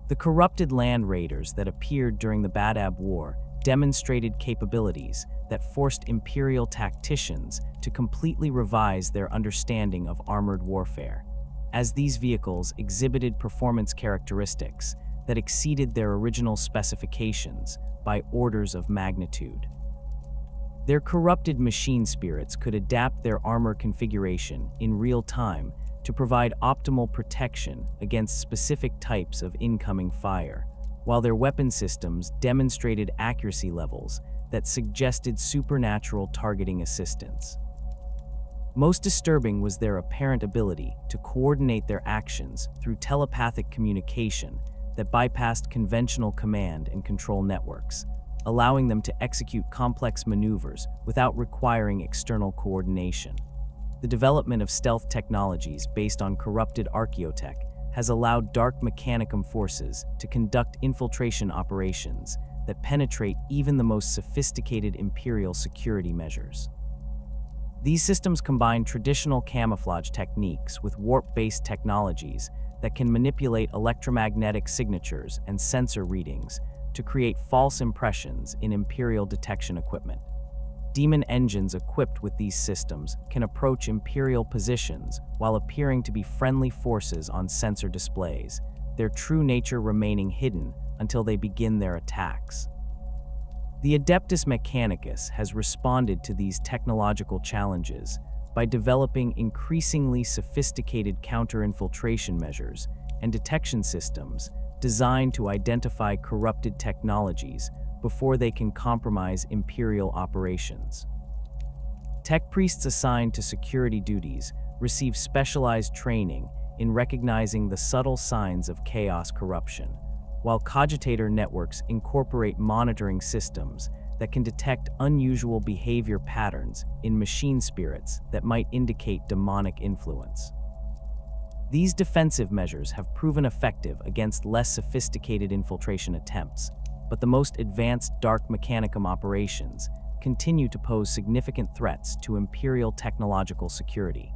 The corrupted land raiders that appeared during the Badab War demonstrated capabilities that forced Imperial tacticians to completely revise their understanding of armored warfare, as these vehicles exhibited performance characteristics that exceeded their original specifications by orders of magnitude. Their corrupted machine spirits could adapt their armor configuration in real time to provide optimal protection against specific types of incoming fire, while their weapon systems demonstrated accuracy levels that suggested supernatural targeting assistance. Most disturbing was their apparent ability to coordinate their actions through telepathic communication that bypassed conventional command and control networks, allowing them to execute complex maneuvers without requiring external coordination. The development of stealth technologies based on corrupted archaeotech has allowed Dark Mechanicum forces to conduct infiltration operations that penetrate even the most sophisticated Imperial security measures. These systems combine traditional camouflage techniques with warp-based technologies that can manipulate electromagnetic signatures and sensor readings to create false impressions in Imperial detection equipment. Demon engines equipped with these systems can approach Imperial positions while appearing to be friendly forces on sensor displays, their true nature remaining hidden until they begin their attacks. The Adeptus Mechanicus has responded to these technological challenges by developing increasingly sophisticated counter-infiltration measures and detection systems designed to identify corrupted technologies before they can compromise Imperial operations. Tech priests assigned to security duties receive specialized training in recognizing the subtle signs of chaos corruption, while cogitator networks incorporate monitoring systems that can detect unusual behavior patterns in machine spirits that might indicate demonic influence. These defensive measures have proven effective against less sophisticated infiltration attempts, but the most advanced Dark Mechanicum operations continue to pose significant threats to Imperial technological security.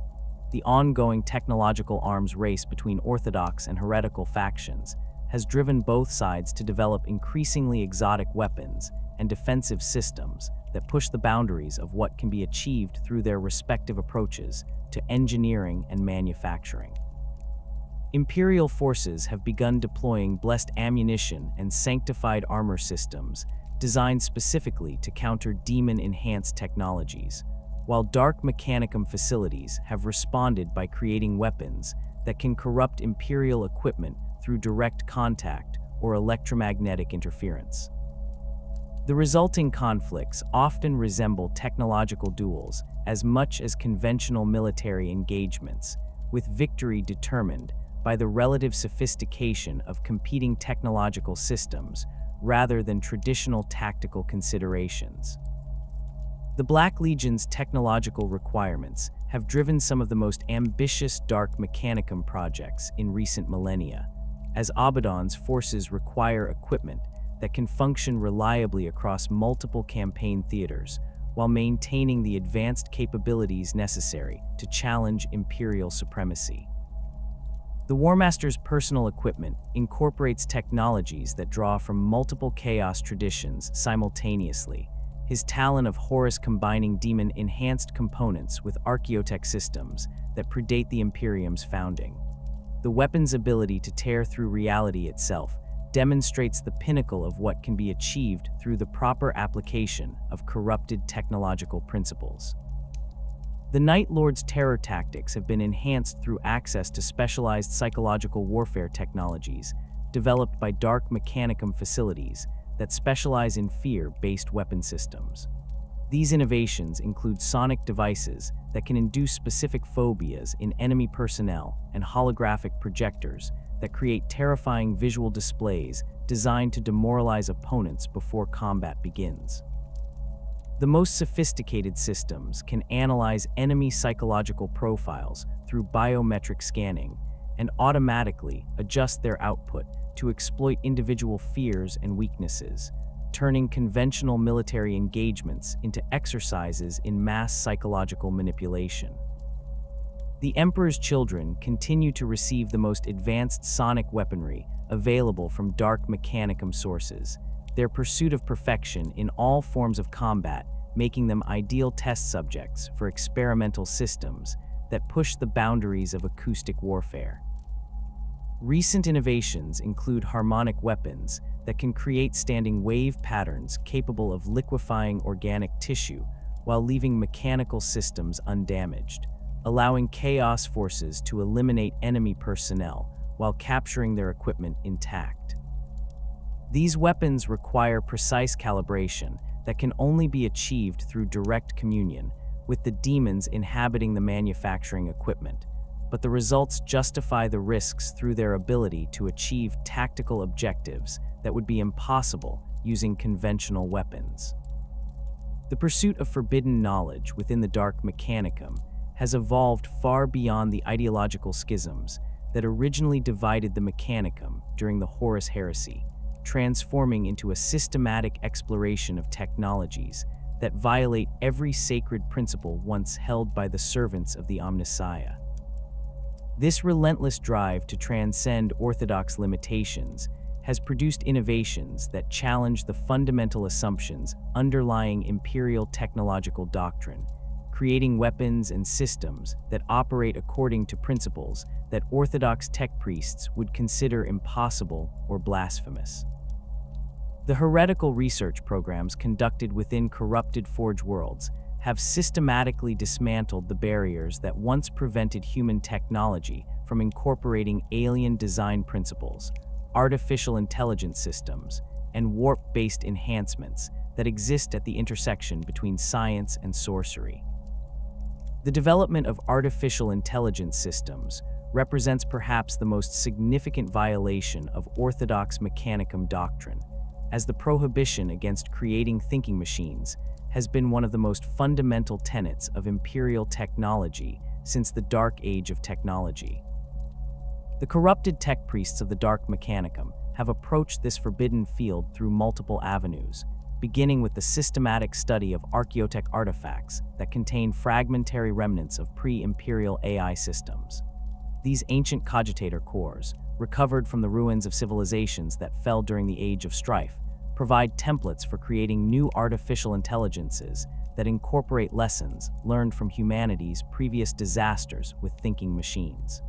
The ongoing technological arms race between orthodox and heretical factions has driven both sides to develop increasingly exotic weapons and defensive systems that push the boundaries of what can be achieved through their respective approaches to engineering and manufacturing. Imperial forces have begun deploying blessed ammunition and sanctified armor systems designed specifically to counter demon-enhanced technologies, while Dark Mechanicum facilities have responded by creating weapons that can corrupt Imperial equipment through direct contact or electromagnetic interference. The resulting conflicts often resemble technological duels as much as conventional military engagements, with victory determined by the relative sophistication of competing technological systems rather than traditional tactical considerations. The Black Legion's technological requirements have driven some of the most ambitious Dark Mechanicum projects in recent millennia, as Abaddon's forces require equipment that can function reliably across multiple campaign theaters while maintaining the advanced capabilities necessary to challenge Imperial supremacy. The Warmaster's personal equipment incorporates technologies that draw from multiple Chaos traditions simultaneously, his Talon of Horus combining demon-enhanced components with archaeotech systems that predate the Imperium's founding. The weapon's ability to tear through reality itself demonstrates the pinnacle of what can be achieved through the proper application of corrupted technological principles. The Night Lord's terror tactics have been enhanced through access to specialized psychological warfare technologies developed by Dark Mechanicum facilities that specialize in fear-based weapon systems. These innovations include sonic devices that can induce specific phobias in enemy personnel and holographic projectors that create terrifying visual displays designed to demoralize opponents before combat begins. The most sophisticated systems can analyze enemy psychological profiles through biometric scanning and automatically adjust their output to exploit individual fears and weaknesses, turning conventional military engagements into exercises in mass psychological manipulation. The Emperor's children continue to receive the most advanced sonic weaponry available from Dark Mechanicum sources, their pursuit of perfection in all forms of combat making them ideal test subjects for experimental systems that push the boundaries of acoustic warfare. Recent innovations include harmonic weapons that can create standing wave patterns capable of liquefying organic tissue while leaving mechanical systems undamaged, allowing chaos forces to eliminate enemy personnel while capturing their equipment intact. These weapons require precise calibration that can only be achieved through direct communion with the demons inhabiting the manufacturing equipment, but the results justify the risks through their ability to achieve tactical objectives that would be impossible using conventional weapons. The pursuit of forbidden knowledge within the Dark Mechanicum has evolved far beyond the ideological schisms that originally divided the Mechanicum during the Horus Heresy, transforming into a systematic exploration of technologies that violate every sacred principle once held by the servants of the Omnissiah. This relentless drive to transcend orthodox limitations has produced innovations that challenge the fundamental assumptions underlying imperial technological doctrine, creating weapons and systems that operate according to principles that orthodox tech priests would consider impossible or blasphemous. The heretical research programs conducted within corrupted Forge worlds have systematically dismantled the barriers that once prevented human technology from incorporating alien design principles, artificial intelligence systems, and warp-based enhancements that exist at the intersection between science and sorcery. The development of artificial intelligence systems represents perhaps the most significant violation of orthodox Mechanicum doctrine, as the prohibition against creating thinking machines has been one of the most fundamental tenets of imperial technology since the Dark Age of technology. The corrupted tech priests of the Dark Mechanicum have approached this forbidden field through multiple avenues, beginning with the systematic study of archaeotech artifacts that contain fragmentary remnants of pre-imperial AI systems. These ancient cogitator cores, recovered from the ruins of civilizations that fell during the Age of Strife, provide templates for creating new artificial intelligences that incorporate lessons learned from humanity's previous disasters with thinking machines.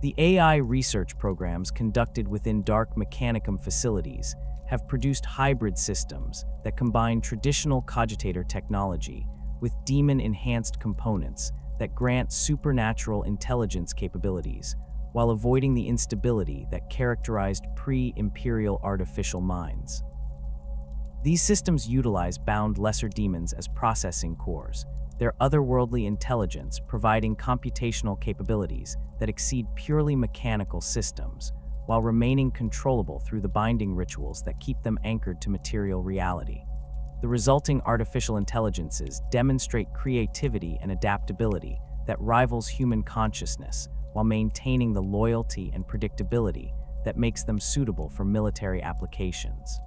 The AI research programs conducted within Dark Mechanicum facilities have produced hybrid systems that combine traditional cogitator technology with demon-enhanced components that grant supernatural intelligence capabilities, while avoiding the instability that characterized pre-imperial artificial minds. These systems utilize bound lesser demons as processing cores, their otherworldly intelligence providing computational capabilities that exceed purely mechanical systems, while remaining controllable through the binding rituals that keep them anchored to material reality. The resulting artificial intelligences demonstrate creativity and adaptability that rivals human consciousness, while maintaining the loyalty and predictability that makes them suitable for military applications.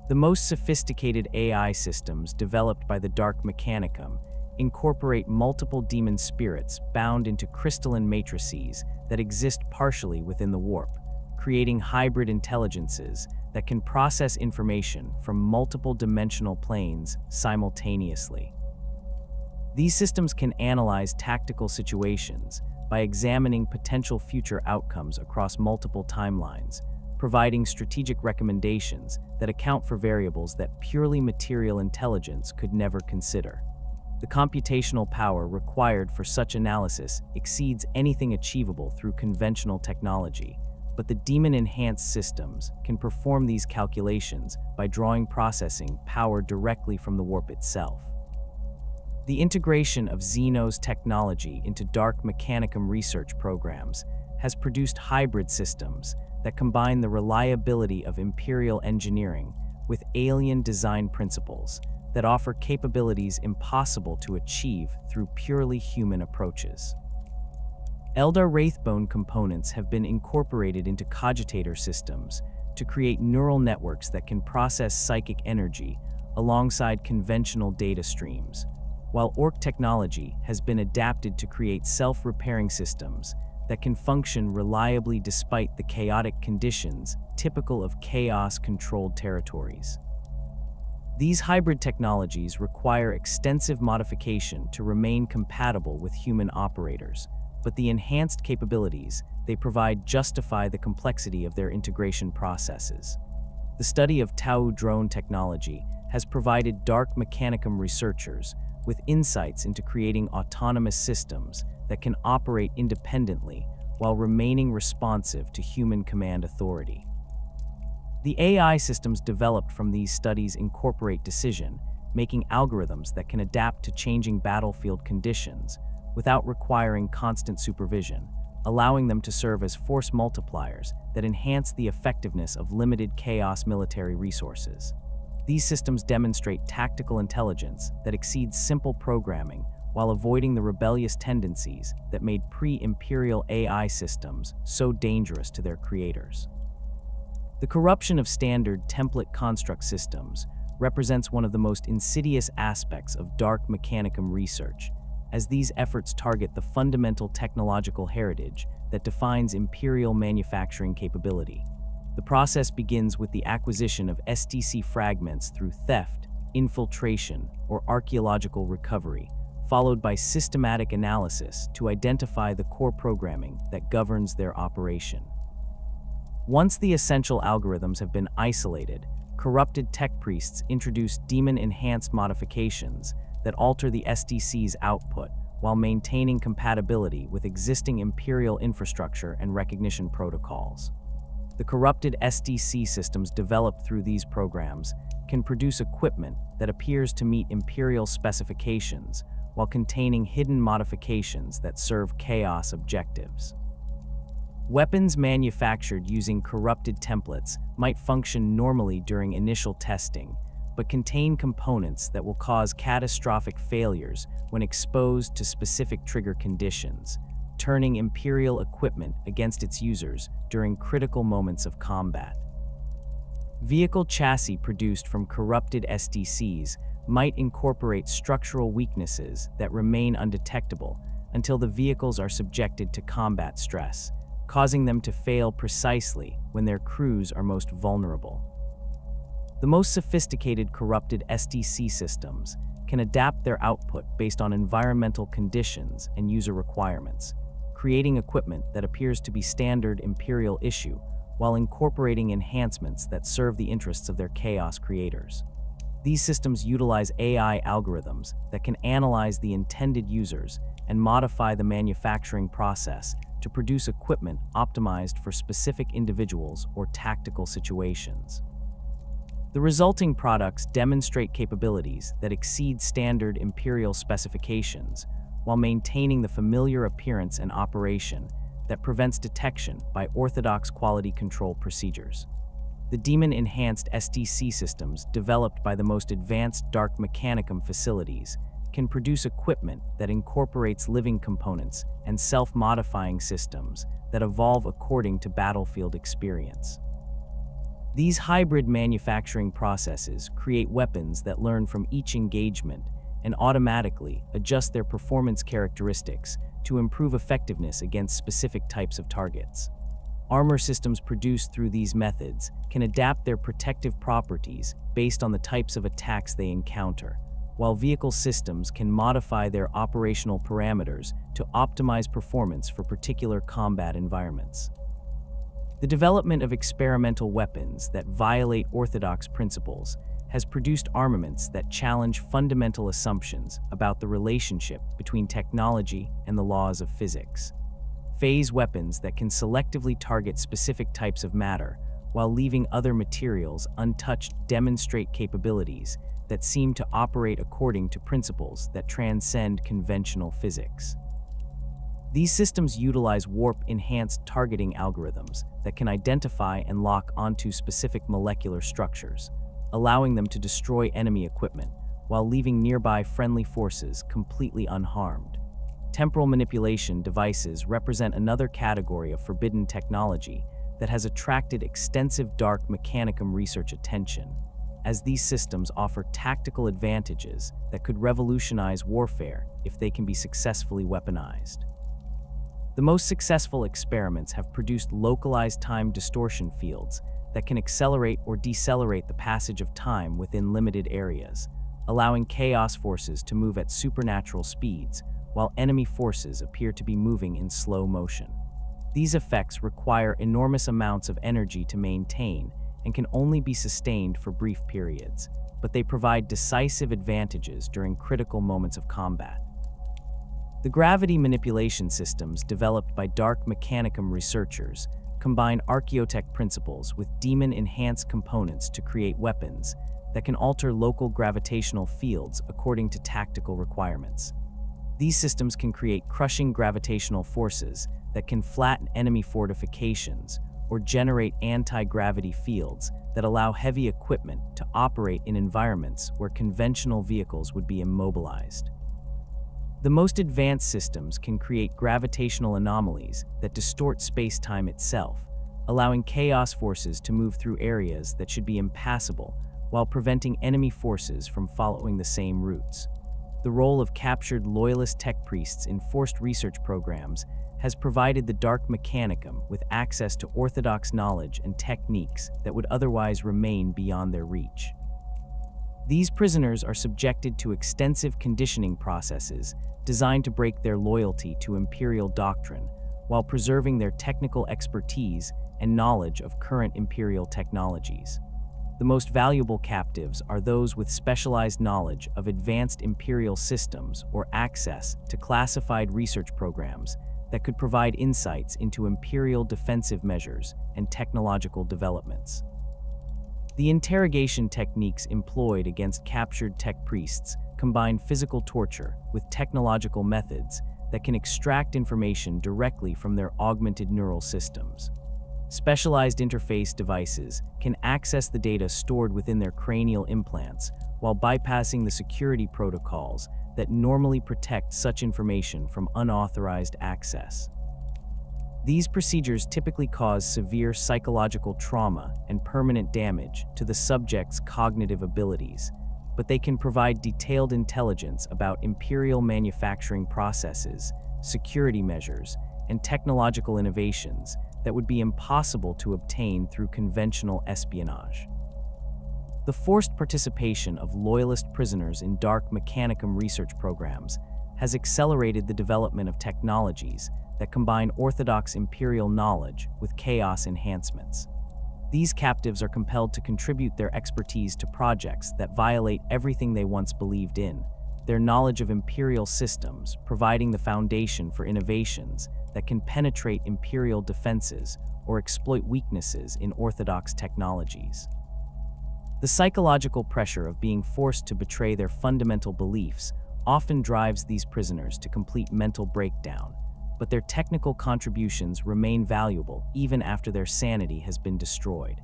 The most sophisticated AI systems developed by the Dark Mechanicum incorporate multiple demon spirits bound into crystalline matrices that exist partially within the warp, creating hybrid intelligences that can process information from multiple dimensional planes simultaneously. These systems can analyze tactical situations by examining potential future outcomes across multiple timelines, providing strategic recommendations that account for variables that purely material intelligence could never consider. The computational power required for such analysis exceeds anything achievable through conventional technology, but the demon-enhanced systems can perform these calculations by drawing processing power directly from the warp itself. The integration of Xeno's technology into Dark Mechanicum research programs has produced hybrid systems that combine the reliability of Imperial engineering with alien design principles that offer capabilities impossible to achieve through purely human approaches. Eldar Wraithbone components have been incorporated into cogitator systems to create neural networks that can process psychic energy alongside conventional data streams, while Orc technology has been adapted to create self-repairing systems that can function reliably despite the chaotic conditions typical of chaos-controlled territories. These hybrid technologies require extensive modification to remain compatible with human operators, but the enhanced capabilities they provide justify the complexity of their integration processes. The study of Tau drone technology has provided Dark Mechanicum researchers with insights into creating autonomous systems that can operate independently while remaining responsive to human command authority. The AI systems developed from these studies incorporate decision-making algorithms that can adapt to changing battlefield conditions without requiring constant supervision, allowing them to serve as force multipliers that enhance the effectiveness of limited chaos military resources. These systems demonstrate tactical intelligence that exceeds simple programming while avoiding the rebellious tendencies that made pre-Imperial AI systems so dangerous to their creators. The corruption of standard template construct systems represents one of the most insidious aspects of Dark Mechanicum research, as these efforts target the fundamental technological heritage that defines Imperial manufacturing capability. The process begins with the acquisition of STC fragments through theft, infiltration, or archaeological recovery, followed by systematic analysis to identify the core programming that governs their operation. Once the essential algorithms have been isolated, corrupted tech priests introduce demon-enhanced modifications that alter the STC's output while maintaining compatibility with existing Imperial infrastructure and recognition protocols. The corrupted STC systems developed through these programs can produce equipment that appears to meet Imperial specifications while containing hidden modifications that serve chaos objectives. Weapons manufactured using corrupted templates might function normally during initial testing, but contain components that will cause catastrophic failures when exposed to specific trigger conditions, turning Imperial equipment against its users during critical moments of combat. Vehicle chassis produced from corrupted STCs might incorporate structural weaknesses that remain undetectable until the vehicles are subjected to combat stress, causing them to fail precisely when their crews are most vulnerable. The most sophisticated corrupted STC systems can adapt their output based on environmental conditions and user requirements, creating equipment that appears to be standard Imperial issue while incorporating enhancements that serve the interests of their chaos creators. These systems utilize AI algorithms that can analyze the intended users and modify the manufacturing process to produce equipment optimized for specific individuals or tactical situations. The resulting products demonstrate capabilities that exceed standard Imperial specifications while maintaining the familiar appearance and operation that prevents detection by orthodox quality control procedures. The demon-enhanced STC systems developed by the most advanced Dark Mechanicum facilities can produce equipment that incorporates living components and self-modifying systems that evolve according to battlefield experience. These hybrid manufacturing processes create weapons that learn from each engagement and automatically adjust their performance characteristics to improve effectiveness against specific types of targets. Armor systems produced through these methods can adapt their protective properties based on the types of attacks they encounter, while vehicle systems can modify their operational parameters to optimize performance for particular combat environments. The development of experimental weapons that violate orthodox principles has produced armaments that challenge fundamental assumptions about the relationship between technology and the laws of physics. phase weapons that can selectively target specific types of matter, while leaving other materials untouched, demonstrate capabilities that seem to operate according to principles that transcend conventional physics. These systems utilize warp-enhanced targeting algorithms that can identify and lock onto specific molecular structures, allowing them to destroy enemy equipment while leaving nearby friendly forces completely unharmed. Temporal manipulation devices represent another category of forbidden technology that has attracted extensive Dark Mechanicum research attention, as these systems offer tactical advantages that could revolutionize warfare if they can be successfully weaponized. The most successful experiments have produced localized time distortion fields that can accelerate or decelerate the passage of time within limited areas, allowing chaos forces to move at supernatural speeds while enemy forces appear to be moving in slow motion. These effects require enormous amounts of energy to maintain and can only be sustained for brief periods, but they provide decisive advantages during critical moments of combat. The gravity manipulation systems developed by Dark Mechanicum researchers combine archaeotech principles with demon-enhanced components to create weapons that can alter local gravitational fields according to tactical requirements. These systems can create crushing gravitational forces that can flatten enemy fortifications or generate anti-gravity fields that allow heavy equipment to operate in environments where conventional vehicles would be immobilized. The most advanced systems can create gravitational anomalies that distort space-time itself, allowing chaos forces to move through areas that should be impassable while preventing enemy forces from following the same routes. The role of captured loyalist tech priests in forced research programs has provided the Dark Mechanicum with access to orthodox knowledge and techniques that would otherwise remain beyond their reach. These prisoners are subjected to extensive conditioning processes designed to break their loyalty to imperial doctrine while preserving their technical expertise and knowledge of current imperial technologies. The most valuable captives are those with specialized knowledge of advanced imperial systems or access to classified research programs that could provide insights into imperial defensive measures and technological developments. The interrogation techniques employed against captured tech priests combine physical torture with technological methods that can extract information directly from their augmented neural systems. Specialized interface devices can access the data stored within their cranial implants while bypassing the security protocols that normally protect such information from unauthorized access. These procedures typically cause severe psychological trauma and permanent damage to the subject's cognitive abilities, but they can provide detailed intelligence about imperial manufacturing processes, security measures, and technological innovations that would be impossible to obtain through conventional espionage. The forced participation of loyalist prisoners in Dark Mechanicum research programs has accelerated the development of technologies that combine orthodox imperial knowledge with chaos enhancements. These captives are compelled to contribute their expertise to projects that violate everything they once believed in, their knowledge of imperial systems providing the foundation for innovations that can penetrate imperial defenses or exploit weaknesses in orthodox technologies. The psychological pressure of being forced to betray their fundamental beliefs often drives these prisoners to complete mental breakdown, but their technical contributions remain valuable even after their sanity has been destroyed.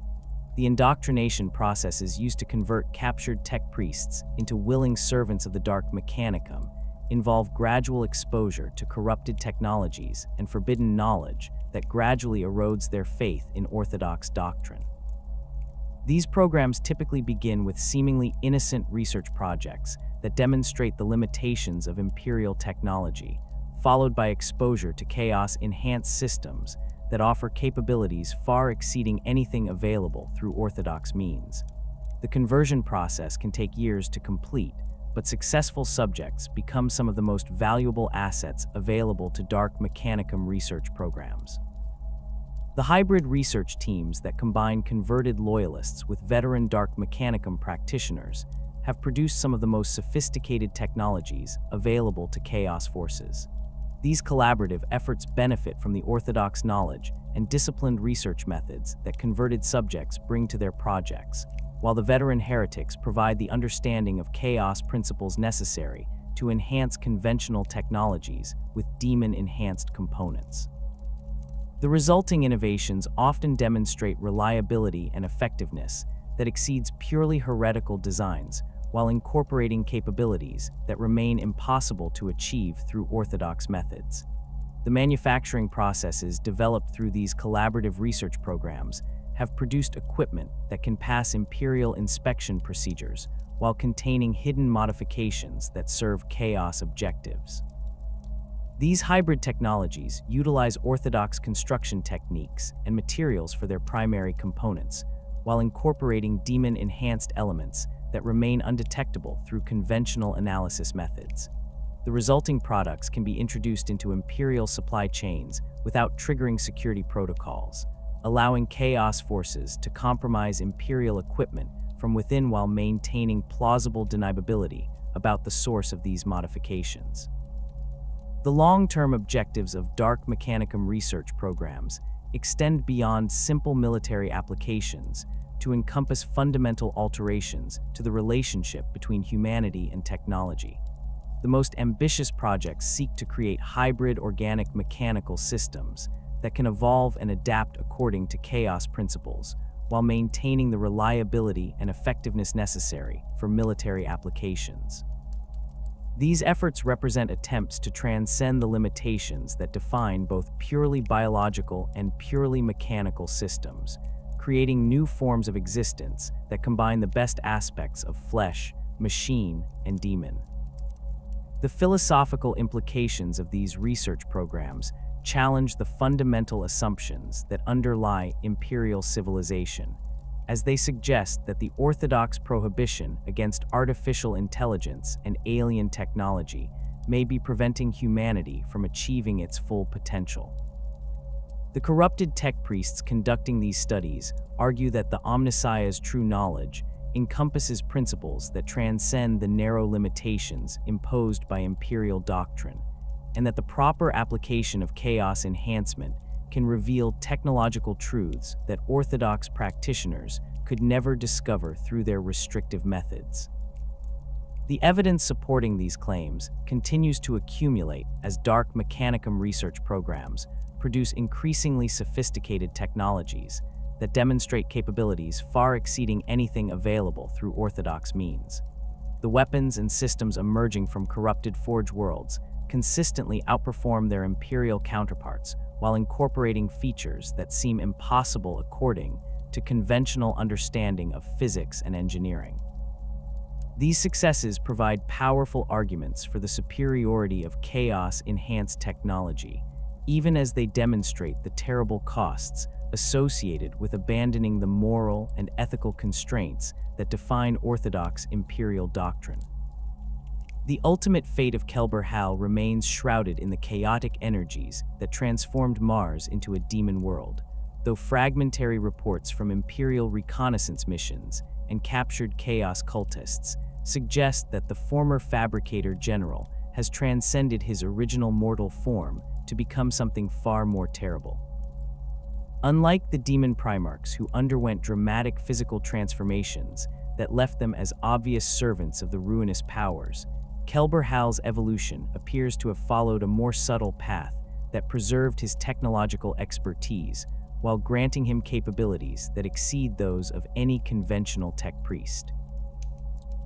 The indoctrination processes used to convert captured tech priests into willing servants of the Dark Mechanicum involve gradual exposure to corrupted technologies and forbidden knowledge that gradually erodes their faith in orthodox doctrine. These programs typically begin with seemingly innocent research projects that demonstrate the limitations of imperial technology, followed by exposure to chaos-enhanced systems that offer capabilities far exceeding anything available through orthodox means. The conversion process can take years to complete, but successful subjects become some of the most valuable assets available to Dark Mechanicum research programs. The hybrid research teams that combine converted loyalists with veteran Dark Mechanicum practitioners have produced some of the most sophisticated technologies available to chaos forces. These collaborative efforts benefit from the orthodox knowledge and disciplined research methods that converted subjects bring to their projects, while the veteran heretics provide the understanding of chaos principles necessary to enhance conventional technologies with demon-enhanced components. The resulting innovations often demonstrate reliability and effectiveness that exceeds purely heretical designs, while incorporating capabilities that remain impossible to achieve through orthodox methods. The manufacturing processes developed through these collaborative research programs have produced equipment that can pass Imperial inspection procedures while containing hidden modifications that serve chaos objectives. These hybrid technologies utilize orthodox construction techniques and materials for their primary components, while incorporating demon-enhanced elements that remain undetectable through conventional analysis methods. The resulting products can be introduced into Imperial supply chains without triggering security protocols, allowing chaos forces to compromise Imperial equipment from within while maintaining plausible deniability about the source of these modifications. The long-term objectives of Dark Mechanicum research programs extend beyond simple military applications to encompass fundamental alterations to the relationship between humanity and technology. The most ambitious projects seek to create hybrid organic mechanical systems that can evolve and adapt according to chaos principles, while maintaining the reliability and effectiveness necessary for military applications. These efforts represent attempts to transcend the limitations that define both purely biological and purely mechanical systems, creating new forms of existence that combine the best aspects of flesh, machine, and demon. The philosophical implications of these research programs challenge the fundamental assumptions that underlie Imperial civilization, as they suggest that the orthodox prohibition against artificial intelligence and alien technology may be preventing humanity from achieving its full potential. The corrupted tech priests conducting these studies argue that the Omnissiah's true knowledge encompasses principles that transcend the narrow limitations imposed by Imperial doctrine, and that the proper application of chaos enhancement can reveal technological truths that orthodox practitioners could never discover through their restrictive methods. The evidence supporting these claims continues to accumulate as Dark Mechanicum research programs produce increasingly sophisticated technologies that demonstrate capabilities far exceeding anything available through orthodox means. The weapons and systems emerging from corrupted Forge worlds consistently outperform their Imperial counterparts while incorporating features that seem impossible according to conventional understanding of physics and engineering. These successes provide powerful arguments for the superiority of chaos-enhanced technology, even as they demonstrate the terrible costs associated with abandoning the moral and ethical constraints that define orthodox Imperial doctrine. The ultimate fate of Kelbor-Hal remains shrouded in the chaotic energies that transformed Mars into a demon world, though fragmentary reports from Imperial reconnaissance missions and captured chaos cultists suggest that the former Fabricator General has transcended his original mortal form to become something far more terrible. Unlike the demon Primarchs who underwent dramatic physical transformations that left them as obvious servants of the Ruinous Powers, Kelbor-Hal's evolution appears to have followed a more subtle path that preserved his technological expertise while granting him capabilities that exceed those of any conventional tech priest.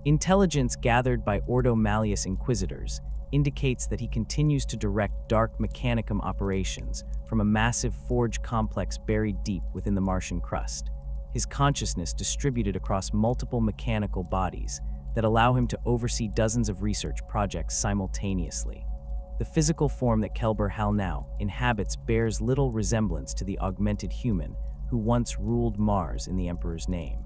Intelligence gathered by Ordo Malleus Inquisitors indicates that he continues to direct Dark Mechanicum operations from a massive forge complex buried deep within the Martian crust, his consciousness distributed across multiple mechanical bodies that allow him to oversee dozens of research projects simultaneously. The physical form that Kelbor-Hal now inhabits bears little resemblance to the augmented human who once ruled Mars in the Emperor's name.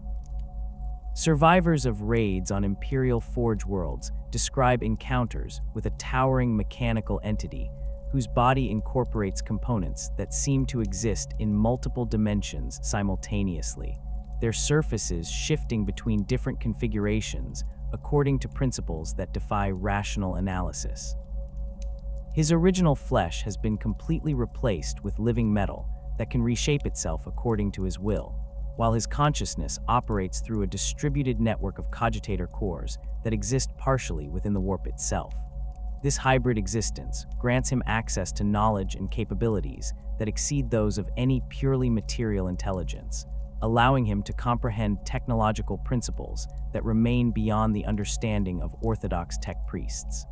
Survivors of raids on Imperial Forge worlds describe encounters with a towering mechanical entity whose body incorporates components that seem to exist in multiple dimensions simultaneously, their surfaces shifting between different configurations according to principles that defy rational analysis. His original flesh has been completely replaced with living metal that can reshape itself according to his will, while his consciousness operates through a distributed network of cogitator cores that exist partially within the warp itself. This hybrid existence grants him access to knowledge and capabilities that exceed those of any purely material intelligence, allowing him to comprehend technological principles that remain beyond the understanding of orthodox tech priests.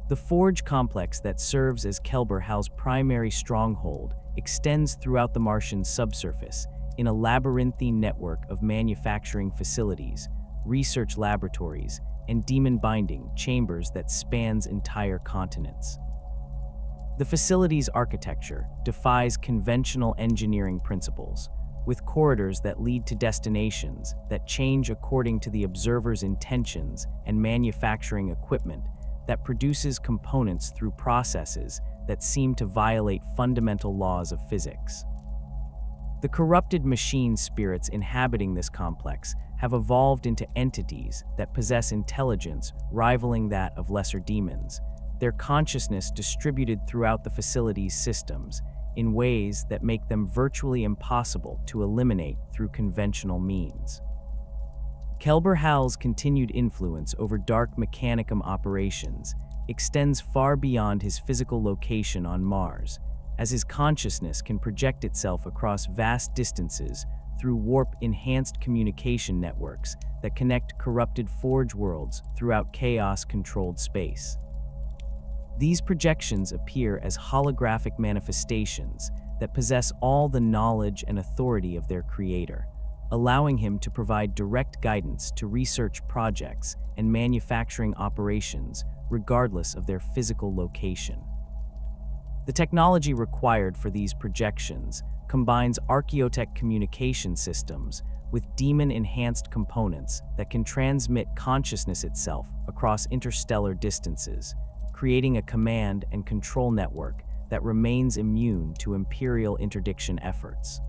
The forge complex that serves as Kelbor-Hal's primary stronghold extends throughout the Martian subsurface in a labyrinthine network of manufacturing facilities, research laboratories, and demon-binding chambers that spans entire continents. The facility's architecture defies conventional engineering principles, with corridors that lead to destinations that change according to the observer's intentions and manufacturing equipment that produces components through processes that seem to violate fundamental laws of physics. The corrupted machine spirits inhabiting this complex have evolved into entities that possess intelligence rivaling that of lesser demons, their consciousness distributed throughout the facility's systems in ways that make them virtually impossible to eliminate through conventional means. Kelbor-Hal's continued influence over Dark Mechanicum operations extends far beyond his physical location on Mars, as his consciousness can project itself across vast distances through warp-enhanced communication networks that connect corrupted forge worlds throughout chaos-controlled space. These projections appear as holographic manifestations that possess all the knowledge and authority of their creator, allowing him to provide direct guidance to research projects and manufacturing operations regardless of their physical location. The technology required for these projections combines archaeotech communication systems with demon-enhanced components that can transmit consciousness itself across interstellar distances, creating a command and control network that remains immune to Imperial interdiction efforts.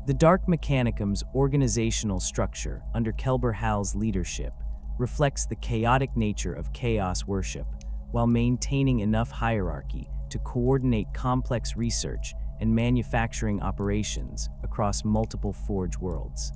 The Dark Mechanicum's organizational structure under Kelbor-Hal's leadership reflects the chaotic nature of chaos worship, while maintaining enough hierarchy to coordinate complex research and manufacturing operations across multiple forge worlds.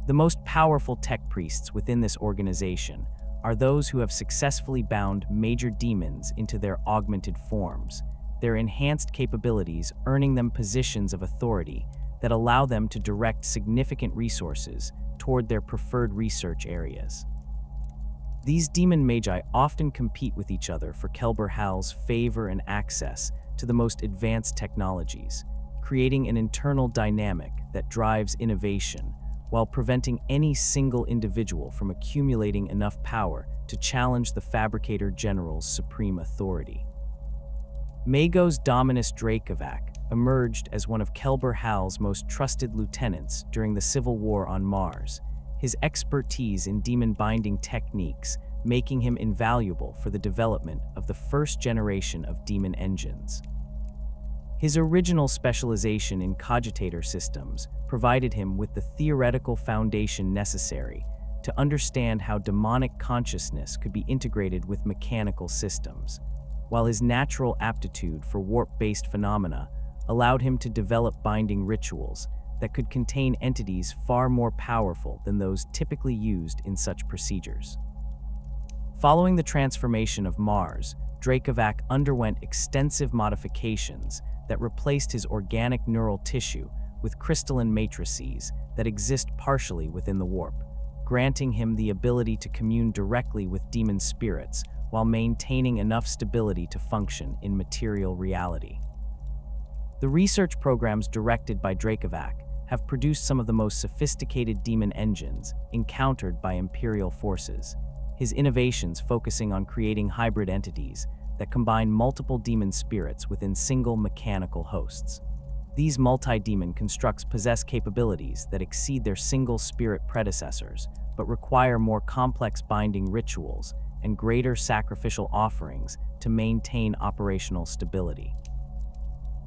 The most powerful tech priests within this organization are those who have successfully bound major demons into their augmented forms, their enhanced capabilities earning them positions of authority that allow them to direct significant resources toward their preferred research areas. These demon magi often compete with each other for Kelbor-Hal's favor and access to the most advanced technologies, creating an internal dynamic that drives innovation while preventing any single individual from accumulating enough power to challenge the Fabricator General's supreme authority. Magos Dominus Dracovac emerged as one of Kelbor-Hal's most trusted lieutenants during the Civil War on Mars, his expertise in demon-binding techniques making him invaluable for the development of the first generation of demon engines. His original specialization in cogitator systems provided him with the theoretical foundation necessary to understand how demonic consciousness could be integrated with mechanical systems, while his natural aptitude for warp-based phenomena allowed him to develop binding rituals that could contain entities far more powerful than those typically used in such procedures. Following the transformation of Mars, Dracovac underwent extensive modifications that replaced his organic neural tissue with crystalline matrices that exist partially within the warp, granting him the ability to commune directly with demon spirits while maintaining enough stability to function in material reality. The research programs directed by Dracovac have produced some of the most sophisticated demon engines encountered by Imperial forces, his innovations focusing on creating hybrid entities that combine multiple demon spirits within single mechanical hosts. These multi-demon constructs possess capabilities that exceed their single spirit predecessors, but require more complex binding rituals and greater sacrificial offerings to maintain operational stability.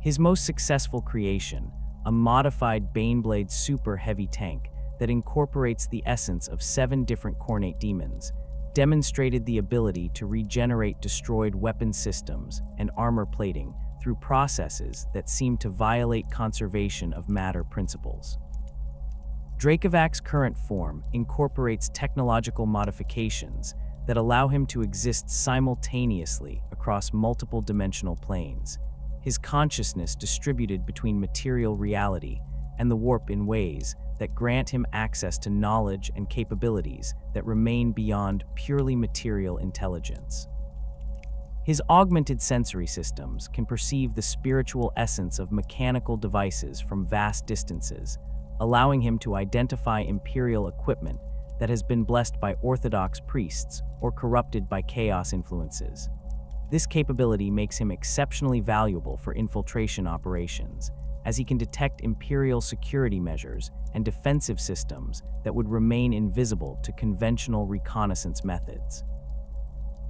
His most successful creation, a modified Baneblade Super Heavy tank that incorporates the essence of 7 different Cornate demons, demonstrated the ability to regenerate destroyed weapon systems and armor plating through processes that seemed to violate conservation of matter principles. Drakovac's current form incorporates technological modifications that allow him to exist simultaneously across multiple dimensional planes, his consciousness distributed between material reality and the warp in ways that grant him access to knowledge and capabilities that remain beyond purely material intelligence. His augmented sensory systems can perceive the spiritual essence of mechanical devices from vast distances, allowing him to identify imperial equipment that has been blessed by orthodox priests or corrupted by chaos influences. This capability makes him exceptionally valuable for infiltration operations, as he can detect imperial security measures and defensive systems that would remain invisible to conventional reconnaissance methods.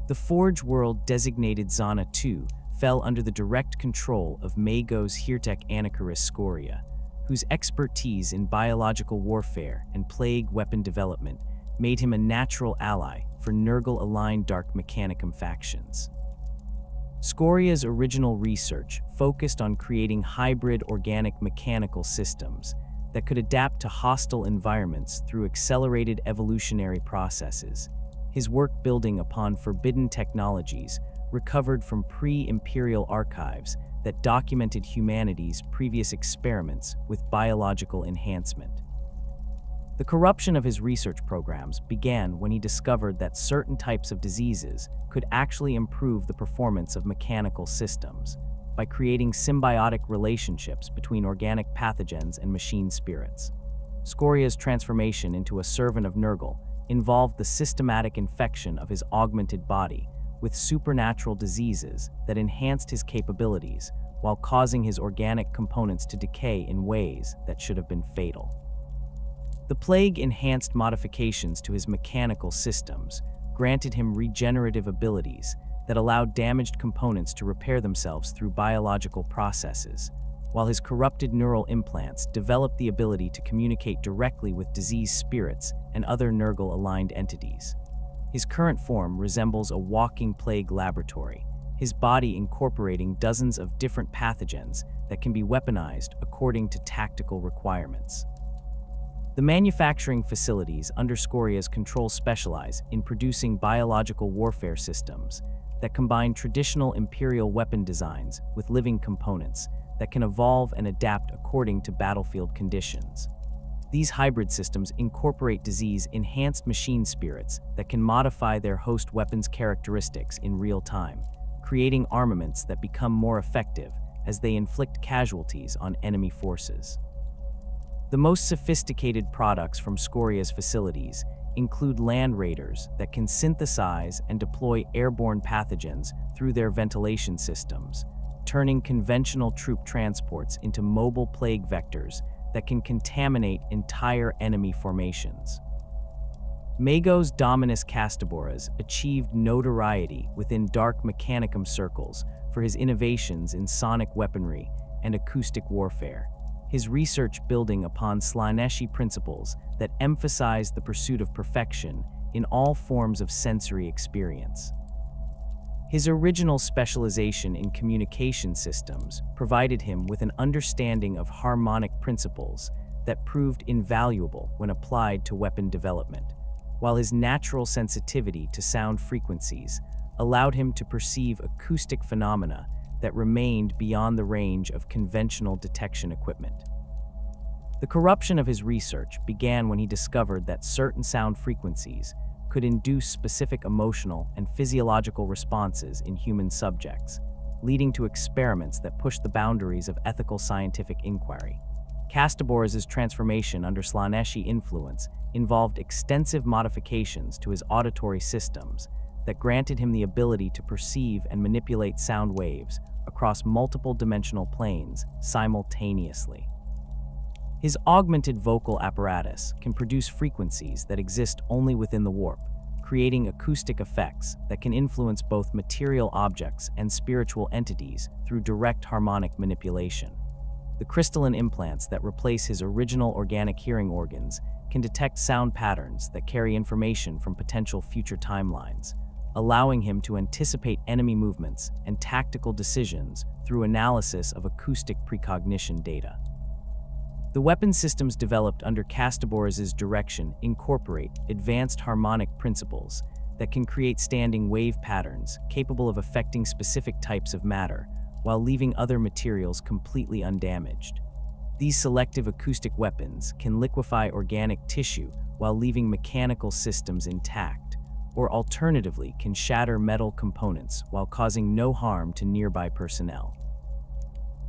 The Forge world designated Zana II fell under the direct control of Mago's Hirtek Anacharis Scoria, whose expertise in biological warfare and plague weapon development made him a natural ally for Nurgle-aligned Dark Mechanicum factions. Scoria's original research focused on creating hybrid organic mechanical systems that could adapt to hostile environments through accelerated evolutionary processes, his work building upon forbidden technologies recovered from pre-imperial archives that documented humanity's previous experiments with biological enhancement. The corruption of his research programs began when he discovered that certain types of diseases could actually improve the performance of mechanical systems by creating symbiotic relationships between organic pathogens and machine spirits. Scoria's transformation into a servant of Nurgle involved the systematic infection of his augmented body with supernatural diseases that enhanced his capabilities while causing his organic components to decay in ways that should have been fatal. The plague enhanced modifications to his mechanical systems granted him regenerative abilities that allowed damaged components to repair themselves through biological processes, while his corrupted neural implants developed the ability to communicate directly with diseased spirits and other Nurgle-aligned entities. His current form resembles a walking plague laboratory, his body incorporating dozens of different pathogens that can be weaponized according to tactical requirements. The manufacturing facilities under Scoria's control specialize in producing biological warfare systems that combine traditional Imperial weapon designs with living components that can evolve and adapt according to battlefield conditions. These hybrid systems incorporate disease-enhanced machine spirits that can modify their host weapons' characteristics in real time, creating armaments that become more effective as they inflict casualties on enemy forces. The most sophisticated products from Scoria's facilities include land raiders that can synthesize and deploy airborne pathogens through their ventilation systems, turning conventional troop transports into mobile plague vectors that can contaminate entire enemy formations. Mago's Dominus Castaboras achieved notoriety within Dark Mechanicum circles for his innovations in sonic weaponry and acoustic warfare, his research building upon Slaaneshi principles that emphasize the pursuit of perfection in all forms of sensory experience. His original specialization in communication systems provided him with an understanding of harmonic principles that proved invaluable when applied to weapon development, while his natural sensitivity to sound frequencies allowed him to perceive acoustic phenomena that remained beyond the range of conventional detection equipment. The corruption of his research began when he discovered that certain sound frequencies could induce specific emotional and physiological responses in human subjects, leading to experiments that pushed the boundaries of ethical scientific inquiry. Castaboras' transformation under Slaaneshi influence involved extensive modifications to his auditory systems that granted him the ability to perceive and manipulate sound waves across multiple dimensional planes simultaneously. His augmented vocal apparatus can produce frequencies that exist only within the warp, creating acoustic effects that can influence both material objects and spiritual entities through direct harmonic manipulation. The crystalline implants that replace his original organic hearing organs can detect sound patterns that carry information from potential future timelines, allowing him to anticipate enemy movements and tactical decisions through analysis of acoustic precognition data. The weapon systems developed under Castaboris's direction incorporate advanced harmonic principles that can create standing wave patterns capable of affecting specific types of matter while leaving other materials completely undamaged. These selective acoustic weapons can liquefy organic tissue while leaving mechanical systems intact, or alternatively can shatter metal components while causing no harm to nearby personnel.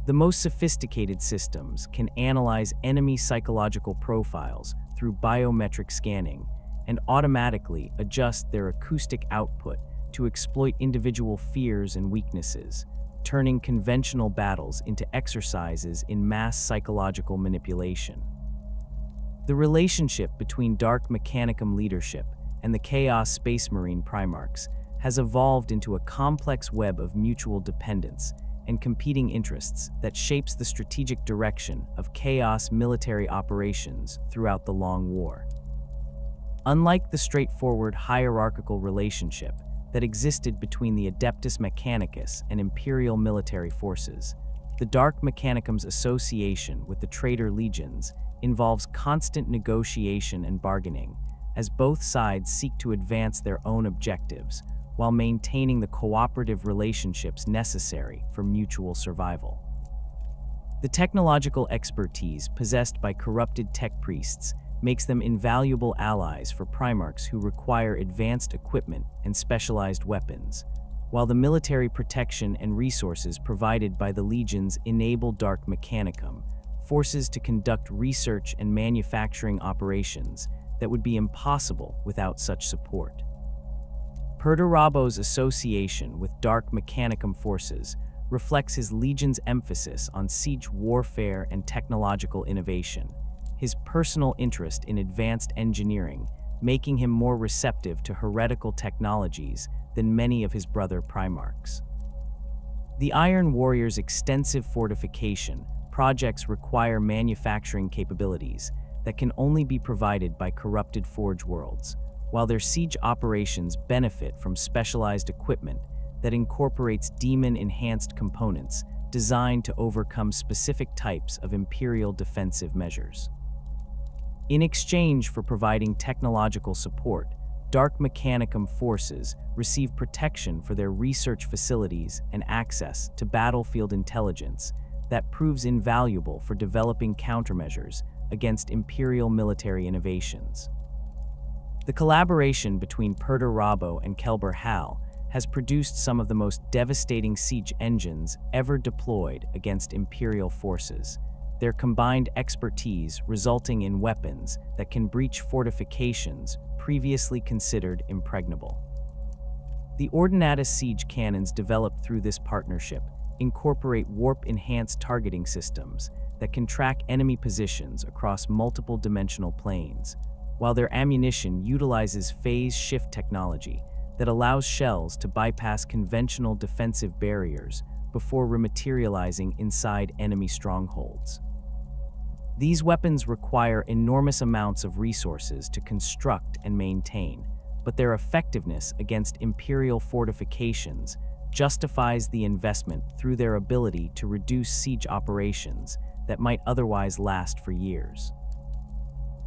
The most sophisticated systems can analyze enemy psychological profiles through biometric scanning and automatically adjust their acoustic output to exploit individual fears and weaknesses, turning conventional battles into exercises in mass psychological manipulation. The relationship between Dark Mechanicum leadership and the Chaos Space Marine Primarchs has evolved into a complex web of mutual dependence and competing interests that shapes the strategic direction of Chaos military operations throughout the Long War. Unlike the straightforward hierarchical relationship that existed between the Adeptus Mechanicus and Imperial military forces, the Dark Mechanicum's association with the traitor legions involves constant negotiation and bargaining, as both sides seek to advance their own objectives while maintaining the cooperative relationships necessary for mutual survival. The technological expertise possessed by corrupted tech priests makes them invaluable allies for Primarchs who require advanced equipment and specialized weapons, while the military protection and resources provided by the legions enable Dark Mechanicum forces to conduct research and manufacturing operations that would be impossible without such support. Perdurabo's association with Dark Mechanicum forces reflects his legion's emphasis on siege warfare and technological innovation, his personal interest in advanced engineering making him more receptive to heretical technologies than many of his brother Primarchs. The Iron Warrior's extensive fortification projects require manufacturing capabilities that can only be provided by corrupted Forge worlds, while their siege operations benefit from specialized equipment that incorporates demon-enhanced components designed to overcome specific types of Imperial defensive measures. In exchange for providing technological support, Dark Mechanicum forces receive protection for their research facilities and access to battlefield intelligence that proves invaluable for developing countermeasures against Imperial military innovations. The collaboration between Perdurabo and Kelbor-Hal has produced some of the most devastating siege engines ever deployed against Imperial forces, their combined expertise resulting in weapons that can breach fortifications previously considered impregnable. The Ordinatus siege cannons developed through this partnership incorporate warp-enhanced targeting systems that can track enemy positions across multiple dimensional planes, while their ammunition utilizes phase shift technology that allows shells to bypass conventional defensive barriers before rematerializing inside enemy strongholds. These weapons require enormous amounts of resources to construct and maintain, but their effectiveness against Imperial fortifications justifies the investment through their ability to reduce siege operations that might otherwise last for years.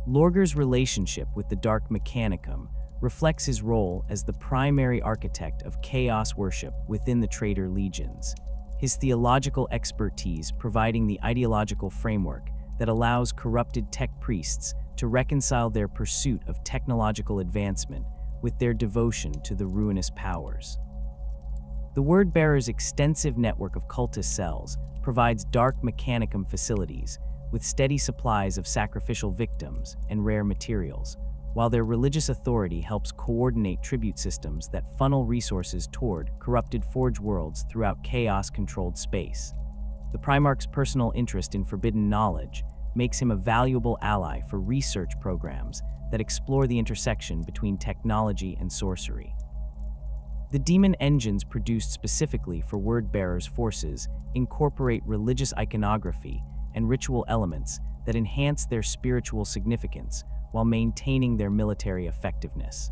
Lorger's relationship with the Dark Mechanicum reflects his role as the primary architect of chaos worship within the traitor legions, his theological expertise providing the ideological framework that allows corrupted tech priests to reconcile their pursuit of technological advancement with their devotion to the Ruinous Powers. The Word-Bearer's extensive network of cultist cells provides Dark Mechanicum facilities with steady supplies of sacrificial victims and rare materials, while their religious authority helps coordinate tribute systems that funnel resources toward corrupted Forge worlds throughout chaos-controlled space. The Primarch's personal interest in forbidden knowledge makes him a valuable ally for research programs that explore the intersection between technology and sorcery. The demon engines produced specifically for Word-Bearer's forces incorporate religious iconography and ritual elements that enhance their spiritual significance while maintaining their military effectiveness.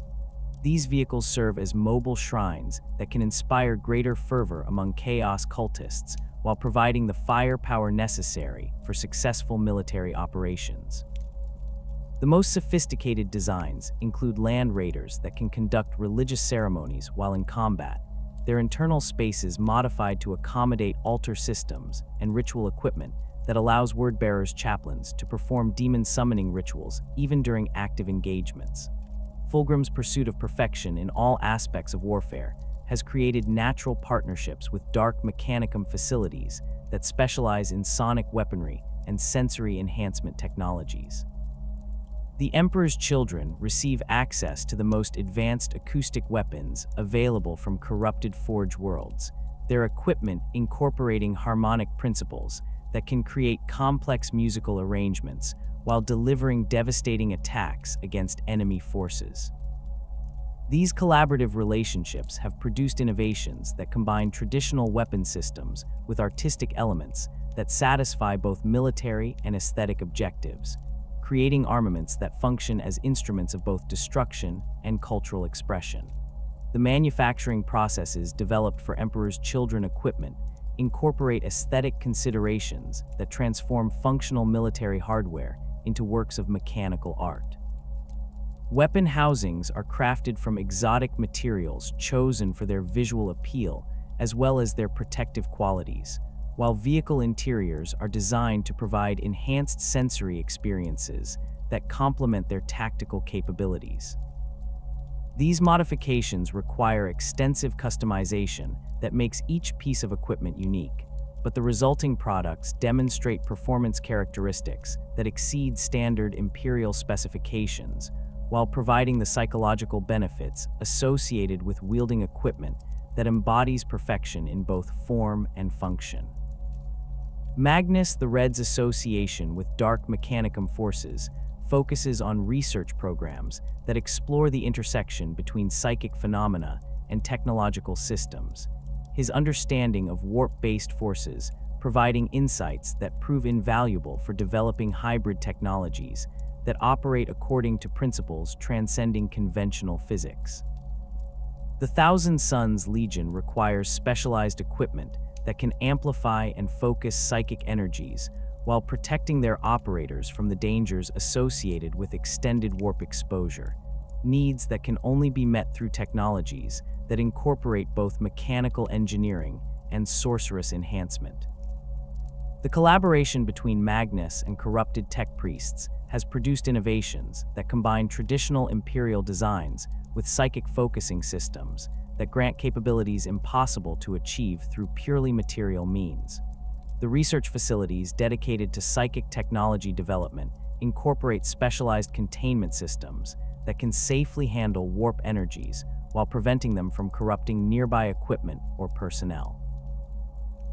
These vehicles serve as mobile shrines that can inspire greater fervor among chaos cultists while providing the firepower necessary for successful military operations. The most sophisticated designs include land raiders that can conduct religious ceremonies while in combat, their internal spaces modified to accommodate altar systems and ritual equipment that allows word-bearers' chaplains to perform demon summoning rituals even during active engagements. Fulgrim's pursuit of perfection in all aspects of warfare has created natural partnerships with Dark Mechanicum facilities that specialize in sonic weaponry and sensory enhancement technologies. The Emperor's children receive access to the most advanced acoustic weapons available from corrupted Forge worlds, their equipment incorporating harmonic principles that can create complex musical arrangements while delivering devastating attacks against enemy forces. These collaborative relationships have produced innovations that combine traditional weapon systems with artistic elements that satisfy both military and aesthetic objectives, creating armaments that function as instruments of both destruction and cultural expression. The manufacturing processes developed for Emperor's Children equipment incorporate aesthetic considerations that transform functional military hardware into works of mechanical art. Weapon housings are crafted from exotic materials chosen for their visual appeal as well as their protective qualities, while vehicle interiors are designed to provide enhanced sensory experiences that complement their tactical capabilities. These modifications require extensive customization that makes each piece of equipment unique, but the resulting products demonstrate performance characteristics that exceed standard Imperial specifications while providing the psychological benefits associated with wielding equipment that embodies perfection in both form and function. Magnus the Red's association with Dark Mechanicum forces focuses on research programs that explore the intersection between psychic phenomena and technological systems, his understanding of warp-based forces providing insights that prove invaluable for developing hybrid technologies that operate according to principles transcending conventional physics. The Thousand Suns Legion requires specialized equipment that can amplify and focus psychic energies while protecting their operators from the dangers associated with extended warp exposure, needs that can only be met through technologies that incorporate both mechanical engineering and sorcerous enhancement. The collaboration between Magnus and corrupted tech priests has produced innovations that combine traditional Imperial designs with psychic focusing systems that grant capabilities impossible to achieve through purely material means. The research facilities dedicated to psychic technology development incorporate specialized containment systems that can safely handle warp energies while preventing them from corrupting nearby equipment or personnel.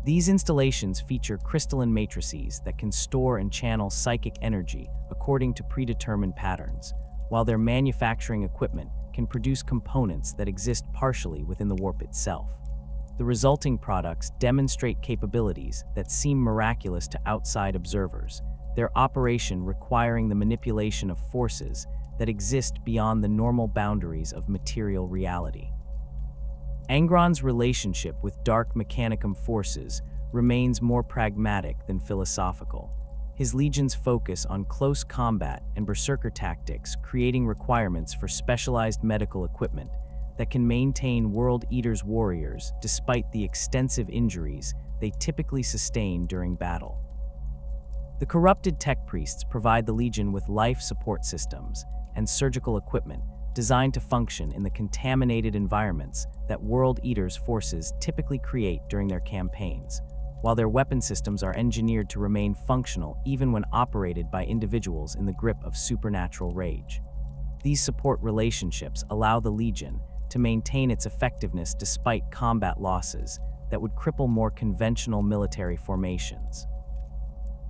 These installations feature crystalline matrices that can store and channel psychic energy according to predetermined patterns, while their manufacturing equipment can produce components that exist partially within the warp itself. The resulting products demonstrate capabilities that seem miraculous to outside observers, their operation requiring the manipulation of forces that exist beyond the normal boundaries of material reality. Angron's relationship with Dark Mechanicum forces remains more pragmatic than philosophical, his legion's focus on close combat and berserker tactics creating requirements for specialized medical equipment that can maintain World Eater's warriors despite the extensive injuries they typically sustain during battle. The corrupted tech priests provide the Legion with life support systems and surgical equipment designed to function in the contaminated environments that World Eater's forces typically create during their campaigns, while their weapon systems are engineered to remain functional even when operated by individuals in the grip of supernatural rage. These support relationships allow the Legion to maintain its effectiveness despite combat losses that would cripple more conventional military formations.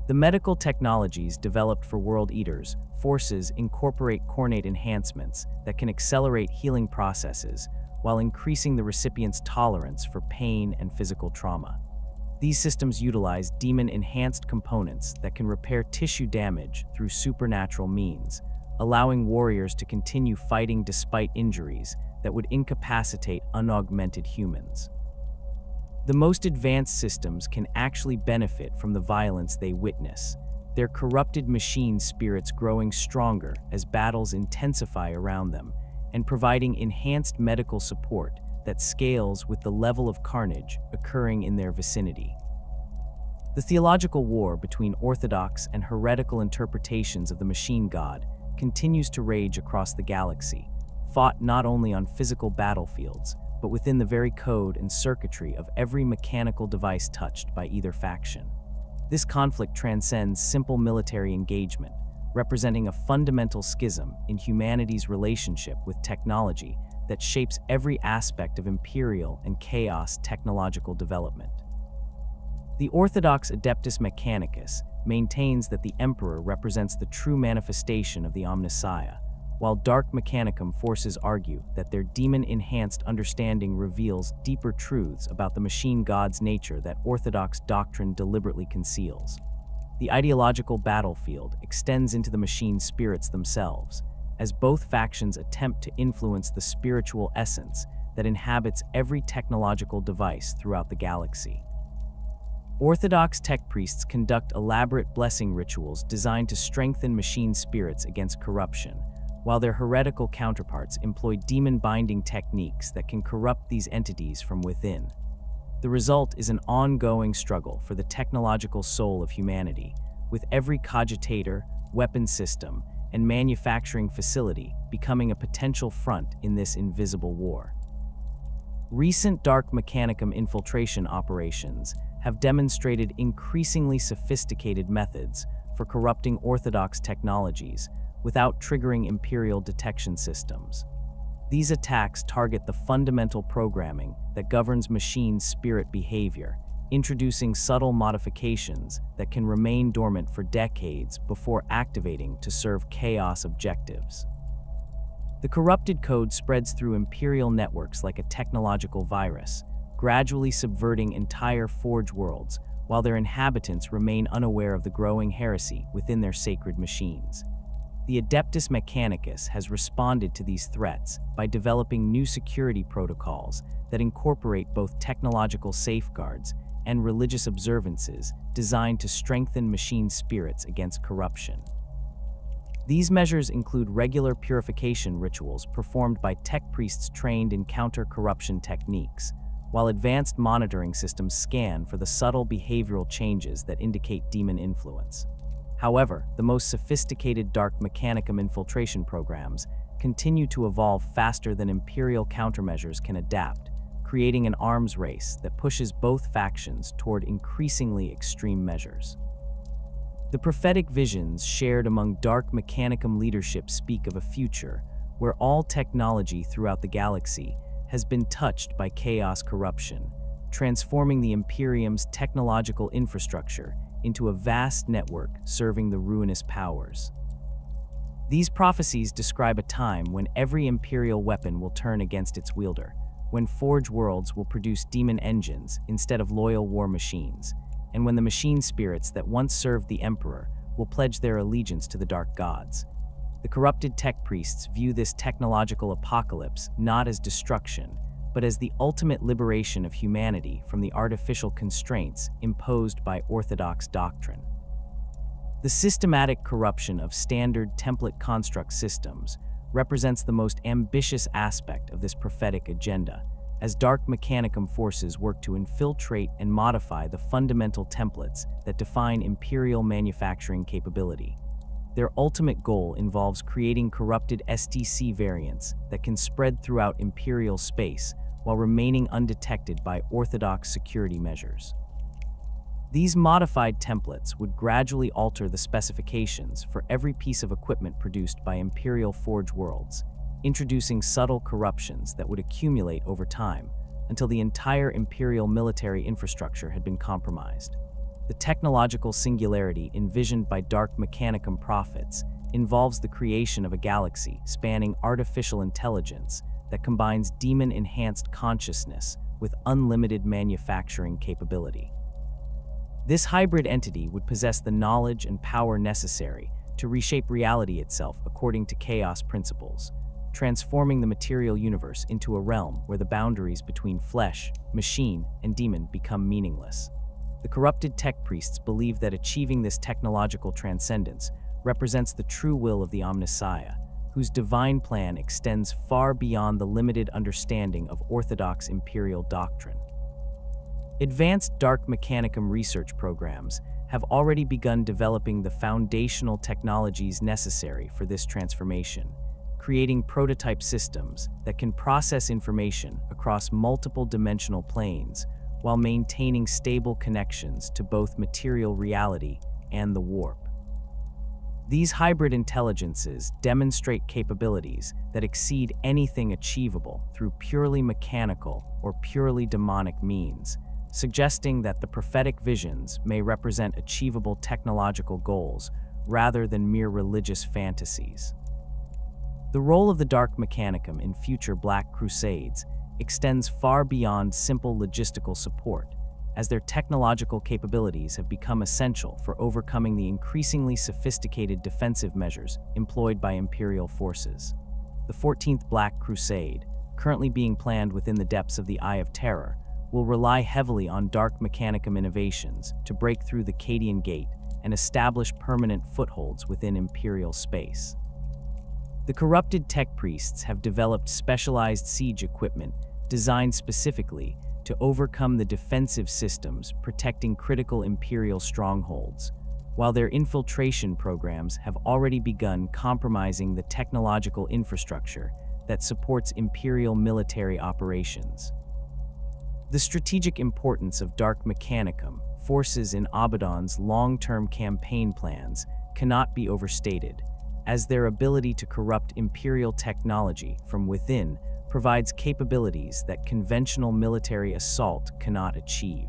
The medical technologies developed for World Eater's forces incorporate cornate enhancements that can accelerate healing processes while increasing the recipient's tolerance for pain and physical trauma. These systems utilize demon-enhanced components that can repair tissue damage through supernatural means, allowing warriors to continue fighting despite injuries that would incapacitate unaugmented humans. The most advanced systems can actually benefit from the violence they witness, their corrupted machine spirits growing stronger as battles intensify around them, and providing enhanced medical support that scales with the level of carnage occurring in their vicinity. The theological war between orthodox and heretical interpretations of the machine god continues to rage across the galaxy, fought not only on physical battlefields, but within the very code and circuitry of every mechanical device touched by either faction. This conflict transcends simple military engagement, representing a fundamental schism in humanity's relationship with technology that shapes every aspect of imperial and chaos technological development. The orthodox Adeptus Mechanicus maintains that the Emperor represents the true manifestation of the Omnissiah, while Dark Mechanicum forces argue that their demon-enhanced understanding reveals deeper truths about the machine god's nature that orthodox doctrine deliberately conceals. The ideological battlefield extends into the machine spirits themselves, as both factions attempt to influence the spiritual essence that inhabits every technological device throughout the galaxy. Orthodox tech priests conduct elaborate blessing rituals designed to strengthen machine spirits against corruption, while their heretical counterparts employ demon-binding techniques that can corrupt these entities from within. The result is an ongoing struggle for the technological soul of humanity, with every cogitator, weapon system, and manufacturing facility becoming a potential front in this invisible war. Recent Dark Mechanicum infiltration operations have demonstrated increasingly sophisticated methods for corrupting orthodox technologies without triggering Imperial detection systems. These attacks target the fundamental programming that governs machine spirit behavior, introducing subtle modifications that can remain dormant for decades before activating to serve chaos objectives. The corrupted code spreads through Imperial networks like a technological virus, gradually subverting entire Forge worlds, while their inhabitants remain unaware of the growing heresy within their sacred machines. The Adeptus Mechanicus has responded to these threats by developing new security protocols that incorporate both technological safeguards and religious observances designed to strengthen machine spirits against corruption. These measures include regular purification rituals performed by tech priests trained in counter-corruption techniques, while advanced monitoring systems scan for the subtle behavioral changes that indicate demon influence. However, the most sophisticated Dark Mechanicum infiltration programs continue to evolve faster than Imperial countermeasures can adapt, creating an arms race that pushes both factions toward increasingly extreme measures. The prophetic visions shared among Dark Mechanicum leadership speak of a future where all technology throughout the galaxy has been touched by chaos corruption, transforming the Imperium's technological infrastructure into a vast network serving the Ruinous Powers. These prophecies describe a time when every Imperial weapon will turn against its wielder, when Forge worlds will produce demon engines instead of loyal war machines, and when the machine spirits that once served the Emperor will pledge their allegiance to the Dark Gods. The corrupted tech priests view this technological apocalypse not as destruction, but as the ultimate liberation of humanity from the artificial constraints imposed by orthodox doctrine. The systematic corruption of standard template construct systems represents the most ambitious aspect of this prophetic agenda, as Dark Mechanicum forces work to infiltrate and modify the fundamental templates that define Imperial manufacturing capability. Their ultimate goal involves creating corrupted STC variants that can spread throughout Imperial space while remaining undetected by orthodox security measures. These modified templates would gradually alter the specifications for every piece of equipment produced by Imperial Forge worlds, introducing subtle corruptions that would accumulate over time until the entire Imperial military infrastructure had been compromised. The technological singularity envisioned by Dark Mechanicum prophets involves the creation of a galaxy spanning artificial intelligence that combines demon-enhanced consciousness with unlimited manufacturing capability. This hybrid entity would possess the knowledge and power necessary to reshape reality itself according to chaos principles, transforming the material universe into a realm where the boundaries between flesh, machine, and demon become meaningless. The corrupted tech priests believe that achieving this technological transcendence represents the true will of the Omnissiah, whose divine plan extends far beyond the limited understanding of orthodox imperial doctrine. Advanced Dark Mechanicum research programs have already begun developing the foundational technologies necessary for this transformation, creating prototype systems that can process information across multiple dimensional planes while maintaining stable connections to both material reality and the warp. These hybrid intelligences demonstrate capabilities that exceed anything achievable through purely mechanical or purely demonic means, suggesting that the prophetic visions may represent achievable technological goals rather than mere religious fantasies. The role of the Dark Mechanicum in future Black Crusades extends far beyond simple logistical support, as their technological capabilities have become essential for overcoming the increasingly sophisticated defensive measures employed by Imperial forces. The 14th Black Crusade, currently being planned within the depths of the Eye of Terror, will rely heavily on Dark Mechanicum innovations to break through the Cadian Gate and establish permanent footholds within Imperial space. The corrupted tech priests have developed specialized siege equipment designed specifically to overcome the defensive systems protecting critical Imperial strongholds, while their infiltration programs have already begun compromising the technological infrastructure that supports Imperial military operations. The strategic importance of Dark Mechanicum forces in Abaddon's long-term campaign plans cannot be overstated, as their ability to corrupt Imperial technology from within provides capabilities that conventional military assault cannot achieve.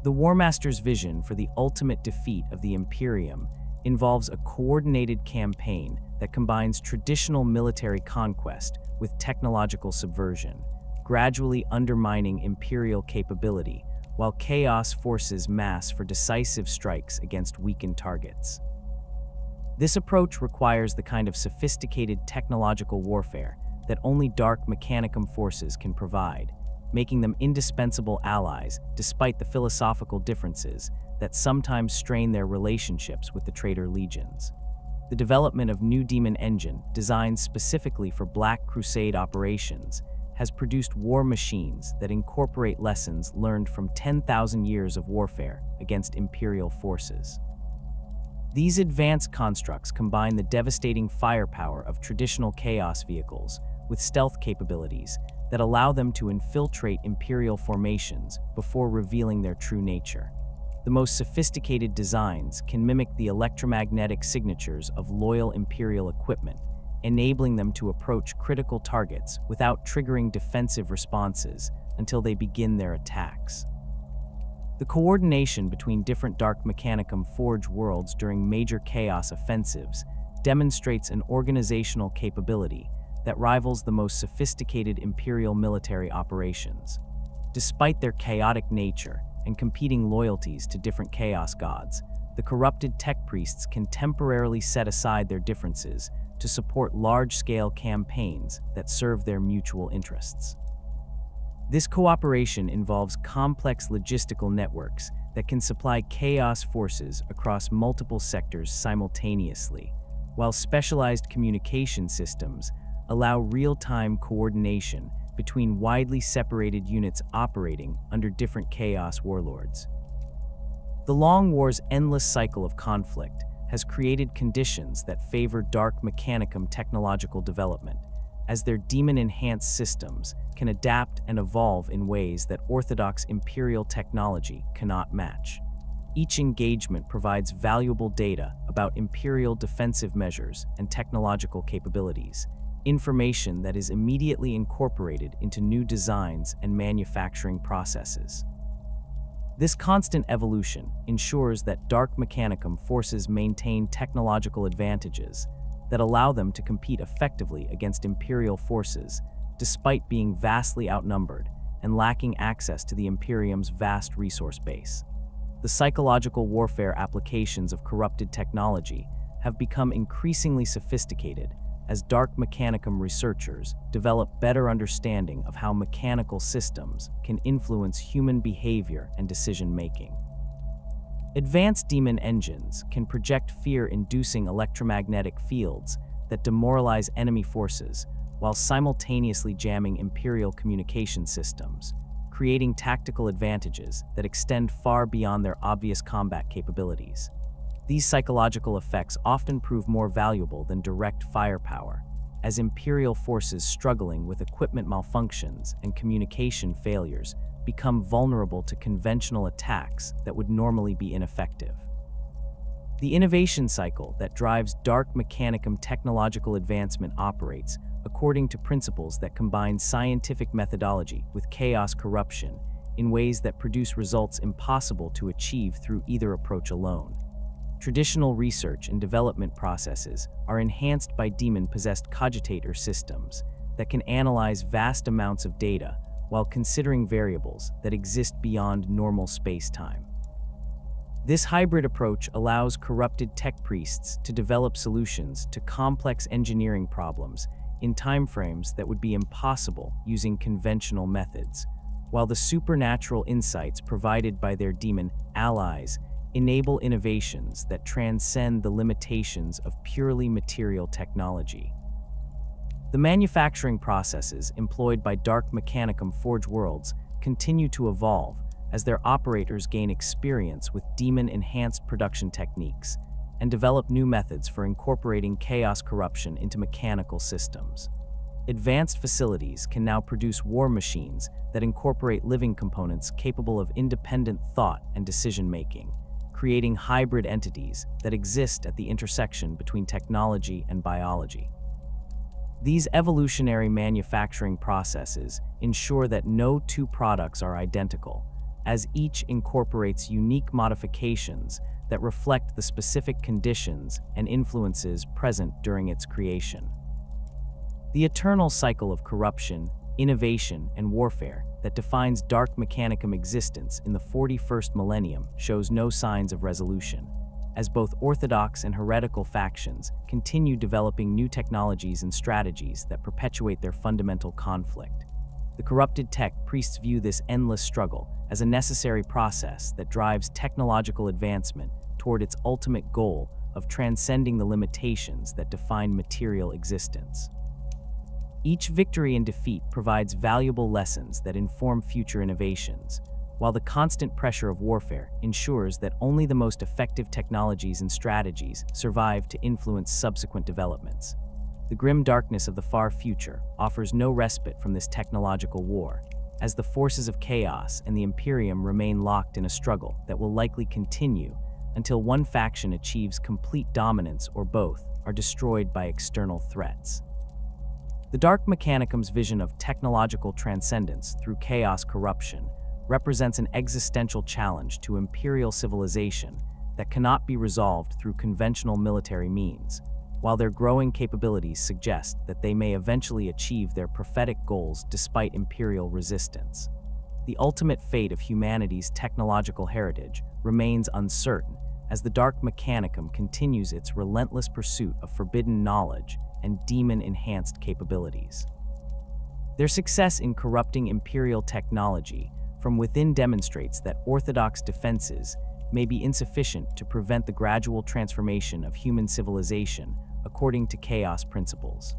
The War Master's vision for the ultimate defeat of the Imperium involves a coordinated campaign that combines traditional military conquest with technological subversion, gradually undermining Imperial capability, while chaos forces mass for decisive strikes against weakened targets. This approach requires the kind of sophisticated technological warfare that only Dark Mechanicum forces can provide, making them indispensable allies despite the philosophical differences that sometimes strain their relationships with the traitor legions. The development of new Demon Engine, designed specifically for Black Crusade operations, has produced war machines that incorporate lessons learned from 10,000 years of warfare against Imperial forces. These advanced constructs combine the devastating firepower of traditional Chaos vehicles with stealth capabilities that allow them to infiltrate Imperial formations before revealing their true nature. The most sophisticated designs can mimic the electromagnetic signatures of loyal Imperial equipment, enabling them to approach critical targets without triggering defensive responses until they begin their attacks. The coordination between different Dark Mechanicum Forge worlds during major Chaos offensives demonstrates an organizational capability that rivals the most sophisticated Imperial military operations. Despite their chaotic nature and competing loyalties to different Chaos gods, the corrupted tech priests can temporarily set aside their differences to support large-scale campaigns that serve their mutual interests. This cooperation involves complex logistical networks that can supply Chaos forces across multiple sectors simultaneously, while specialized communication systems allow real-time coordination between widely separated units operating under different Chaos warlords. The Long War's endless cycle of conflict has created conditions that favor Dark Mechanicum technological development, as their demon-enhanced systems can adapt and evolve in ways that orthodox Imperial technology cannot match. Each engagement provides valuable data about Imperial defensive measures and technological capabilities, information that is immediately incorporated into new designs and manufacturing processes. This constant evolution ensures that Dark Mechanicum forces maintain technological advantages that allow them to compete effectively against Imperial forces, despite being vastly outnumbered and lacking access to the Imperium's vast resource base. the psychological warfare applications of corrupted technology have become increasingly sophisticated as Dark Mechanicum researchers develop better understanding of how mechanical systems can influence human behavior and decision-making. Advanced demon engines can project fear-inducing electromagnetic fields that demoralize enemy forces while simultaneously jamming Imperial communication systems, creating tactical advantages that extend far beyond their obvious combat capabilities. These psychological effects often prove more valuable than direct firepower, as Imperial forces struggling with equipment malfunctions and communication failures become vulnerable to conventional attacks that would normally be ineffective. The innovation cycle that drives Dark Mechanicum technological advancement operates according to principles that combine scientific methodology with chaos corruption in ways that produce results impossible to achieve through either approach alone. Traditional research and development processes are enhanced by demon-possessed cogitator systems that can analyze vast amounts of data while considering variables that exist beyond normal space-time. This hybrid approach allows corrupted tech priests to develop solutions to complex engineering problems in timeframes that would be impossible using conventional methods, while the supernatural insights provided by their demon allies enable innovations that transcend the limitations of purely material technology. The manufacturing processes employed by Dark Mechanicum Forge Worlds continue to evolve as their operators gain experience with demon-enhanced production techniques and develop new methods for incorporating chaos corruption into mechanical systems. Advanced facilities can now produce war machines that incorporate living components capable of independent thought and decision-making, creating hybrid entities that exist at the intersection between technology and biology. These evolutionary manufacturing processes ensure that no two products are identical, as each incorporates unique modifications that reflect the specific conditions and influences present during its creation. The eternal cycle of corruption, innovation, and warfare that defines Dark Mechanicum existence in the 41st millennium shows no signs of resolution, as both orthodox and heretical factions continue developing new technologies and strategies that perpetuate their fundamental conflict. The corrupted tech priests view this endless struggle as a necessary process that drives technological advancement toward its ultimate goal of transcending the limitations that define material existence. Each victory and defeat provides valuable lessons that inform future innovations, while the constant pressure of warfare ensures that only the most effective technologies and strategies survive to influence subsequent developments. The grim darkness of the far future offers no respite from this technological war, as the forces of chaos and the Imperium remain locked in a struggle that will likely continue until one faction achieves complete dominance or both are destroyed by external threats. The Dark Mechanicum's vision of technological transcendence through chaos corruption represents an existential challenge to Imperial civilization that cannot be resolved through conventional military means, while their growing capabilities suggest that they may eventually achieve their prophetic goals despite Imperial resistance. The ultimate fate of humanity's technological heritage remains uncertain as the Dark Mechanicum continues its relentless pursuit of forbidden knowledge and demon-enhanced capabilities. Their success in corrupting Imperial technology from within demonstrates that orthodox defenses may be insufficient to prevent the gradual transformation of human civilization according to chaos principles.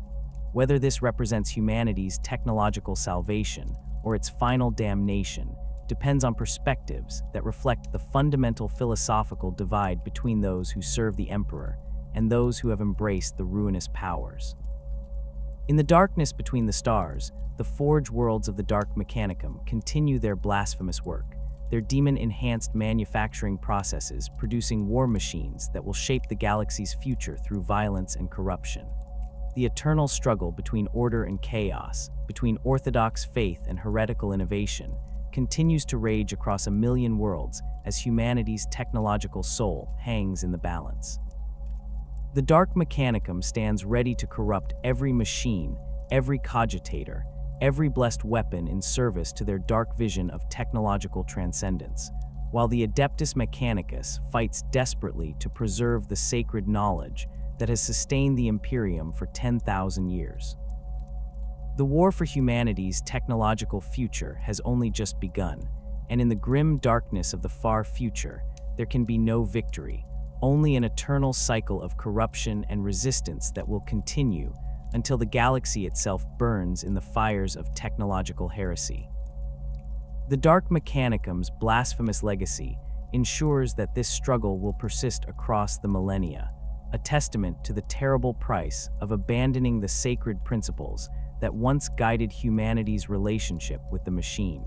Whether this represents humanity's technological salvation or its final damnation depends on perspectives that reflect the fundamental philosophical divide between those who serve the Emperor and those who have embraced the Ruinous Powers. In the darkness between the stars, the Forge Worlds of the Dark Mechanicum continue their blasphemous work, their demon-enhanced manufacturing processes producing war machines that will shape the galaxy's future through violence and corruption. The eternal struggle between order and chaos, between orthodox faith and heretical innovation, continues to rage across 1,000,000 worlds as humanity's technological soul hangs in the balance. The Dark Mechanicum stands ready to corrupt every machine, every cogitator, every blessed weapon in service to their dark vision of technological transcendence, while the Adeptus Mechanicus fights desperately to preserve the sacred knowledge that has sustained the Imperium for 10,000 years. The war for humanity's technological future has only just begun, and in the grim darkness of the far future, there can be no victory, only an eternal cycle of corruption and resistance that will continue until the galaxy itself burns in the fires of technological heresy. The Dark Mechanicum's blasphemous legacy ensures that this struggle will persist across the millennia, a testament to the terrible price of abandoning the sacred principles that once guided humanity's relationship with the machine.